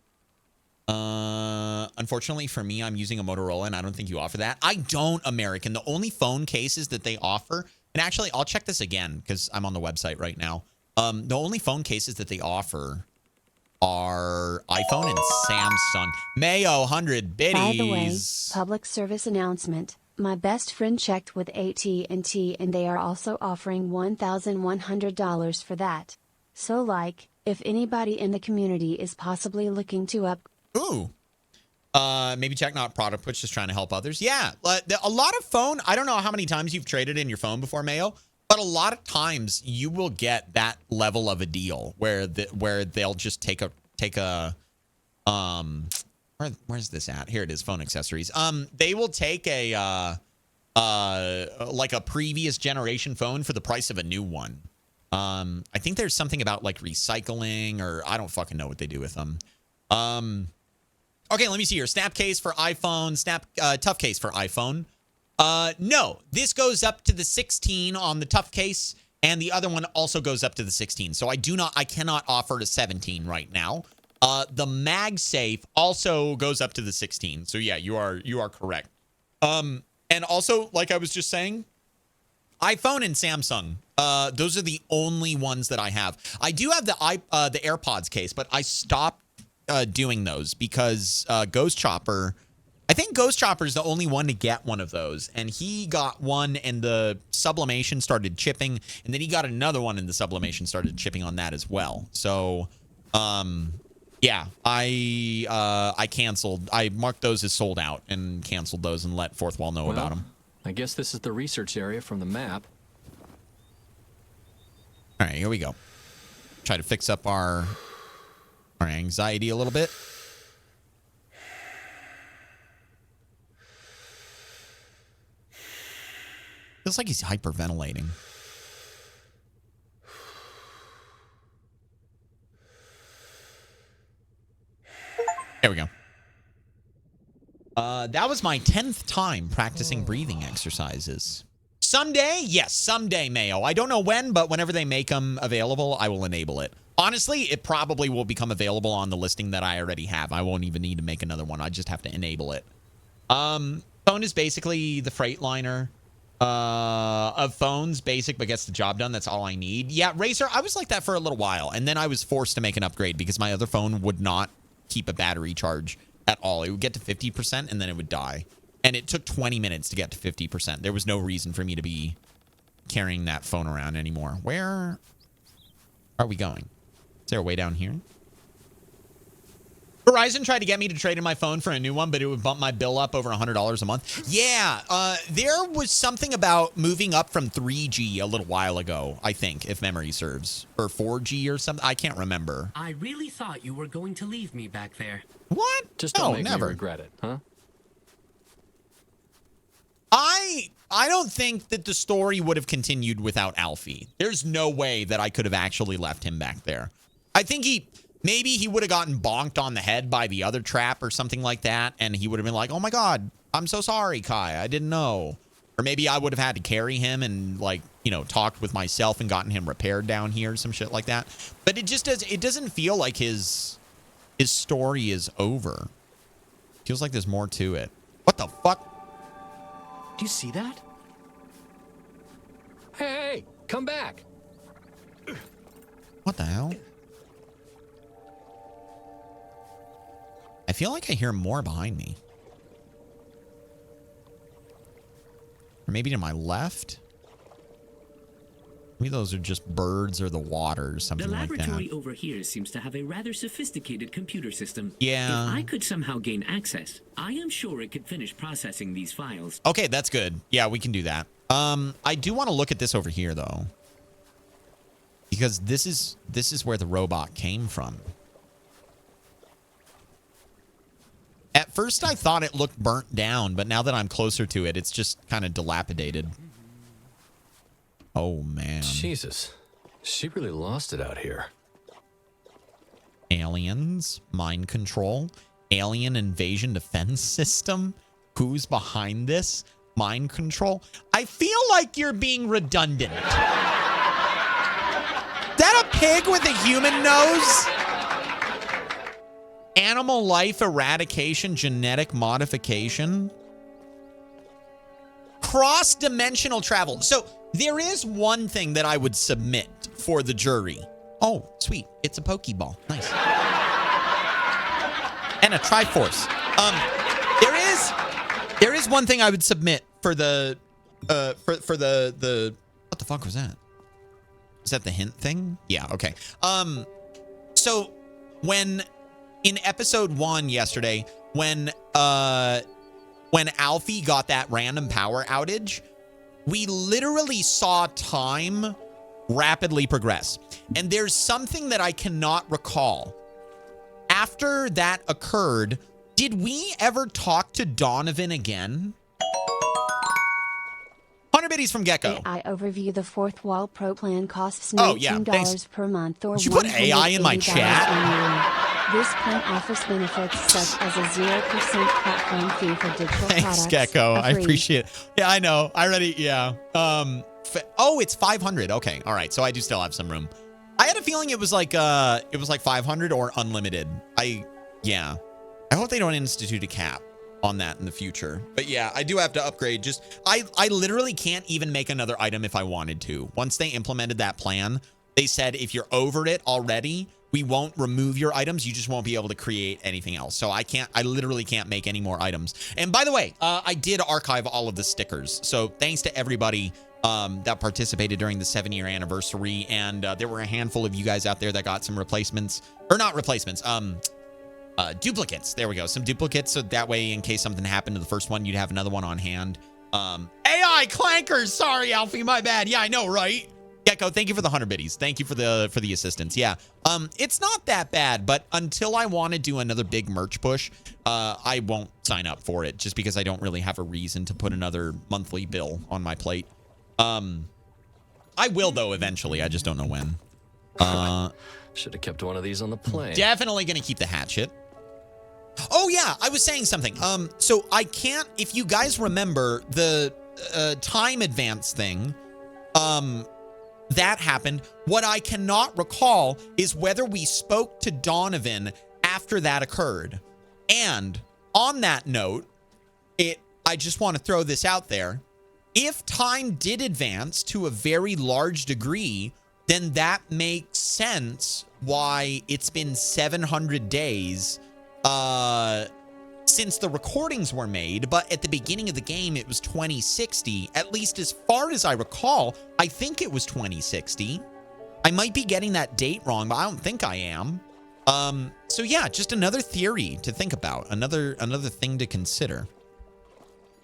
A: Unfortunately for me, I'm using a Motorola and I don't think you offer that. I don't, American. The only phone cases that they offer, and actually I'll check this again because I'm on the website right now. The only phone cases that they offer are iPhone and Samsung. Mayo 100 biddies.
E: By the way, public service announcement. My best friend checked with AT&T and they are also offering $1,100 for that. So like, if anybody in the community is possibly looking to up...
A: Ooh. Maybe check not product push, just trying to help others. Yeah, a lot of phone. I don't know how many times you've traded in your phone before, Mayo, but a lot of times you will get that level of a deal where they'll just take a where's this at? Here it is, phone accessories. They will take a like a previous generation phone for the price of a new one. I think there's something about like recycling, or I don't fucking know what they do with them. Okay, let me see here. Snap case for iPhone, tough case for iPhone. No, this goes up to the 16 on the tough case, and the other one also goes up to the 16. So I cannot offer a 17 right now. The MagSafe also goes up to the 16. So yeah, you are correct. And also, like I was just saying, iPhone and Samsung. Those are the only ones that I have. I do have the AirPods case, but I stopped doing those because Ghost Chopper, I think Ghost Chopper is the only one to get one of those, and he got one and the sublimation started chipping, and then he got another one and the sublimation started chipping on that as well. So yeah, I canceled. I marked those as sold out and canceled those and let Fourth Wall know about them.
B: I guess this is the research area from the map.
A: All right, here we go. Try to fix up our anxiety a little bit. Feels like he's hyperventilating. There we go. That was my 10th time practicing breathing exercises. Someday, yes, someday, Mayo. I don't know when, but whenever they make them available, I will enable it. Honestly, it probably will become available on the listing that I already have. I won't even need to make another one. I just have to enable it. Phone is basically the Freightliner of phones. Basic, but gets the job done. That's all I need. Yeah, Razer, I was like that for a little while, and then I was forced to make an upgrade because my other phone would not keep a battery charge at all. It would get to 50%, and then it would die. And it took 20 minutes to get to 50%. There was no reason for me to be carrying that phone around anymore. Where are we going? Is there a way down here? Verizon tried to get me to trade in my phone for a new one, but it would bump my bill up over $100 a month. Yeah, there was something about moving up from 3G a little while ago, I think, if memory serves. Or 4G or something. I can't remember.
C: I really thought you were going to leave me back there.
A: What?
B: Just don't make me regret it, huh?
A: I don't think that the story would have continued without Alfie. There's no way that I could have actually left him back there. I think maybe he would have gotten bonked on the head by the other trap or something like that, and he would have been like, oh my God, I'm so sorry, Kai. I didn't know. Or maybe I would have had to carry him and, like, you know, talked with myself and gotten him repaired down here, some shit like that. But it doesn't feel like his story is over. Feels like there's more to it. What the fuck?
H: Do you see that?
B: Hey, come back.
A: What the hell? I feel like I hear more behind me. Or maybe to my left? Maybe those are just birds or the water or something like that.
C: The laboratory over here seems to have a rather sophisticated computer system.
A: Yeah.
C: If I could somehow gain access, I am sure it could finish processing these files.
A: Okay, that's good. Yeah, we can do that. I do want to look at this over here, though. Because this is where the robot came from. At first, I thought it looked burnt down, but now that I'm closer to it, it's just kind of dilapidated. Oh, man.
B: Jesus. She really lost it out here.
A: Aliens, mind control, alien invasion defense system. Who's behind this? Mind control. I feel like you're being redundant. That a pig with a human nose? Animal life eradication, genetic modification. Cross-dimensional travel. So there is one thing that I would submit for the jury. Oh, sweet. It's a Pokeball. Nice. And a Triforce. There is one thing I would submit for the for the what the fuck was that? Is that the hint thing? Yeah, okay. So when in episode 1 yesterday, when Alfie got that random power outage, we literally saw time rapidly progress. And there's something that I cannot recall. After that occurred, did we ever talk to Donovan again? 100 biddies from Gecko.
E: AI overview: the Fourth Wall Pro plan costs
A: Oh, yeah,
E: $19 per month or
A: Did you put AI in my
E: $180
A: chat?
E: annually. This plan offers benefits such as a 0% platform fee for digital
A: Thanks,
E: products.
A: Gecko. I
E: Agreed.
A: appreciate it. Yeah, I know. I already, yeah. Oh, it's 500. Okay. All right. So I do still have some room. I had a feeling it was like 500 or unlimited. Yeah. I hope they don't institute a cap on that in the future. But yeah, I do have to upgrade. I literally can't even make another item if I wanted to. Once they implemented that plan, they said if you're over it already, we won't remove your items. You just won't be able to create anything else. So I literally can't make any more items. And by the way, I did archive all of the stickers. So thanks to everybody that participated during the 7-year anniversary. And there were a handful of you guys out there that got some replacements, or not replacements, duplicates. There we go. Some duplicates. So that way, in case something happened to the first one, you'd have another one on hand. AI clankers. Sorry, Alfie, my bad. Yeah, I know, right? Gecko, thank you for the 100 biddies. Thank you for the assistance. Yeah. It's not that bad, but until I want to do another big merch push, I won't sign up for it just because I don't really have a reason to put another monthly bill on my plate. I will though eventually. I just don't know when.
B: Should have kept one of these on the plane.
A: Definitely going to keep the hatchet. Oh yeah, I was saying something. So I can't, if you guys remember the time advance thing, that happened. What I cannot recall is whether we spoke to Donovan after that occurred. And on that note, I just want to throw this out there. If time did advance to a very large degree, then that makes sense why it's been 700 days since the recordings were made, but at the beginning of the game, it was 2060. At least as far as I recall, I think it was 2060. I might be getting that date wrong, but I don't think I am. So yeah, just another theory to think about. Another thing to consider.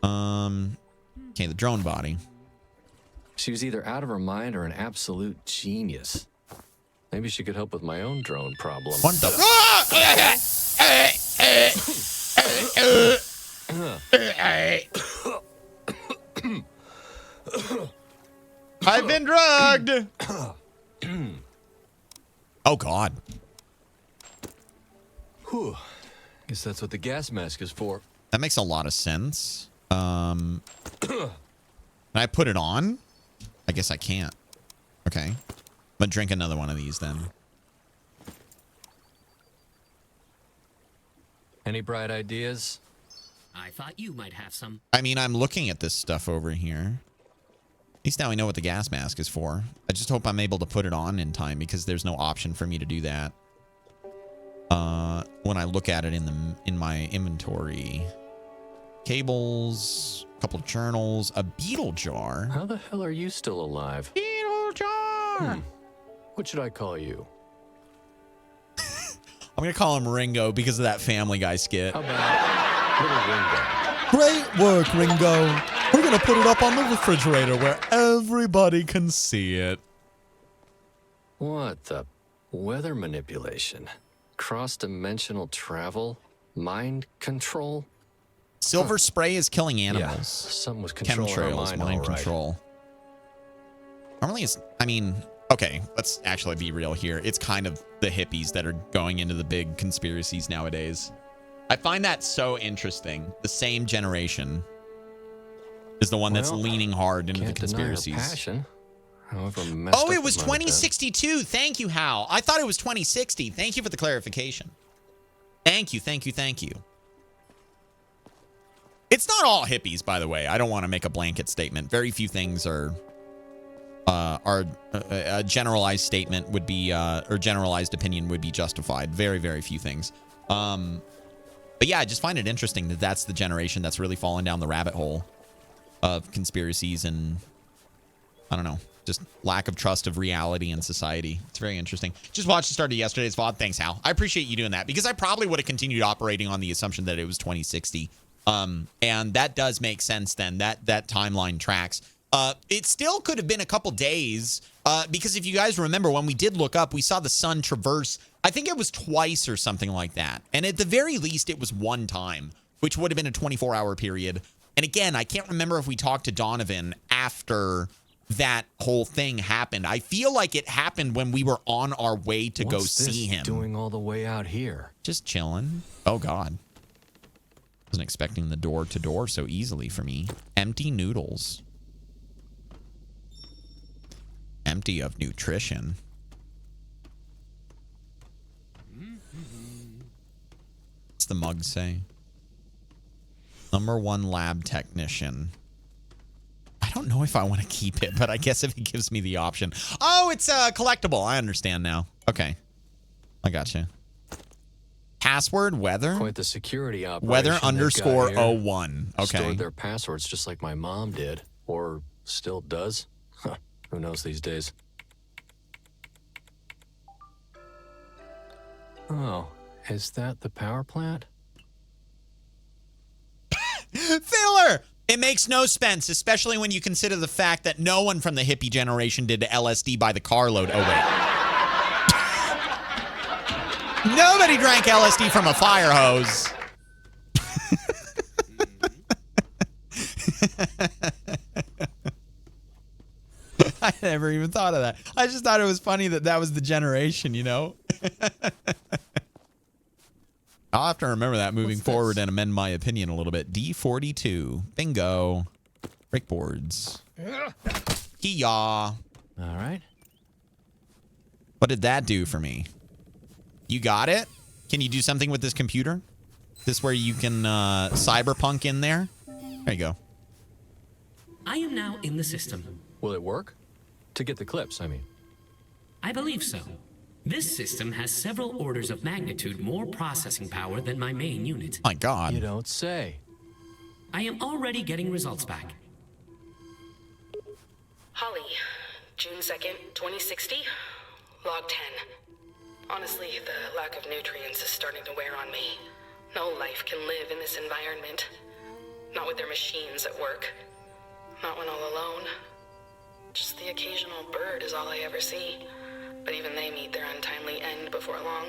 A: Okay, the drone body.
B: She was either out of her mind or an absolute genius. Maybe she could help with my own drone problem.
A: What the? I've been drugged. Oh, God.
B: Whew. Guess that's what the gas mask is for.
A: That makes a lot of sense. Can I put it on? I guess I can't. Okay. I'm gonna drink another one of these then.
B: Any bright ideas?
C: I thought you might have some.
A: I mean, I'm looking at this stuff over here. At least now we know what the gas mask is for. I just hope I'm able to put it on in time because there's no option for me to do that. When I look at it in my inventory. Cables, a couple of journals, a beetle jar.
B: How the hell are you still alive?
A: Beetle jar.
B: What should I call you?
A: I'm gonna call him Ringo because of that Family Guy skit.
B: How about Little Ringo?
A: Great work, Ringo. We're gonna put it up on the refrigerator where everybody can see it.
B: What the? Weather manipulation? Cross-dimensional travel? Mind control?
A: Silver spray is killing animals.
B: Yeah, something was controlling our
A: Chemtrails,
B: mind,
A: mind
B: all right.
A: control. Normally it's, I mean, okay, let's actually be real here. It's kind of the hippies that are going into the big conspiracies nowadays. I find that so interesting. The same generation is the one that's leaning hard into the
B: Can't deny our
A: conspiracies.
B: passion. However messed
A: Oh,
B: up
A: it was
B: might have been.
A: 2062. Thank you, Hal. I thought it was 2060. Thank you for the clarification. Thank you, thank you, thank you. It's not all hippies, by the way. I don't want to make a blanket statement. Very few things are a generalized statement would be, or generalized opinion would be justified. Very, very few things. But yeah, I just find it interesting that that's the generation that's really fallen down the rabbit hole of conspiracies and, I don't know, just lack of trust of reality and society. It's very interesting. Just watched the start of yesterday's VOD. Thanks, Hal. I appreciate you doing that because I probably would have continued operating on the assumption that it was 2060. And that does make sense then. That timeline tracks. It still could have been a couple days because if you guys remember when we did look up, we saw the sun traverse. I think it was twice or something like that. And at the very least, it was one time, which would have been a 24-hour period. And again, I can't remember if we talked to Donovan after that whole thing happened. I feel like it happened when we were on our way to go see him.
B: Doing all the way out here?
A: Just chilling. Oh, God. Wasn't expecting the door to door so easily for me. Empty noodles. Empty of nutrition. What's the mug say? #1 lab technician. I don't know if I want to keep it, but I guess if it gives me the option. Oh, it's collectible. I understand now. Okay. I gotcha. Password weather?
B: Quite the security operation.
A: Weather
B: they've got here.
A: _01. Okay.
B: Stored their passwords just like my mom did. Or still does. Huh. Who knows these days? Oh, is that the power plant?
A: Filler! It makes no sense, especially when you consider the fact that no one from the hippie generation did LSD by the carload. Oh, wait. Nobody drank LSD from a fire hose. I never even thought of that. I just thought it was funny that that was the generation, you know? I'll have to remember that moving forward and amend my opinion a little bit. D42. Bingo. Breakboards. Hee-yaw.
B: All right.
A: What did that do for me? You got it? Can you do something with this computer? This where you can cyberpunk in there? There you go.
C: I am now in the system.
B: Will it work? To get the clips, I mean.
C: I believe so. This system has several orders of magnitude more processing power than my main unit.
A: My God.
B: You don't say.
C: I am already getting results back.
F: Holly, June 2nd, 2060, log 10. Honestly, the lack of nutrients is starting to wear on me. No life can live in this environment. Not with their machines at work. Not when all alone. Just the occasional bird is all I ever see. But even they meet their untimely end before long.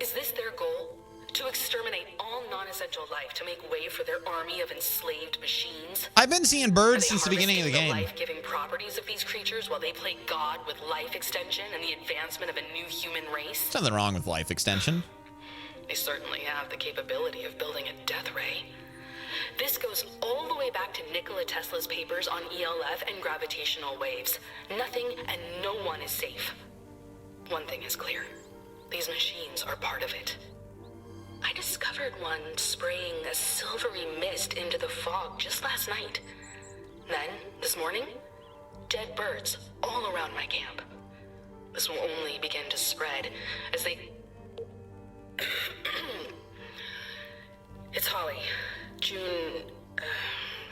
F: Is this their goal? to exterminate all non-essential life to make way for their army of enslaved machines?
A: I've been seeing birds since the beginning of the game.
F: Life-giving properties of these creatures while they play God with life extension and the advancement of a new human race?
A: There's nothing wrong with life extension.
F: They certainly have the capability of building a death ray. This goes all the way back to Nikola Tesla's papers on ELF and gravitational waves. Nothing and no one is safe. One thing is clear. These machines are part of it. I discovered one spraying a silvery mist into the fog just last night. Then, this morning, dead birds all around my camp. This will only begin to spread as they... It's Holly. June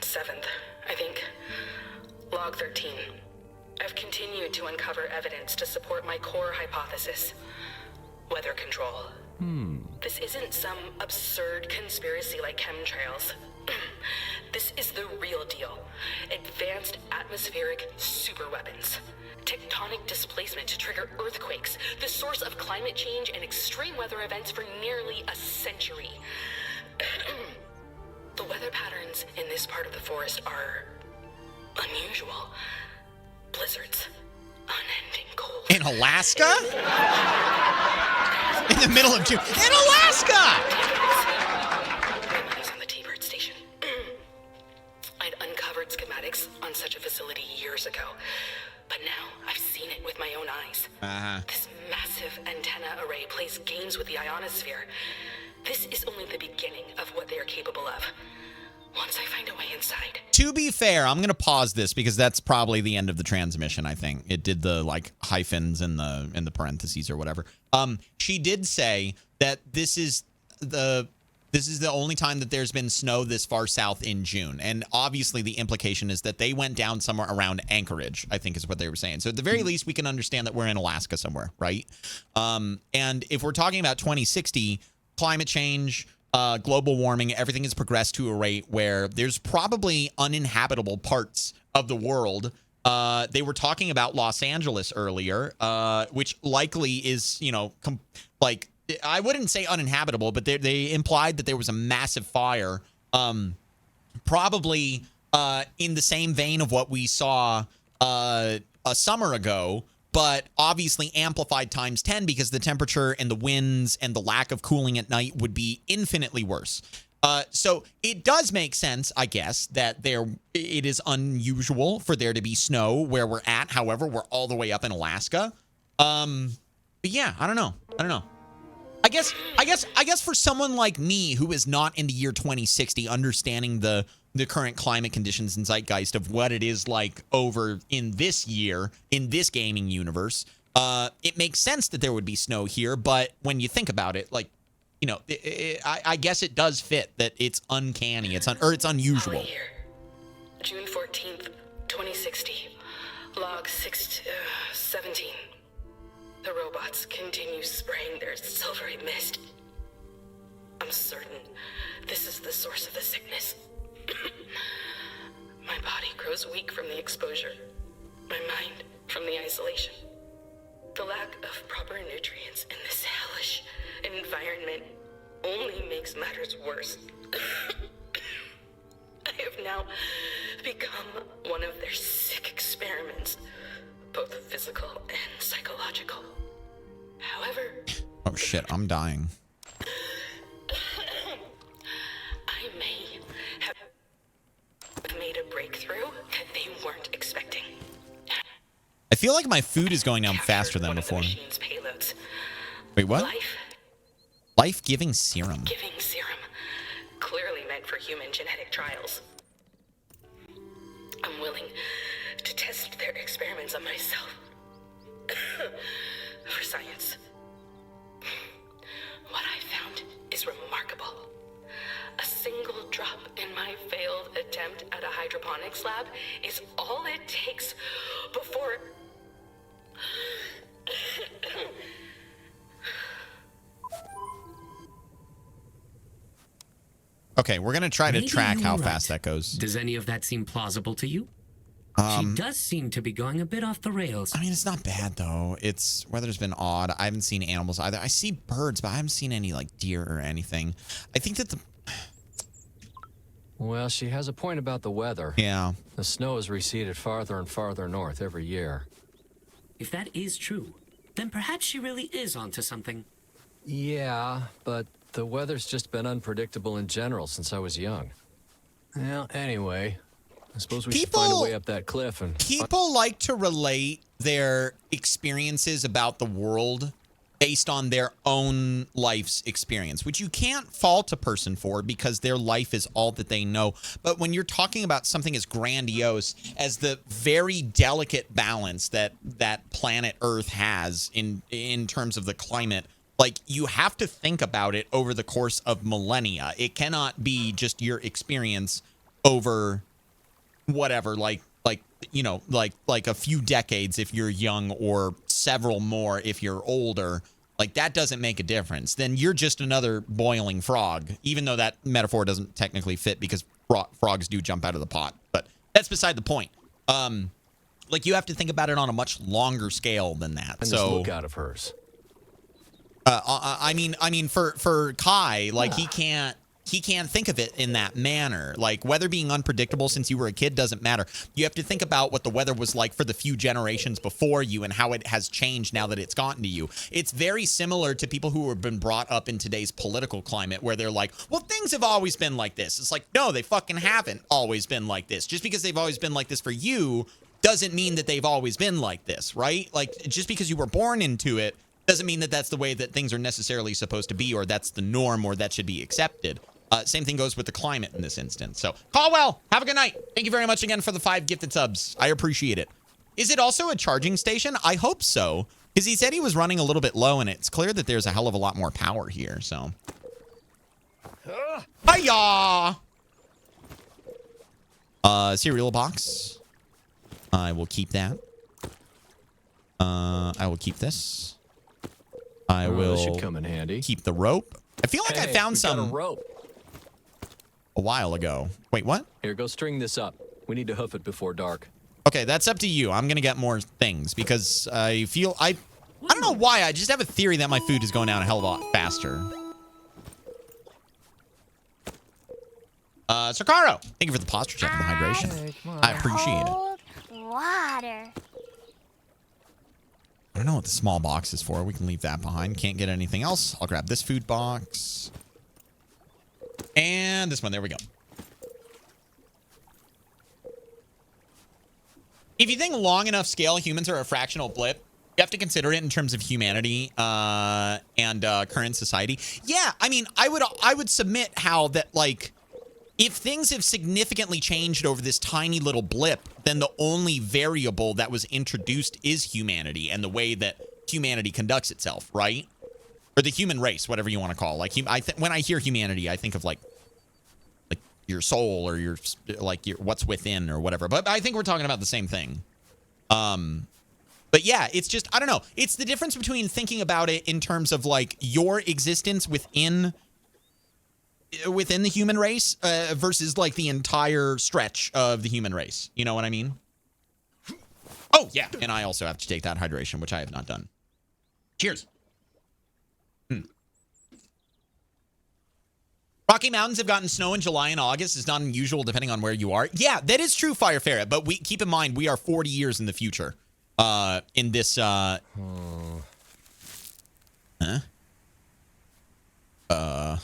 F: 7th, I think. Log 13. I've continued to uncover evidence to support my core hypothesis. Weather control. This isn't some absurd conspiracy like chemtrails. This is the real deal. Advanced atmospheric superweapons. Tectonic displacement to trigger earthquakes. The source of climate change and extreme weather events for nearly a century. The weather patterns in this part of the forest are unusual. Blizzards. Unending cold.
A: In Alaska? In the middle of June. In Alaska!
F: On the T-Bird station. I'd uncovered schematics on such a facility years ago, but now I've seen it with my own eyes. This massive antenna array plays games with the ionosphere. This is only the beginning of what they are capable of. Once I find a way inside.
A: To be fair, I'm going to pause this because that's probably the end of the transmission, I think. It did the like hyphens in the parentheses or whatever. She did say that this is the only time that there's been snow this far south in June. And obviously the implication is that they went down somewhere around Anchorage, I think is what they were saying. So at the very least, we can understand that we're in Alaska somewhere, right? And if we're talking about 2060, climate change, global warming, everything has progressed to a rate where there's probably uninhabitable parts of the world. They were talking about Los Angeles earlier, which likely is, like, I wouldn't say uninhabitable, but they implied that there was a massive fire, probably in the same vein of what we saw a summer ago, but obviously amplified times 10 because the temperature and the winds and the lack of cooling at night would be infinitely worse. So it does make sense, I guess, that it is unusual for there to be snow where we're at. However, we're all the way up in Alaska. But yeah, I don't know. I guess for someone like me who is not in the year 2060, understanding the current climate conditions and zeitgeist of what it is like over in this year, in this gaming universe, it makes sense that there would be snow here. But when you think about it, like, I guess it does fit that it's uncanny. It's unusual.
F: Here. June 14th, 2060. Log 17. The robots continue spraying their silvery mist. I'm certain this is the source of the sickness. My body grows weak from the exposure. My mind from the isolation. The lack of proper nutrients in this hellish environment only makes matters worse. I have now become one of their sick experiments, both physical and psychological. However...
A: Oh shit, I'm dying.
F: I may have made a breakthrough that they weren't expecting.
A: I feel like my food is going down faster than before. Wait, what? Life-giving serum.
F: Giving serum. Clearly meant for human genetic trials. I'm willing to test their experiments on myself. For science. What I found is remarkable. A single drop in my failed attempt at a hydroponics lab is all it takes before...
A: Okay, we're going to try to track how fast that goes.
C: Does any of that seem plausible to you? She does seem to be going a bit off the rails.
A: I mean, it's not bad, though. Weather's been odd. I haven't seen animals either. I see birds, but I haven't seen any, like, deer or anything. I think that
B: Well, she has a point about the weather.
A: Yeah.
B: The snow has receded farther and farther north every year.
C: If that is true, then perhaps she really is onto something.
B: Yeah, but the weather's just been unpredictable in general since I was young. Well, anyway, I suppose we should find a way up that cliff and...
A: People like to relate their experiences about the world based on their own life's experience, which you can't fault a person for because their life is all that they know. But when you're talking about something as grandiose as the very delicate balance that planet Earth has in terms of the climate, like, you have to think about it over the course of millennia. It cannot be just your experience over whatever, like a few decades if you're young or several more if you're older. Like, that doesn't make a difference. Then you're just another boiling frog, even though that metaphor doesn't technically fit because frogs do jump out of the pot. But that's beside the point. Like, you have to think about it on a much longer scale than that.
B: And this look out of hers.
A: I mean, for Kai, like, he can't think of it in that manner. Like, weather being unpredictable since you were a kid doesn't matter. You have to think about what the weather was like for the few generations before you and how it has changed now that it's gotten to you. It's very similar to people who have been brought up in today's political climate where they're like, well, things have always been like this. It's like, no, they fucking haven't always been like this. Just because they've always been like this for you doesn't mean that they've always been like this, right? Like, just because you were born into it doesn't mean that that's the way that things are necessarily supposed to be, or that's the norm, or that should be accepted. Same thing goes with the climate in this instance. So, Caldwell, have a good night. Thank you very much again for the 5 gifted subs. I appreciate it. Is it also a charging station? I hope so, because he said he was running a little bit low, and it's clear that there's a hell of a lot more power here, so. Hiya! Cereal box. I will keep that. I will keep this. I will
B: this should come in handy.
A: Keep the rope. I feel like I found some
B: got a rope
A: a while ago. Wait, what?
B: Here, go string this up. We need to hoof it before dark.
A: Okay, that's up to you. I'm gonna get more things because I feel I don't know why. I just have a theory that my food is going down a hell of a lot faster. Sakaro, thank you for the posture check and the hydration. I appreciate it.
J: Cold water.
A: I don't know what the small box is for. We can leave that behind. Can't get anything else. I'll grab this food box. And this one. There we go. If you think long enough scale, humans are a fractional blip. You have to consider it in terms of humanity and current society. Yeah, I mean, I would submit how that, like, if things have significantly changed over this tiny little blip, then the only variable that was introduced is humanity and the way that humanity conducts itself, right? Or the human race, whatever you want to call it. Like, when I hear humanity, I think of like your soul or your what's within or whatever. But I think we're talking about the same thing. But yeah, it's just, I don't know. It's the difference between thinking about it in terms of like your existence within the human race versus like the entire stretch of the human race. You know what I mean? Oh, yeah. And I also have to take that hydration, which I have not done. Cheers. Rocky Mountains have gotten snow in July and August. It's not unusual depending on where you are. Yeah, that is true, Fire Ferret. But keep in mind, we are 40 years in the future in this... Huh? Am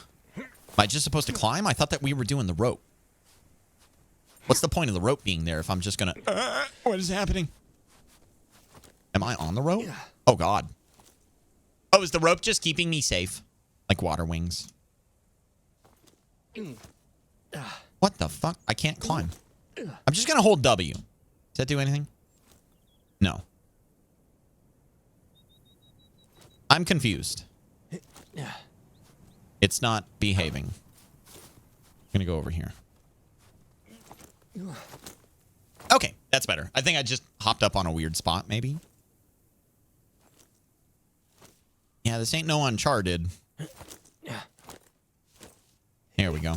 A: I just supposed to climb? I thought that we were doing the rope. What's the point of the rope being there if I'm just gonna... what is happening? Am I on the rope? Oh, God. Oh, is the rope just keeping me safe? Like water wings. What the fuck? I can't climb. I'm just gonna hold W. Does that do anything? No. I'm confused. It's not behaving. I'm gonna go over here. Okay, that's better. I think I just hopped up on a weird spot, maybe. Yeah, this ain't no Uncharted. Here we go.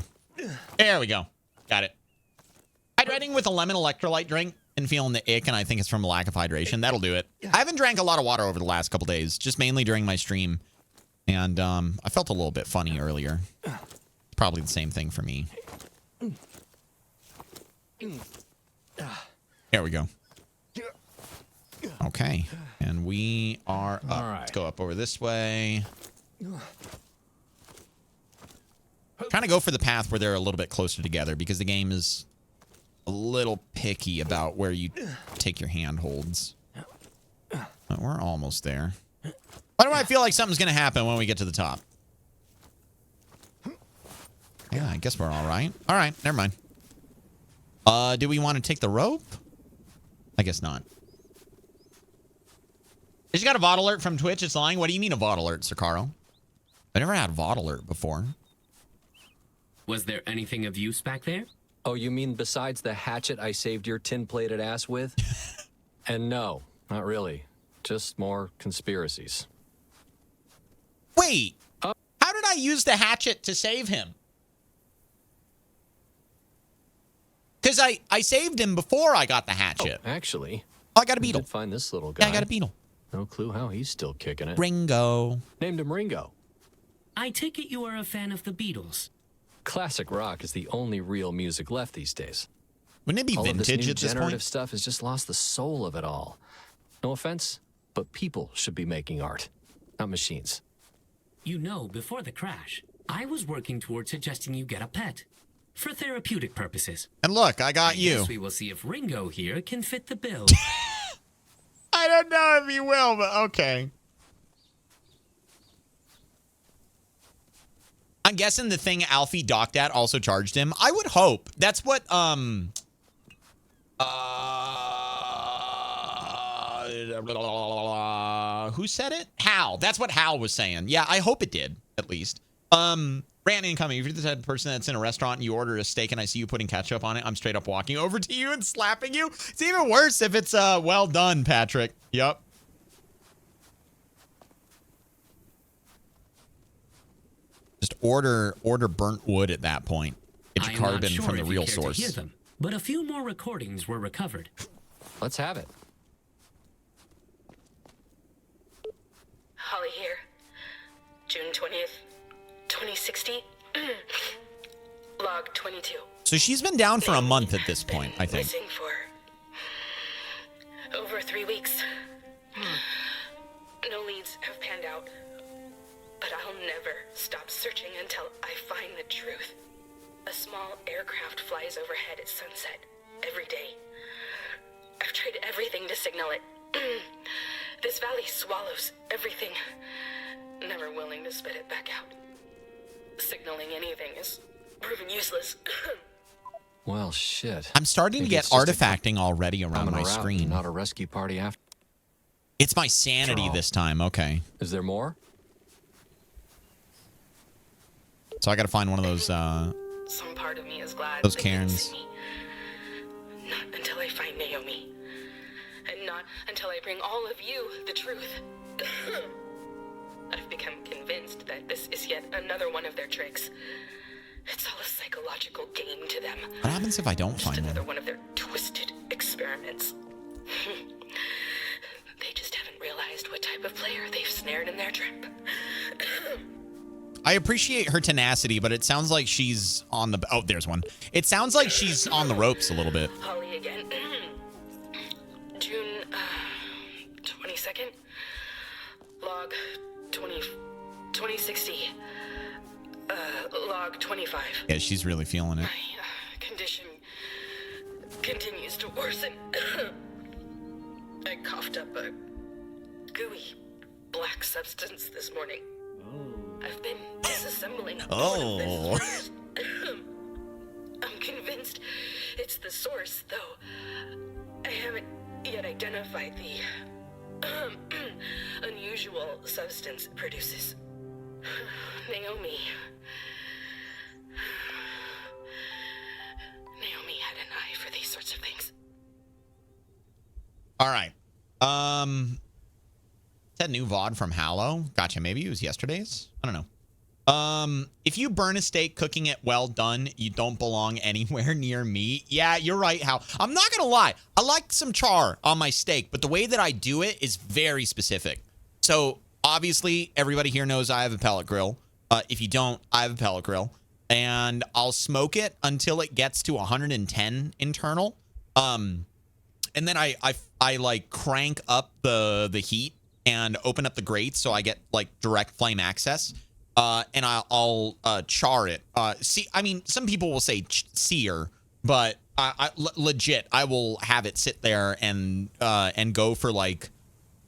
A: There we go. Got it. Hydrating with a lemon electrolyte drink. and feeling the ick, and I think it's from a lack of hydration. That'll do it. I haven't drank a lot of water over the last couple days, just mainly during my stream. And I felt a little bit funny earlier. Probably the same thing for me. There we go. Okay. And we are up.
B: All right.
A: Let's go up over this way. Trying to go for the path where they're a little bit closer together because the game is a little picky about where you take your handholds. But we're almost there. Why do I feel like something's going to happen when we get to the top? Yeah, I guess we're all right. All right, never mind. Do we want to take the rope? I guess not. Has you got a VOD alert from Twitch? It's lying. What do you mean a VOD alert, Sakaro? I never had a VOD alert before.
C: Was there anything of use back there?
B: Oh, you mean besides the hatchet I saved your tin-plated ass with? And no, not really. Just more conspiracies.
A: Wait. How did I use the hatchet to save him? Because I saved him before I got the hatchet.
B: Oh, actually.
A: Oh, I got a beetle.
B: Did find this little guy.
A: Yeah, I got a beetle.
B: No clue how he's still kicking it.
A: Ringo.
B: Named him Ringo.
C: I take it you are a fan of the Beatles.
B: Classic rock is the only real music left these days.
A: Wouldn't it be
B: All
A: vintage
B: of this new
A: at this
B: generative
A: point?
B: stuff has just lost the soul of it all. No offense, but people should be making art, not machines.
C: You know, before the crash, I was working toward suggesting you get a pet. For therapeutic purposes.
A: And look, I got you.
C: Yes, we will see if Ringo here can fit the bill.
A: I don't know if he will, but okay. I'm guessing the thing Alfie docked at also charged him. I would hope. That's what, who said it? Hal. That's what Hal was saying. Yeah, I hope it did, at least. Rant incoming. If you're the type of person that's in a restaurant and you order a steak and I see you putting ketchup on it, I'm straight up walking over to you and slapping you. It's even worse if it's well done, Patrick. Yep. Just order burnt wood at that point. Get your carbon from the real source.
C: To hear them, but a few more recordings were recovered.
B: Let's have it.
F: Holly here. June 20th, 2060. Log 22.
A: So she's been down for a month at this point, I think.
F: Missing for over 3 weeks. No leads have panned out, but I'll never stop searching until I find the truth. A small aircraft flies overhead at sunset every day. I've tried everything to signal it. This valley swallows everything, never willing to spit it back out. Signaling anything is proven useless.
B: Well, shit.
A: I'm starting to get artifacting already around my screen.
B: Not a rescue party after.
A: It's my sanity this time. Okay.
B: Is there more?
A: So I got to find one of those.
F: Some part of me is glad
A: those
F: they didn't
A: cairns.
F: see me. Not until I find Naomi, and not until I bring all of you the truth. I've become convinced that this is yet another one of their tricks. It's all a psychological game to them.
A: What happens if I don't
F: Just
A: find
F: another
A: one?
F: one of their twisted experiments. They just haven't realized what type of player they've snared in their trap.
A: I appreciate her tenacity, but it sounds like she's on the. Oh, there's one. It sounds like she's on the ropes a little bit.
F: Holly again. June 22nd. Log 2060. Log 25.
A: Yeah, she's really feeling it.
F: My condition continues to worsen. I coughed up a gooey black substance this morning. I've been disassembling
A: Oh.
F: of this. I'm convinced it's the source, though I haven't yet identified the unusual substance it produces. Naomi had an eye for these sorts of things.
A: All right. Is that new VOD from Hallow? Gotcha. Maybe it was yesterday's. I don't know. If you burn a steak cooking it well done, you don't belong anywhere near me. Yeah, you're right, Hal. I'm not gonna lie. I like some char on my steak, but the way that I do it is very specific. So obviously, everybody here knows I have a pellet grill. If you don't, I have a pellet grill, and I'll smoke it until it gets to 110 internal. And then I like crank up the heat and open up the grates so I get like direct flame access. And I'll char it. I mean, some people will say sear, but legit, I will have it sit there and go for like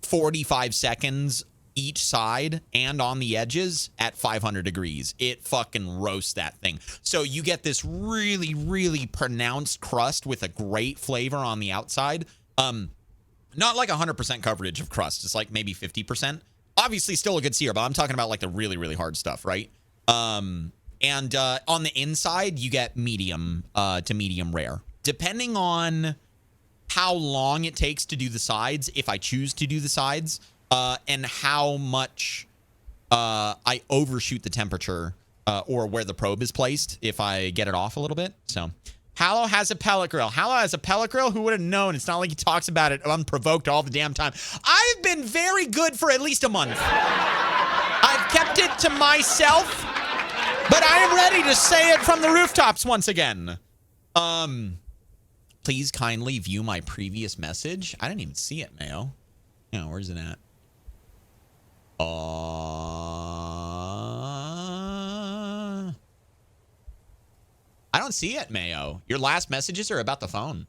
A: 45 seconds each side and on the edges at 500 degrees. It fucking roasts that thing. So you get this really, really pronounced crust with a great flavor on the outside. Not like 100% coverage of crust. It's like maybe 50%. Obviously still a good sear, but I'm talking about like the really, really hard stuff, right? And on the inside, you get medium to medium rare. Depending on how long it takes to do the sides, if I choose to do the sides, and how much I overshoot the temperature or where the probe is placed if I get it off a little bit. So Hallow has a pellet grill. Hallow has a pellet grill? Who would have known? It's not like he talks about it unprovoked all the damn time. I've been very good for at least a month. I've kept it to myself, but I am ready to say it from the rooftops once again. Please kindly view my previous message. I didn't even see it, Mayo. Yeah, where's it at? I don't see it, Mayo. Your last messages are about the phone,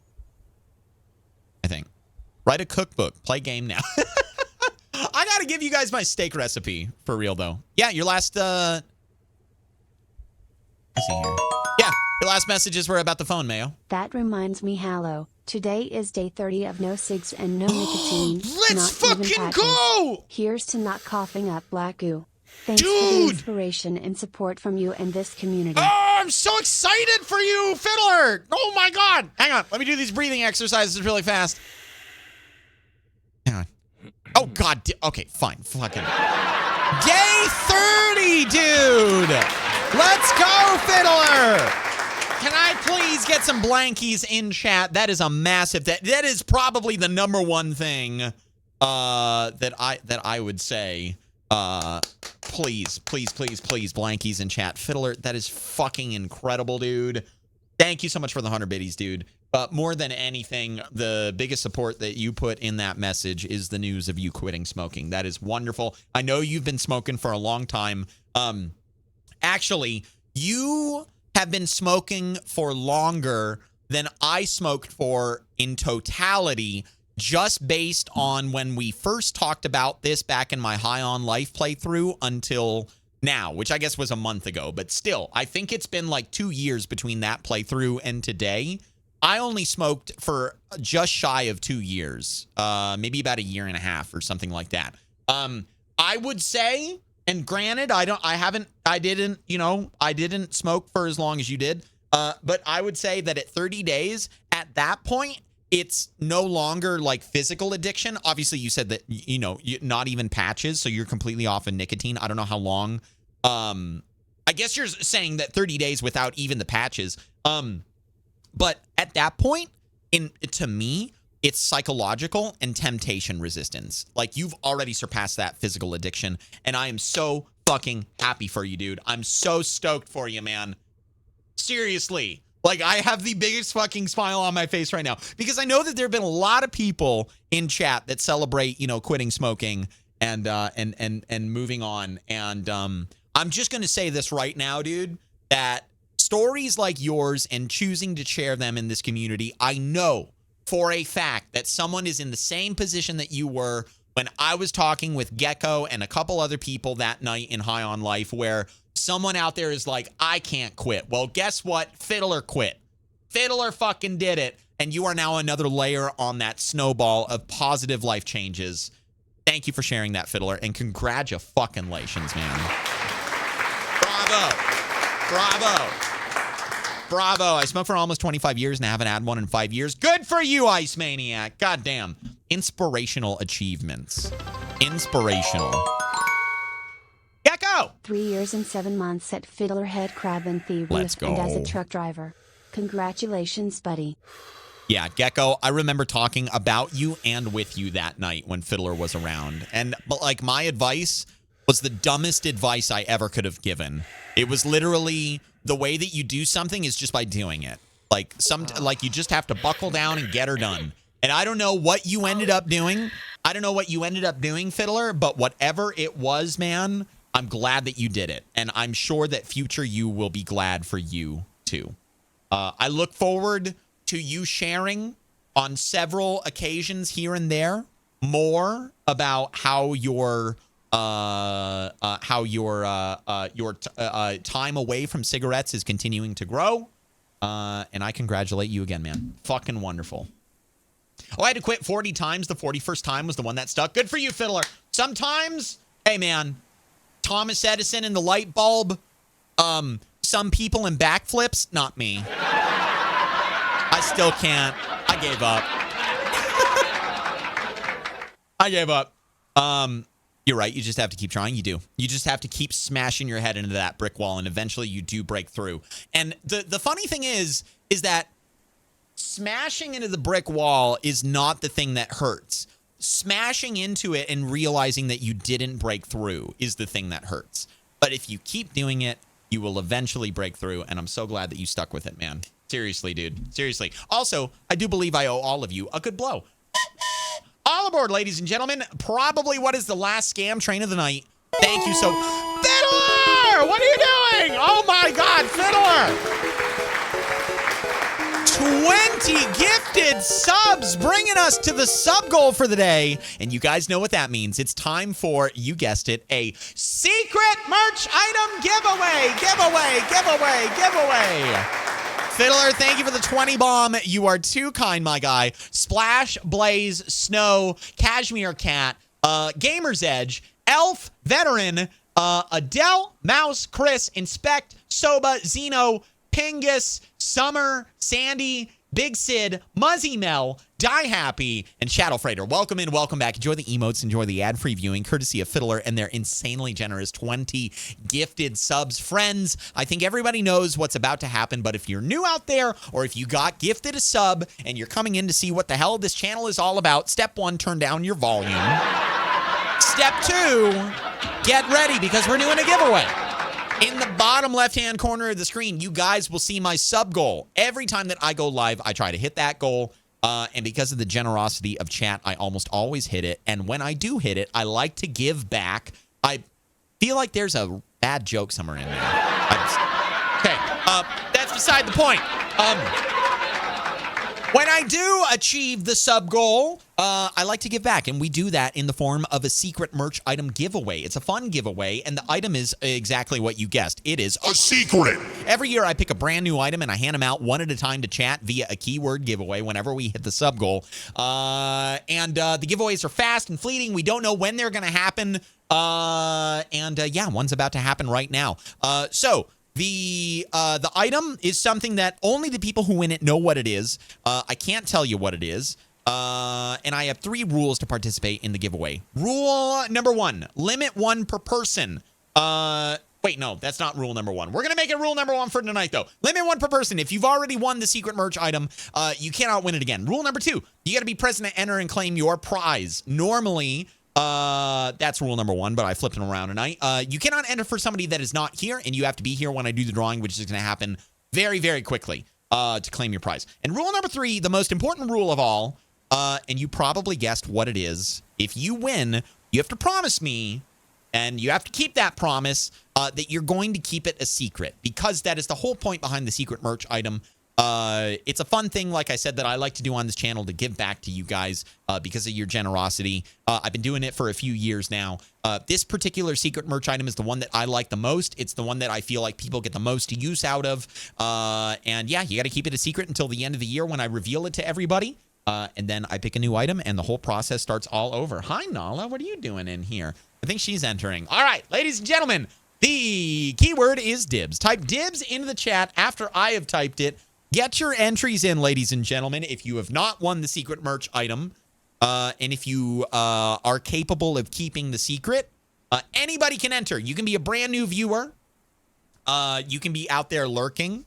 A: I think. Write a cookbook. Play game now. I got to give you guys my steak recipe for real, though. Yeah, your last... Let's see here. Yeah, your last messages were about the phone, Mayo.
E: That reminds me, Hallow. Today is day 30 of no cigs and no nicotine.
A: Let's fucking go!
E: Here's to not coughing up black goo. Thanks for the inspiration and support from you and this community.
A: Oh, I'm so excited for you, Fiddler! Oh my god! Hang on, let me do these breathing exercises really fast. Hang on. Oh god, okay, fine, fucking. Day 30, dude! Let's go, Fiddler! Can I please get some blankies in chat? That is a massive, that is probably the number one thing that I would say. Please, blankies in chat. Fiddler, that is fucking incredible, dude. Thank you so much for the 100 biddies, dude. But more than anything, the biggest support that you put in that message is the news of you quitting smoking. That is wonderful. I know you've been smoking for a long time. Actually, you have been smoking for longer than I smoked for in totality, just based on when we first talked about this back in my High on Life playthrough until now, which I guess was a month ago. But still, I think it's been like 2 years between that playthrough and today. I only smoked for just shy of 2 years, maybe about 1.5 years or something like that. I would say, and granted, I didn't smoke for as long as you did. But I would say that at 30 days, at that point, it's no longer like physical addiction. Obviously, you said that, not even patches, so you're completely off of nicotine. I don't know how long. I guess you're saying that 30 days without even the patches. But at that point, to me, it's psychological and temptation resistance. Like, you've already surpassed that physical addiction, and I am so fucking happy for you, dude. I'm so stoked for you, man. Seriously. Like, I have the biggest fucking smile on my face right now because I know that there have been a lot of people in chat that celebrate, quitting smoking and moving on. And I'm just going to say this right now, dude, that stories like yours and choosing to share them in this community, I know for a fact that someone is in the same position that you were when I was talking with Gecko and a couple other people that night in High on Life, where someone out there is like, I can't quit. Well, guess what? Fiddler quit. Fiddler fucking did it. And you are now another layer on that snowball of positive life changes. Thank you for sharing that, Fiddler. And congratulations, man. Bravo. Bravo. Bravo. I smoked for almost 25 years and I haven't had one in 5 years. Good for you, Ice Maniac. Goddamn. Inspirational achievements. Inspirational. Gecko! go.
E: 3 years and 7 months at Fiddlerhead Crab and Thief
A: Let's
E: and as a
A: go.
E: truck driver. Congratulations, buddy.
A: Yeah, Gecko, I remember talking about you and with you that night when Fiddler was around. But like my advice was the dumbest advice I ever could have given. It was literally the way that you do something is just by doing it. Like you just have to buckle down and get her done. And I don't know what you ended up doing. I don't know what you ended up doing, Fiddler, but whatever it was, man, I'm glad that you did it. And I'm sure that future you will be glad for you too. I look forward to you sharing on several occasions here and there more about how your time away from cigarettes is continuing to grow. And I congratulate you again, man. Fucking wonderful. Oh, I had to quit 40 times. The 41st time was the one that stuck. Good for you, Fiddler. Sometimes, hey, man, Thomas Edison and the light bulb, some people in backflips, not me. I still can't. I gave up. I gave up. You're right. You just have to keep trying. You do. You just have to keep smashing your head into that brick wall, and eventually you do break through. And the funny thing is that smashing into the brick wall is not the thing that hurts. Smashing into it and realizing that you didn't break through is the thing that hurts. But if you keep doing it, you will eventually break through, and I'm so glad that you stuck with it, man. Seriously, dude. Seriously. Also, I do believe I owe all of you a good blow. All aboard, ladies and gentlemen. Probably what is the last scam train of the night. Thank you so... Fiddler! What are you doing? Oh, my God, Fiddler! 20 gifted subs, bringing us to the sub goal for the day. And you guys know what that means. It's time for, you guessed it, a secret merch item giveaway. Fiddler, thank you for the 20 bomb. You are too kind, my guy. Splash, Blaze, Snow, Cashmere Cat, Gamer's Edge, Elf, Veteran, Adele, Mouse, Chris, Inspect, Soba, Zeno, Pingus, Summer, Sandy, Big Sid, Muzzy Mel, Die Happy, and Shadow Freighter. Welcome in, welcome back. Enjoy the emotes, enjoy the ad-free viewing, courtesy of Fiddler and their insanely generous 20 gifted subs. Friends, I think everybody knows what's about to happen, but if you're new out there, or if you got gifted a sub and you're coming in to see what the hell this channel is all about, step 1, turn down your volume. Step 2, get ready because we're doing a giveaway. In the bottom left-hand corner of the screen, you guys will see my sub goal. Every time that I go live, I try to hit that goal. And because of the generosity of chat, I almost always hit it. And when I do hit it, I like to give back. I feel like there's a bad joke somewhere in there. Okay, that's beside the point. When I do achieve the sub goal, I like to give back, and we do that in the form of a secret merch item giveaway. It's a fun giveaway, and the item is exactly what you guessed. It is a secret. Every year, I pick a brand new item, and I hand them out one at a time to chat via a keyword giveaway whenever we hit the sub goal. The giveaways are fast and fleeting. We don't know when they're going to happen. Yeah, one's about to happen right now. The item is something that only the people who win it know what it is. I can't tell you what it is. And I have 3 rules to participate in the giveaway. Rule number 1, limit 1 per person. Wait, no, that's not rule number 1. We're going to make it rule number 1 for tonight, though. Limit 1 per person. If you've already won the secret merch item, you cannot win it again. Rule number 2, you got to be present to enter and claim your prize. Normally... that's rule number 1, but I flipped it around tonight. You cannot enter for somebody that is not here, and you have to be here when I do the drawing, which is going to happen very, very quickly to claim your prize. And rule number 3, the most important rule of all, and you probably guessed what it is. If you win, you have to promise me, and you have to keep that promise, that you're going to keep it a secret, because that is the whole point behind the secret merch item. It's a fun thing, like I said, that I like to do on this channel to give back to you guys because of your generosity. I've been doing it for a few years now. This particular secret merch item is the one that I like the most. It's the one that I feel like people get the most use out of. And yeah, you got to keep it a secret until the end of the year when I reveal it to everybody. And then I pick a new item and the whole process starts all over. Hi, Nala. What are you doing in here? I think she's entering. All right, ladies and gentlemen, the keyword is dibs. Type dibs into the chat after I have typed it. Get your entries in, ladies and gentlemen, if you have not won the secret merch item, and if you are capable of keeping the secret, Anybody can enter. You can be a brand new viewer. You can be out there lurking.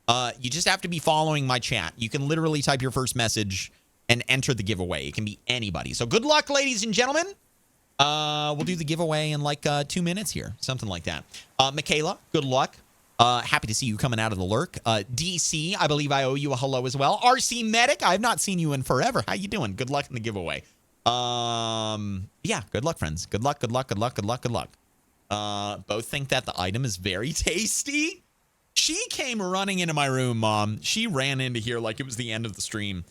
A: You just have to be following my chat. You can literally type your first message and enter the giveaway. It can be anybody. So good luck, ladies and gentlemen. We'll do the giveaway in like 2 minutes here. Something like that. Michaela, good luck. Happy to see you coming out of the lurk. DC, I believe I owe you a hello as well. RC Medic, I have not seen you in forever. How you doing? Good luck in the giveaway. Yeah, good luck, friends. Good luck, good luck, good luck, good luck, good luck. Both think that the item is very tasty. She came running into my room, Mom. She ran into here like it was the end of the stream.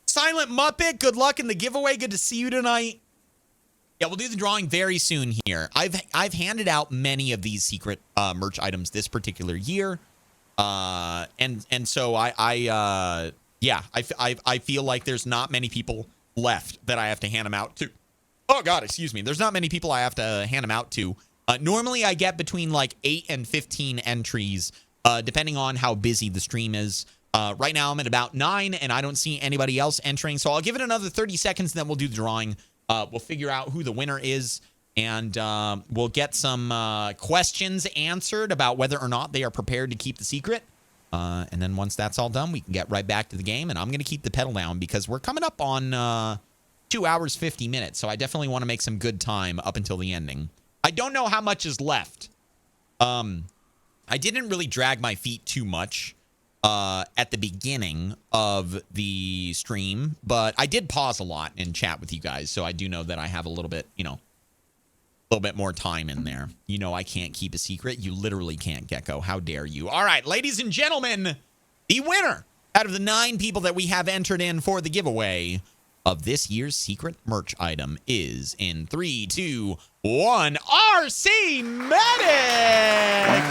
A: Silent Muppet, good luck in the giveaway. Good to see you tonight. Yeah, we'll do the drawing very soon here. I've handed out many of these secret merch items this particular year, and so I feel like there's not many people left that I have to hand them out to. Oh God, excuse me. There's not many people I have to hand them out to. Normally, I get between like 8 and 15 entries, depending on how busy the stream is. Right now, I'm at about 9, and I don't see anybody else entering. So I'll give it another 30 seconds, and then we'll do the drawing. We'll figure out who the winner is, and we'll get some questions answered about whether or not they are prepared to keep the secret. And then once that's all done, we can get right back to the game. And I'm going to keep the pedal down because we're coming up on 2 hours, 50 minutes. So I definitely want to make some good time up until the ending. I don't know how much is left. I didn't really drag my feet too much at the beginning of the stream, but I did pause a lot and chat with you guys. So I do know that I have a little bit, a little bit more time in there. I can't keep a secret. You literally can't, Gecko. How dare you? All right, ladies and gentlemen, the winner out of the 9 people that we have entered in for the giveaway of this year's secret merch item is, in 3, 2, 1, RC Medic!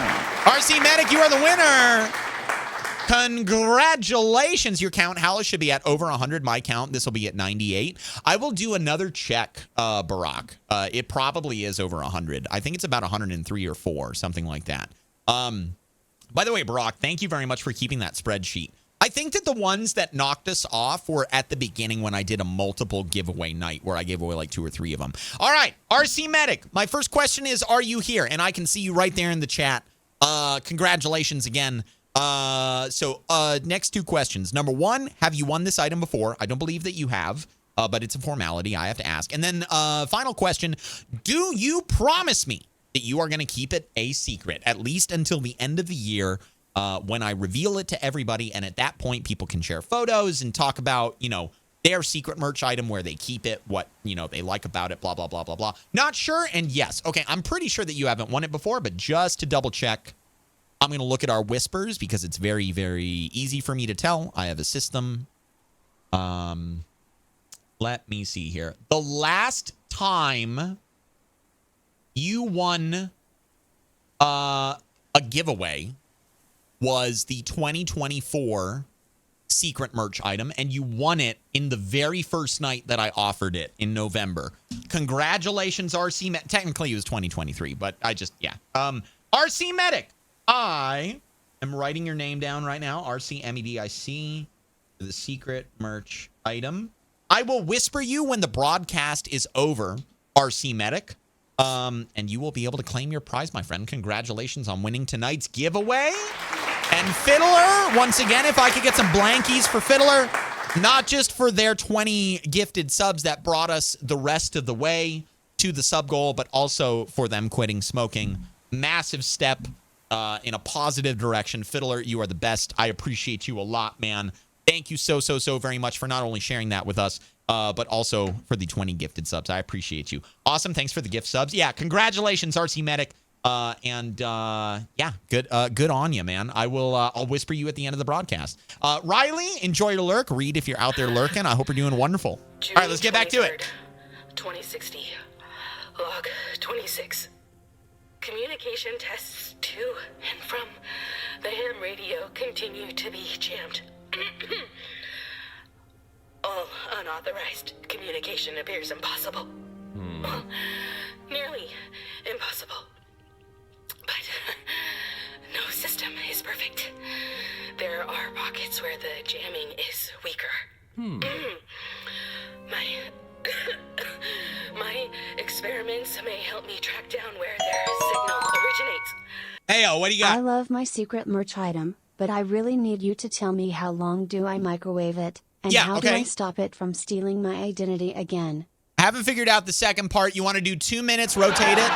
A: RC Medic, you are the winner! Congratulations. Your count, Hallis, should be at over 100. My count, this will be at 98. I will do another check, Barack. It probably is over 100. I think it's about 103 or 4, something like that. By the way, Barack, thank you very much for keeping that spreadsheet. I think that the ones that knocked us off were at the beginning when I did a multiple giveaway night where I gave away like 2 or 3 of them. All right, RC Medic, my first question is, are you here? And I can see you right there in the chat. Congratulations again. So next 2 questions. Number 1, have you won this item before? I don't believe that you have, but it's a formality. I have to ask. And then final question, do you promise me that you are going to keep it a secret, at least until the end of the year when I reveal it to everybody? And at that point, people can share photos and talk about, their secret merch item, where they keep it, what, they like about it, blah, blah, blah, blah, blah. Not sure. And yes. Okay. I'm pretty sure that you haven't won it before, but just to double check, I'm going to look at our whispers because it's very, very easy for me to tell. I have a system. Let me see here. The last time you won a giveaway was the 2024 secret merch item, and you won it in the very first night that I offered it in November. Congratulations, RC Medic. Technically, it was 2023, but RC Medic. I am writing your name down right now. RC MEDIC, the secret merch item. I will whisper you when the broadcast is over, RC Medic. And you will be able to claim your prize, my friend. Congratulations on winning tonight's giveaway. And Fiddler, once again, if I could get some blankies for Fiddler, not just for their 20 gifted subs that brought us the rest of the way to the sub goal, but also for them quitting smoking. Massive step in a positive direction. Fiddler, you are the best. I appreciate you a lot, man. Thank you so very much for not only sharing that with us, but also for the 20 gifted subs. I appreciate you. Awesome. Thanks for the gift subs. Yeah, congratulations, RC Medic. Good on you, man. I'll whisper you at the end of the broadcast. Riley, enjoy your lurk. Read if you're out there lurking. I hope you're doing wonderful.
F: June
A: All right, let's get back to it.
F: 2060. Log 26. Communication tests to and from the ham radio continue to be jammed. All unauthorized communication appears impossible. Nearly impossible. But no system is perfect. There are pockets where the jamming is weaker. My experiments may help me
A: Heyo, what do you
E: I
A: got?
E: love my secret merch item, but I really need you to tell me how long do I microwave it, and
A: Yeah,
E: how do
A: okay.
E: I stop it from stealing my identity again?
A: Haven't figured out the second part. You want to do 2 minutes, rotate it,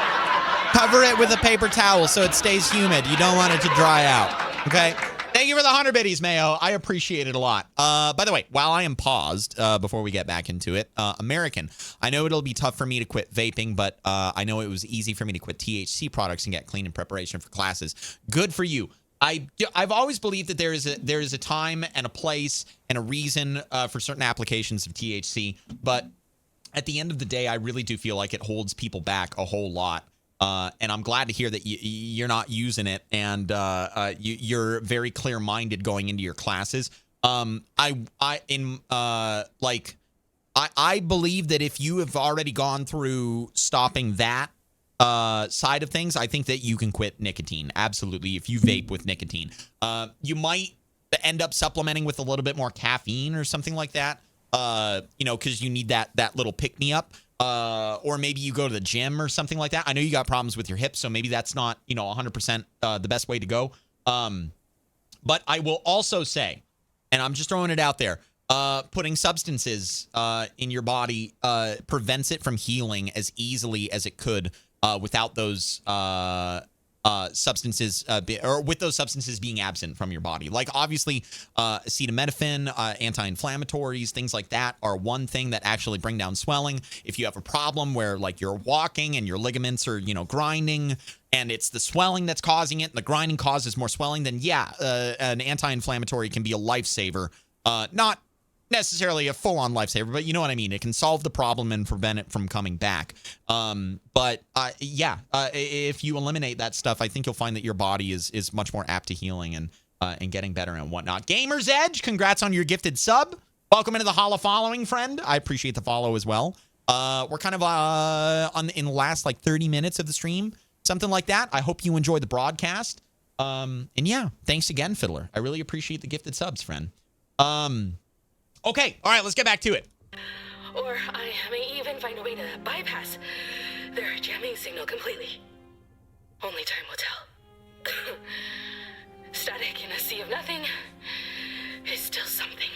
A: cover it with a paper towel so it stays humid. You don't want it to dry out. Okay? Thank you for the 100 biddies, Mayo. I appreciate it a lot. By the way, while I am paused, before we get back into it, American, I know it'll be tough for me to quit vaping, but I know it was easy for me to quit THC products and get clean in preparation for classes. Good for you. I've always believed that there is a time and a place and a reason for certain applications of THC, but at the end of the day, I really do feel like it holds people back a whole lot. And I'm glad to hear that you're not using it, and you're very clear-minded going into your classes. I believe that if you have already gone through stopping that side of things, I think that you can quit nicotine. Absolutely, if you vape with nicotine, you might end up supplementing with a little bit more caffeine or something like that. Because you need that little pick-me-up. Or maybe you go to the gym or something like that. I know you got problems with your hips, so maybe that's not, 100% the best way to go. But I will also say, and I'm just throwing it out there, putting substances in your body prevents it from healing as easily as it could without those substances with those substances being absent from your body. Like obviously acetaminophen, anti-inflammatories, things like that are one thing that actually bring down swelling. If you have a problem where like you're walking and your ligaments are, grinding and it's the swelling that's causing it and the grinding causes more swelling, then an anti-inflammatory can be a lifesaver. Not necessarily a full-on lifesaver, but you know what I mean. It can solve the problem and prevent it from coming back. If you eliminate that stuff, I think you'll find that your body is much more apt to healing and getting better and whatnot. Gamer's Edge, congrats on your gifted sub. Welcome into the Holo following, friend. I appreciate the follow as well. We're kind of in the last like 30 minutes of the stream, something like that. I hope you enjoyed the broadcast. Thanks again, Fiddler. I really appreciate the gifted subs, friend. Okay, all right, let's get back to it.
F: Or I may even find a way to bypass their jamming signal completely. Only time will tell. Static in a sea of nothing is still something.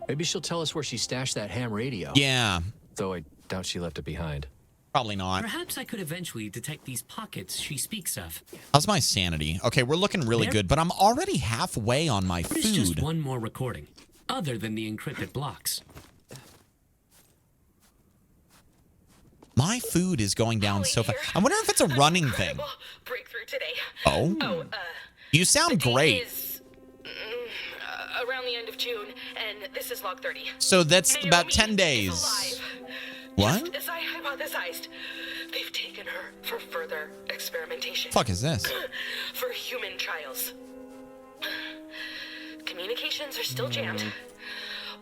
B: Maybe she'll tell us where she stashed that ham radio.
A: Yeah.
B: Though I doubt she left it behind.
A: Probably not.
C: Perhaps I could eventually detect these pockets she speaks of.
A: How's my sanity? Okay, we're looking really good, but I'm already halfway on my food.
C: There's just one more recording, other than the encrypted blocks.
A: My food is going down so fast. I wonder if it's a running thing.
F: Breakthrough today.
A: Oh. You sound great.
F: Is, around the end of June, and this is log 30.
A: So that's
F: Naomi
A: about 10
F: is
A: days.
F: alive.
A: What?
F: Just as I hypothesized, they've taken her for further experimentation.
A: Fuck is this?
F: For human trials. Communications are still jammed,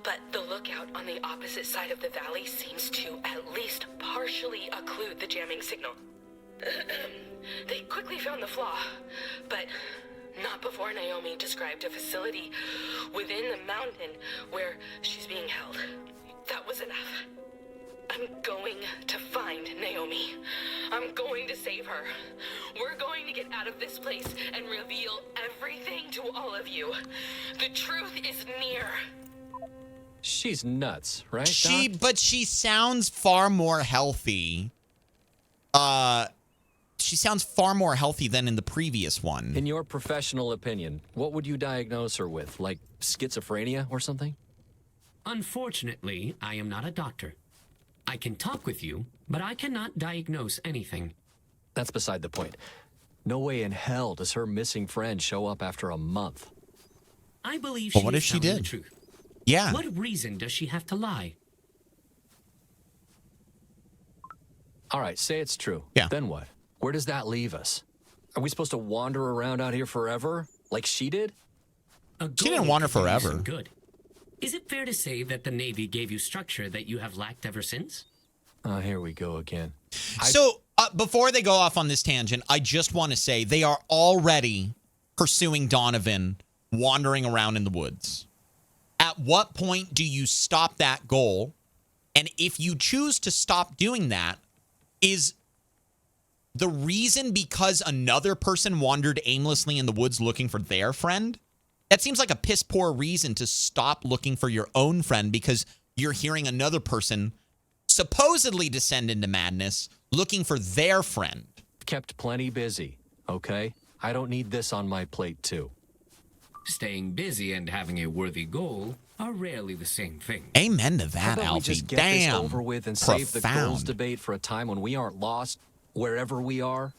F: but the lookout on the opposite side of the valley seems to at least partially occlude the jamming signal. They quickly found the flaw, but not before Naomi described a facility within the mountain where she's being held. That was enough. I'm going to find Naomi. I'm going to save her. We're going to get out of this place and reveal everything to all of you. The truth is near.
B: She's nuts, right, Doc?
A: But she sounds far more healthy. She sounds far more healthy than in the previous one.
B: In your professional opinion, what would you diagnose her with? Like schizophrenia or something?
C: Unfortunately, I am not a doctor. I can talk with you, but I cannot diagnose anything.
B: That's beside the point. No way in hell does her missing friend show up after a month.
C: I believe
A: But
C: she
A: what
C: is
A: if she
C: telling
A: did?
C: the truth.
A: Yeah.
C: What reason does she have to lie?
B: All right, say it's true.
A: Yeah.
B: Then what? Where does that leave us? Are we supposed to wander around out here forever, like she did?
A: She didn't wander forever.
C: Good. Is it fair to say that the Navy gave you structure that you have lacked ever since?
B: Oh, here we go again.
A: So before they go off on this tangent, I just want to say they are already pursuing Donovan wandering around in the woods. At what point do you stop that goal? And if you choose to stop doing that, is the reason because another person wandered aimlessly in the woods looking for their friend, that seems like a piss poor reason to stop looking for your own friend because you're hearing another person supposedly descend into madness looking for their friend.
B: Kept plenty busy, okay? I don't need this on my plate, too.
C: Staying busy and having a worthy goal are rarely the same thing.
A: Amen to
B: How
A: that,
B: about we
A: Alfie.
B: just get
A: Damn.
B: this over with and save the goals
A: Profound.
B: debate for a time when we aren't lost wherever we are?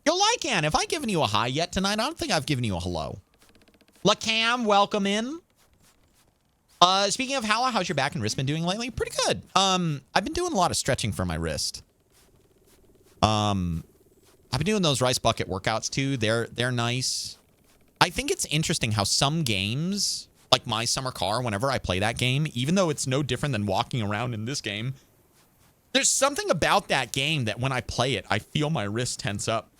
A: Yo, Lycan, have I given you a hi yet tonight? I don't think I've given you a hello. LaCam, welcome in. Speaking of Hala, how's your back and wrist been doing lately? Pretty good. I've been doing a lot of stretching for my wrist. I've been doing those rice bucket workouts too. They're nice. I think it's interesting how some games, like My Summer Car, whenever I play that game, even though it's no different than walking around in this game, there's something about that game that when I play it, I feel my wrist tense up.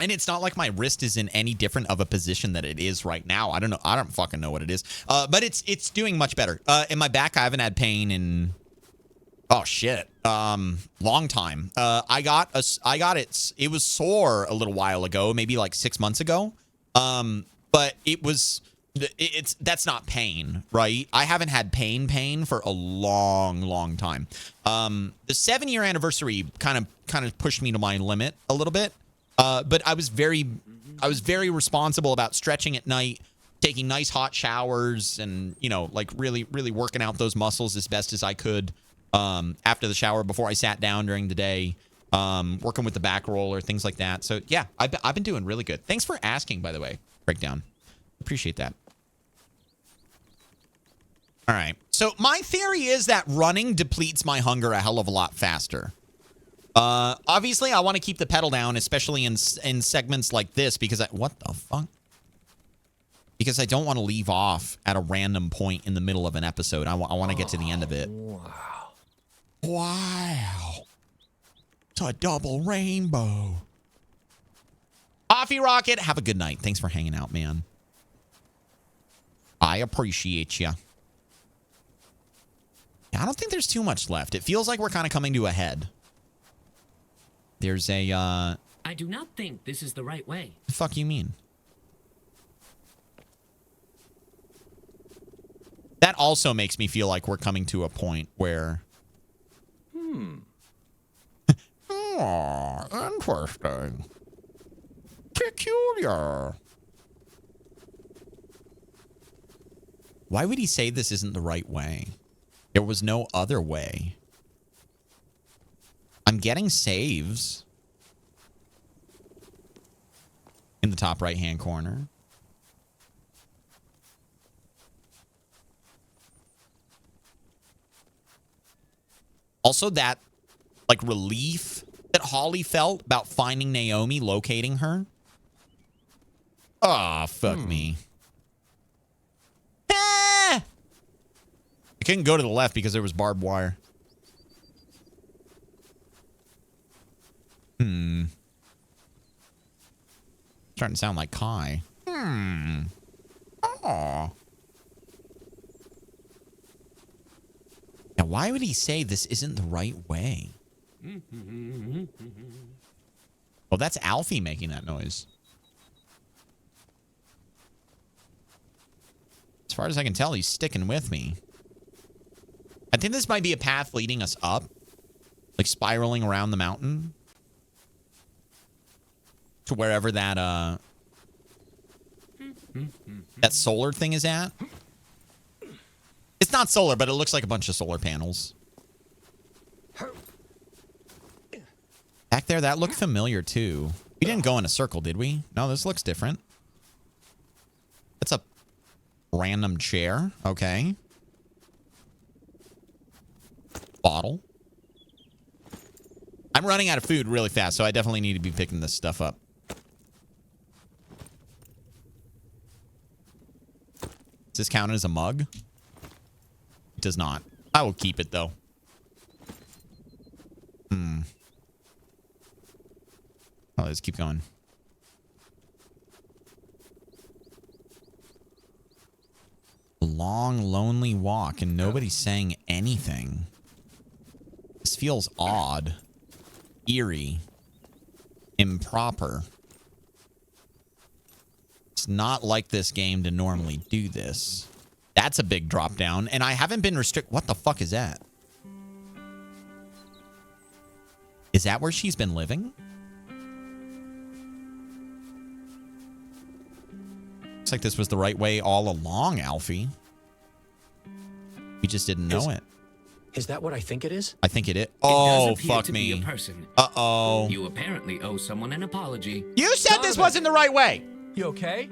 A: And it's not like my wrist is in any different of a position that it is right now. I don't know. I don't fucking know what it is. But it's doing much better. In my back, I haven't had pain in, oh shit, long time. I got it. It was sore a little while ago, maybe like 6 months ago. But that's not pain, right? I haven't had pain for a long time. The 7-year anniversary kind of pushed me to my limit a little bit. But I was very responsible about stretching at night, taking nice hot showers, and like really working out those muscles as best as I could after the shower before I sat down during the day, working with the back roller, things like that. So yeah, I've been doing really good. Thanks for asking, by the way. Breakdown, appreciate that. All right, so my theory is that running depletes my hunger a hell of a lot faster. Obviously, I want to keep the pedal down, especially in segments like this, because what the fuck? Because I don't want to leave off at a random point in the middle of an episode. I want to get to the end of it. Wow. It's a double rainbow. Coffee Rocket, have a good night. Thanks for hanging out, man. I appreciate you. Yeah, I don't think there's too much left. It feels like we're kind of coming to a head. There's a,
C: I do not think this is the right way.
A: The fuck you mean? That also makes me feel like we're coming to a point where... Oh, interesting. Peculiar. Why would he say this isn't the right way? There was no other way. I'm getting saves in the top right-hand corner. Also, that, like, relief that Holly felt about finding Naomi, locating her. Oh, fuck me. I couldn't go to the left because there was barbed wire. Starting to sound like Kai. Aw. Now, why would he say this isn't the right way? Well, that's Alfie making that noise. As far as I can tell, he's sticking with me. I think this might be a path leading us up. Like spiraling around the mountain. To wherever that, that solar thing is at. It's not solar, but it looks like a bunch of solar panels. Back there, that looked familiar, too. We didn't go in a circle, did we? No, this looks different. It's a random chair. Okay. Bottle. I'm running out of food really fast, so I definitely need to be picking this stuff up. Does this count as a mug? It does not. I will keep it, though. Oh, let's keep going. A long, lonely walk, and nobody's saying anything. This feels odd. eerie, improper. It's not like this game to normally do this. That's a big drop down, and I haven't been restricted. What the fuck is that? Is that where she's been living? Looks like this was the right way all along, Alfie. We just didn't know it.
H: Is that what I think it is?
A: I think it is.
C: It
A: Oh,
C: does appear
A: fuck
C: to be
A: me.
C: a person.
A: Uh-oh.
C: You apparently owe someone an apology.
A: You said this wasn't the right way.
H: You okay?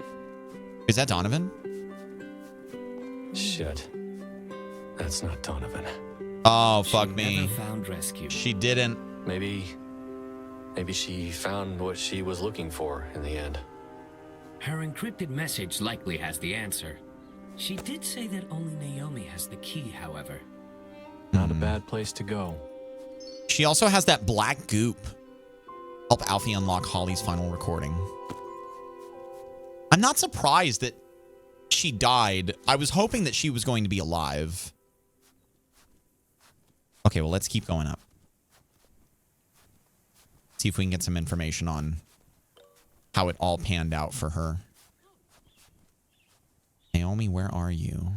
A: Is that Donovan?
B: Shit. That's not Donovan.
A: Oh, fuck me.
C: Never found rescue.
A: She didn't.
B: Maybe she found what she was looking for in the end.
C: Her encrypted message likely has the answer. She did say that only Naomi has the key, however.
B: Not a bad place to go.
A: She also has that black goop. Help Alfie unlock Holly's final recording. I'm not surprised that she died. I was hoping that she was going to be alive. Okay, well, let's keep going up. See if we can get some information on how it all panned out for her. Naomi, where are you?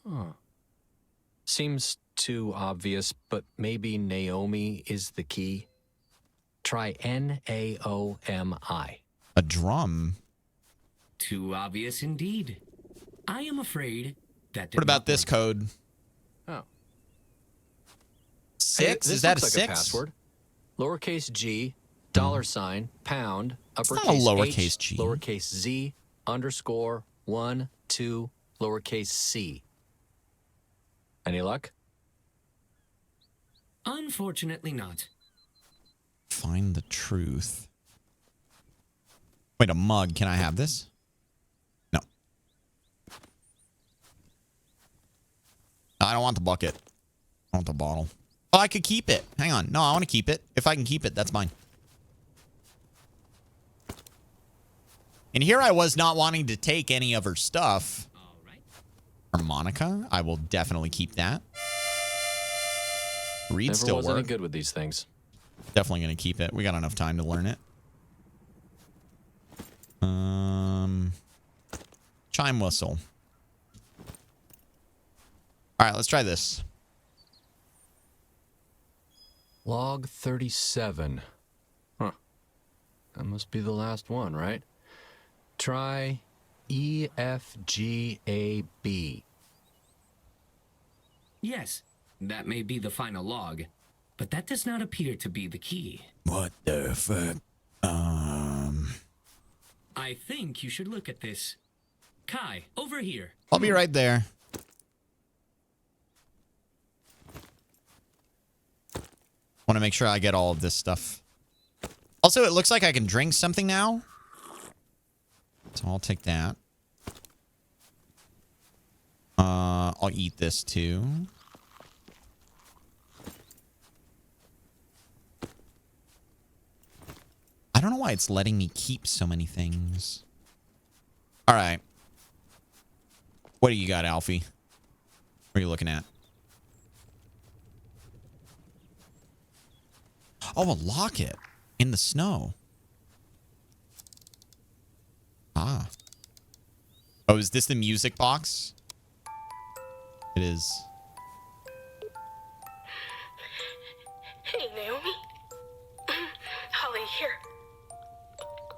B: Huh. Seems too obvious, but maybe Naomi is the key. Try Naomi.
A: A drum?
C: Too obvious indeed. I am afraid that...
A: What about this code?
B: Oh.
A: 6?
B: Hey,
A: Is that a
B: looks
A: 6?
B: like a password. Lowercase g, $, pound, uppercase
A: not a lowercase
B: H,
A: g.
B: lowercase z, underscore, 1, 2, lowercase c. Any luck?
C: Unfortunately not.
A: Find the truth. Wait, a mug. Can I have this? No. I don't want the bucket. I want the bottle. Oh, I could keep it. Hang on. No, I want to keep it. If I can keep it, that's mine. And here I was not wanting to take any of her stuff. Harmonica. I will definitely keep that. Read
B: Never
A: still
B: was
A: work.
B: any good with these things.
A: Definitely going to keep it. We got enough time to learn it. Chime whistle. All right, let's try this.
B: Log 37. Huh. That must be the last one, right? Try EFGAB.
C: Yes, that may be the final log, but that does not appear to be the key.
A: What the fuck?
C: I think you should look at this. Kai, over here.
A: I'll be right there. Want to make sure I get all of this stuff. Also, it looks like I can drink something now. So I'll take that. I'll eat this too. I don't know why it's letting me keep so many things. All right. What do you got, Alfie? What are you looking at? Oh, a locket in the snow. Ah. Oh, is this the music box? It is.
F: Hey, Naomi. Holly here.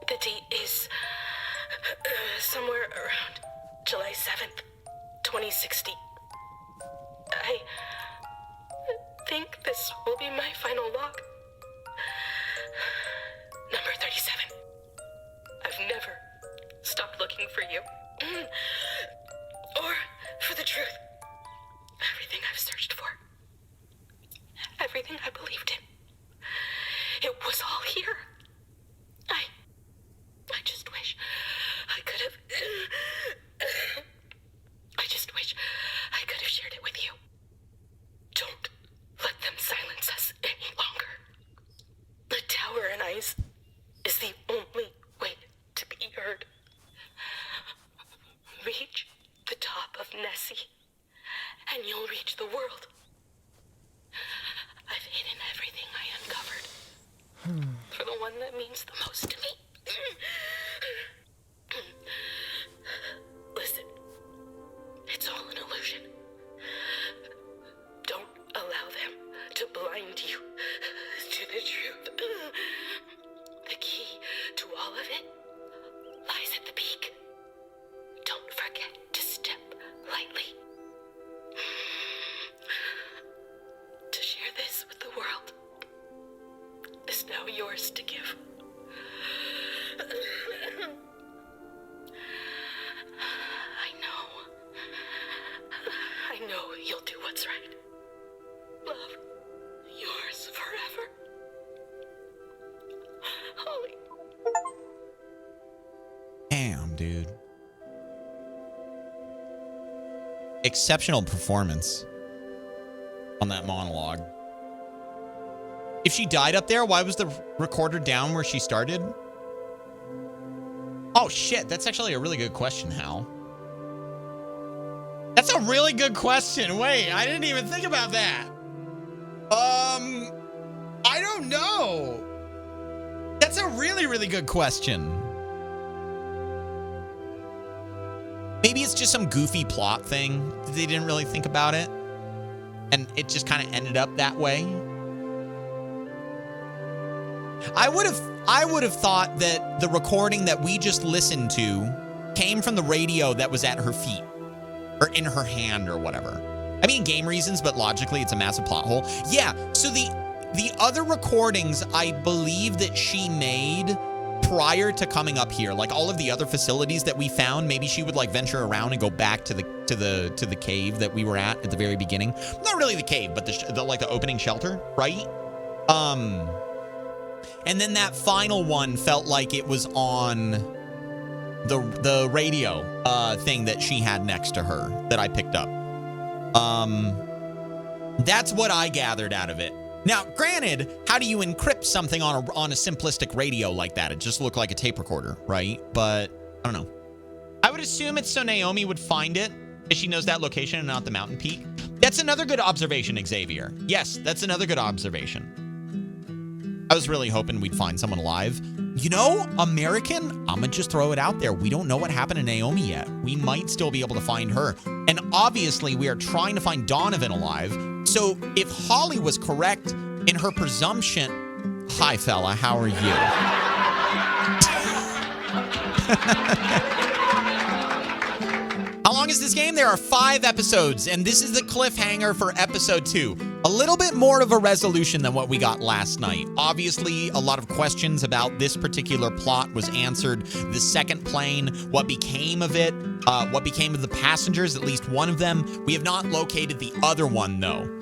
F: The date is somewhere around July 7th, 2060. I think this will be my final log. Number 37. I've never stopped looking for you. Or for the truth. Everything I've searched for. Everything I believed in. It was all here. I just wish I could have... I just wish I could have shared it with you. Don't let them silence us any longer. The tower and ice is the only way to be heard. Reach the top of Nessie, and you'll reach the world. I've hidden everything I uncovered. For the one that means the most to me. Listen, it's all an illusion. Don't allow them to blind you to the truth. The key to all of it lies at the peak. Don't forget to step lightly. To share this with the world is now yours to give. I know you'll do what's right. Love, yours forever. Holly.
A: Damn, dude. Exceptional performance on that monologue. If she died up there, why was the recorder down where she started? Oh, shit. That's actually a really good question, Hal. That's a really good question. Wait, I didn't even think about that. I don't know. That's a really, really good question. Maybe it's just some goofy plot thing. They didn't really think about it. And it just kind of ended up that way. I would have thought that the recording that we just listened to came from the radio that was at her feet or in her hand or whatever. I mean, game reasons, but logically it's a massive plot hole. Yeah, so the other recordings I believe that she made prior to coming up here, like all of the other facilities that we found, maybe she would like venture around and go back to the cave that we were at the very beginning. Not really the cave, but the like the opening shelter, right? And then that final one felt like it was on the radio thing that she had next to her that I picked up. That's what I gathered out of it. Now, granted, how do you encrypt something on a simplistic radio like that? It just looked like a tape recorder, right? But I don't know. I would assume it's so Naomi would find it if she knows that location and not the mountain peak. That's another good observation, Xavier. Yes, that's another good observation. I was really hoping we'd find someone alive. You know, American, I'm gonna just throw it out there. We don't know what happened to Naomi yet. We might still be able to find her. And obviously, we are trying to find Donovan alive. So if Holly was correct in her presumption... Hi, fella. How are you? How long is this game? There are 5 episodes, and this is the cliffhanger for episode 2. A little bit more of a resolution than what we got last night. Obviously, a lot of questions about this particular plot was answered. The second plane, what became of it, what became of the passengers, at least one of them. We have not located the other one, though.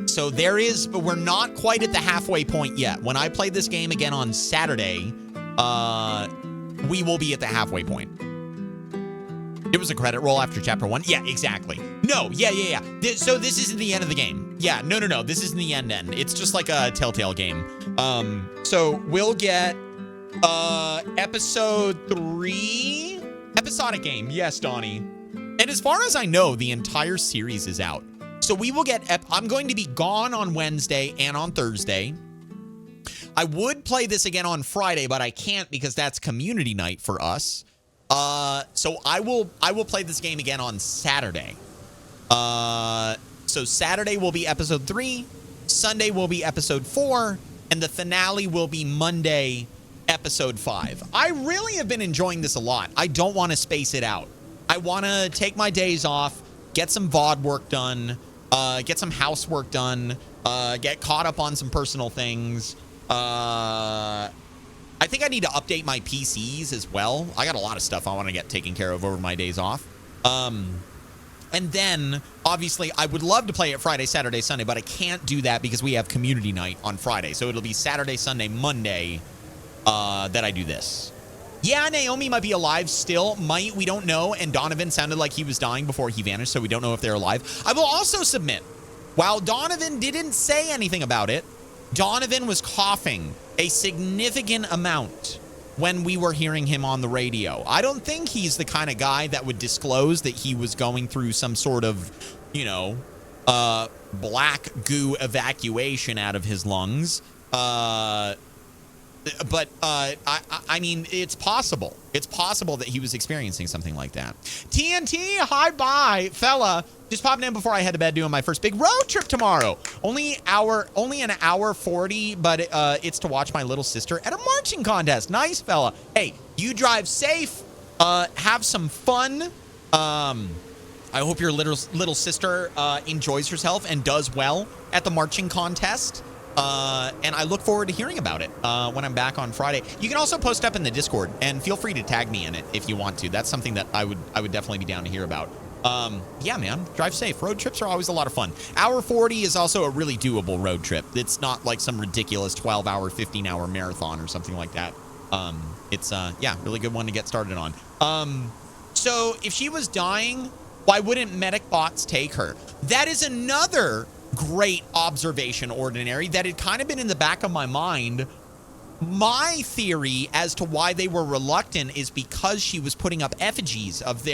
A: So there is, but we're not quite at the halfway point yet. When I play this game again on Saturday, we will be at the halfway point. It was a credit roll after chapter 1. Yeah, exactly. No, yeah. So this isn't the end of the game. Yeah, no. This isn't the end. It's just like a Telltale game. So we'll get episode 3. Episodic game. Yes, Donnie. And as far as I know, the entire series is out. So we will get... I'm going to be gone on Wednesday and on Thursday. I would play this again on Friday, but I can't because that's community night for us. So I will play this game again on Saturday. So Saturday will be episode 3, Sunday will be episode 4, and the finale will be Monday, episode 5. I really have been enjoying this a lot. I don't want to space it out. I want to take my days off, get some VOD work done, get some housework done, get caught up on some personal things. I think I need to update my PCs as well. I got a lot of stuff I want to get taken care of over my days off. And then, obviously, I would love to play it Friday, Saturday, Sunday, but I can't do that because we have community night on Friday. So it'll be Saturday, Sunday, Monday that I do this. Yeah, Naomi might be alive still. Might, we don't know. And Donovan sounded like he was dying before he vanished, so we don't know if they're alive. I will also submit, while Donovan didn't say anything about it, Donovan was coughing a significant amount when we were hearing him on the radio. I don't think he's the kind of guy that would disclose that he was going through some sort of, black goo evacuation out of his lungs. I mean, it's possible. It's possible that he was experiencing something like that. TNT, hi, bye, fella. Just popping in before I head to bed doing my first big road trip tomorrow. Only an hour 40, but it's to watch my little sister at a marching contest. Nice, fella. Hey, you drive safe. Have some fun. I hope your little sister enjoys herself and does well at the marching contest. And I look forward to hearing about it when I'm back on Friday. You can also post up in the Discord and feel free to tag me in it if you want to. That's something that I would definitely be down to hear about. Yeah, man, drive safe. Road trips are always a lot of fun. Hour 40 is also a really doable road trip. It's not like some ridiculous 12-hour, 15-hour marathon or something like that. It's yeah, really good one to get started on. So if she was dying, why wouldn't medic bots take her? That is another great observation, Ordinary, that had kind of been in the back of my mind. My theory as to why they were reluctant is because she was putting up effigies of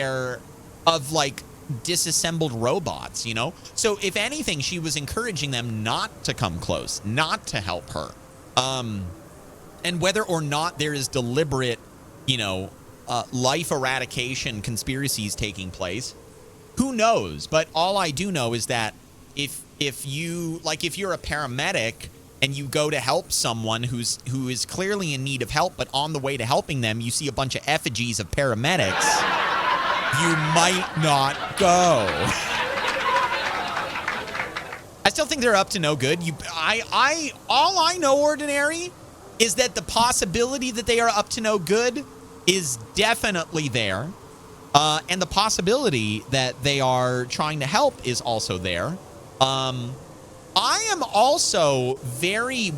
A: like disassembled robots, you know? So if anything, she was encouraging them not to come close, not to help her. And whether or not there is deliberate, life eradication conspiracies taking place, who knows? But all I do know is that if you're a paramedic and you go to help someone who is clearly in need of help, but on the way to helping them, you see a bunch of effigies of paramedics, you might not go. I still think they're up to no good. All I know, Ordinary, is that the possibility that they are up to no good is definitely there. And the possibility that they are trying to help is also there. I am also very,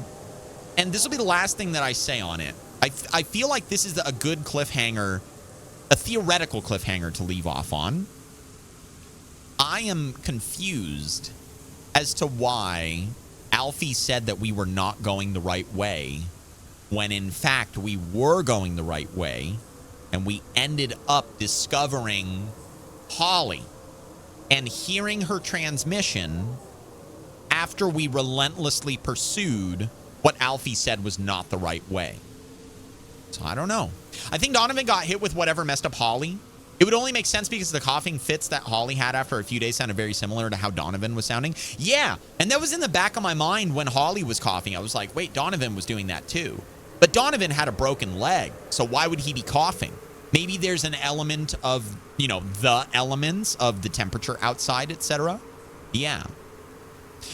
A: and this will be the last thing that I say on it. I feel like this is a good cliffhanger, a theoretical cliffhanger to leave off on. I am confused as to why Alfie said that we were not going the right way, when in fact we were going the right way, and we ended up discovering Holly and hearing her transmission after we relentlessly pursued what Alfie said was not the right way. So I don't know. I think Donovan got hit with whatever messed up Holly. It would only make sense because the coughing fits that Holly had after a few days sounded very similar to how Donovan was sounding. Yeah, and that was in the back of my mind when Holly was coughing. I was like, wait, Donovan was doing that too. But Donovan had a broken leg, so why would he be coughing? Maybe there's an element of, the elements of the temperature outside, etc. Yeah.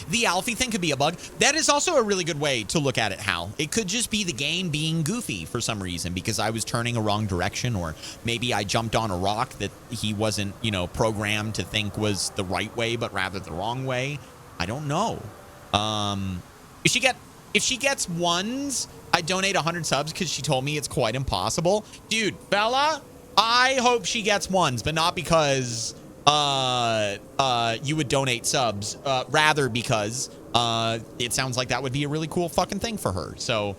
A: The Alfie thing could be a bug. That is also a really good way to look at it, Hal. It could just be the game being goofy for some reason because I was turning a wrong direction, or maybe I jumped on a rock that he wasn't, programmed to think was the right way, but rather the wrong way. I don't know. If she gets ones, I donate 100 subs because she told me it's quite impossible. Dude, Bella, I hope she gets ones, but not because you would donate subs, rather because it sounds like that would be a really cool fucking thing for her. So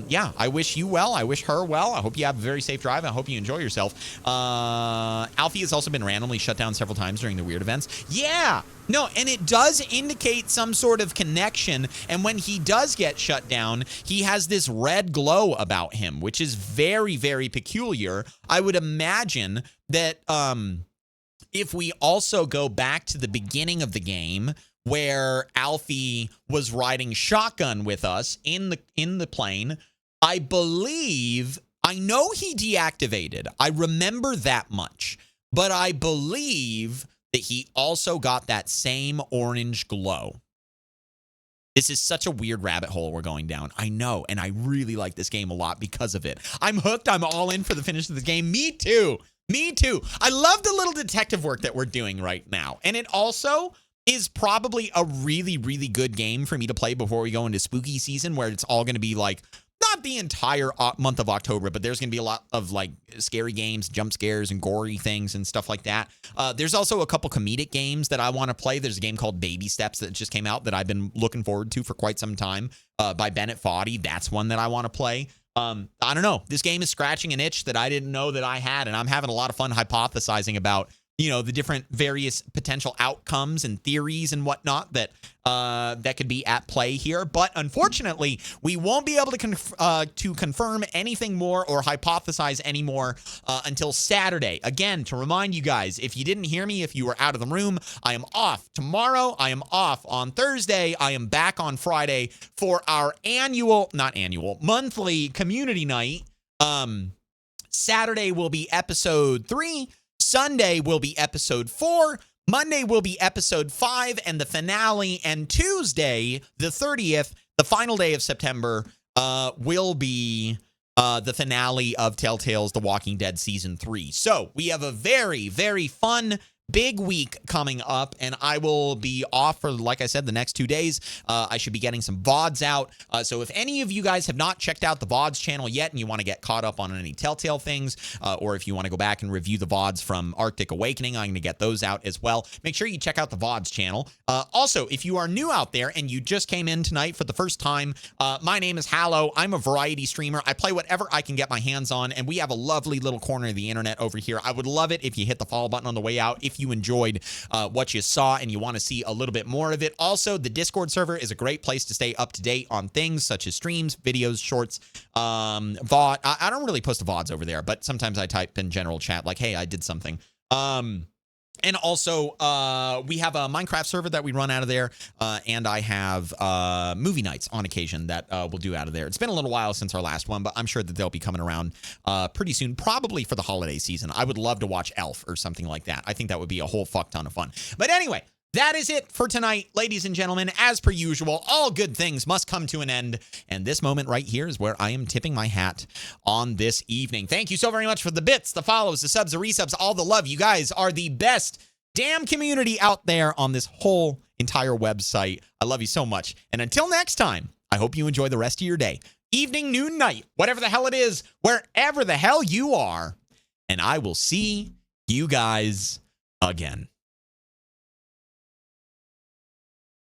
A: yeah, I wish you well. I wish her well. I hope you have a very safe drive. I hope you enjoy yourself. Alfie has also been randomly shut down several times during the weird events. Yeah, no, and it does indicate some sort of connection. And when he does get shut down, he has this red glow about him, which is very, very peculiar. I would imagine that if we also go back to the beginning of the game, where Alfie was riding shotgun with us in the plane, I know he deactivated. I remember that much. But I believe that he also got that same orange glow. This is such a weird rabbit hole we're going down. I know, and I really like this game a lot because of it. I'm hooked. I'm all in for the finish of the game. Me too. Me too. I love the little detective work that we're doing right now. And it also is probably a really, really good game for me to play before we go into spooky season, where it's all going to be like, not the entire month of October, but there's going to be a lot of like scary games, jump scares, and gory things and stuff like that. There's also a couple comedic games that I want to play. There's a game called Baby Steps that just came out that I've been looking forward to for quite some time, by Bennett Foddy. That's one that I want to play. I don't know. This game is scratching an itch that I didn't know that I had, and I'm having a lot of fun hypothesizing about, the different various potential outcomes and theories and whatnot that could be at play here. But unfortunately, we won't be able to confirm anything more or hypothesize any more until Saturday. Again, to remind you guys, if you didn't hear me, if you were out of the room, I am off tomorrow. I am off on Thursday. I am back on Friday for our monthly community night. Saturday will be episode 3. Sunday will be episode 4. Monday will be episode 5 and the finale. And Tuesday, the 30th, the final day of September, will be the finale of Telltale's The Walking Dead Season 3. So we have a very, very fun, big week coming up, and I will be off for, like I said, the next 2 days. I should be getting some VODs out. So if any of you guys have not checked out the VODs channel yet and you want to get caught up on any Telltale things, or if you want to go back and review the VODs from Arctic Awakening, I'm going to get those out as well. Make sure you check out the VODs channel. Also, if you are new out there and you just came in tonight for the first time, my name is Hallow. I'm a variety streamer. I play whatever I can get my hands on, and we have a lovely little corner of the internet over here. I would love it if you hit the follow button on the way out if you enjoyed what you saw and you want to see a little bit more of it. Also, the Discord server is a great place to stay up to date on things such as streams, videos, shorts, VOD. I don't really post the VODs over there, but sometimes I type in general chat like, hey, I did something. And also, we have a Minecraft server that we run out of there, and I have movie nights on occasion that we'll do out of there. It's been a little while since our last one, but I'm sure that they'll be coming around pretty soon, probably for the holiday season. I would love to watch Elf or something like that. I think that would be a whole fuck ton of fun. But anyway, that is it for tonight, ladies and gentlemen. As per usual, all good things must come to an end. And this moment right here is where I am tipping my hat on this evening. Thank you so very much for the bits, the follows, the subs, the resubs, all the love. You guys are the best damn community out there on this whole entire website. I love you so much. And until next time, I hope you enjoy the rest of your day, evening, noon, night, whatever the hell it is, wherever the hell you are. And I will see you guys again.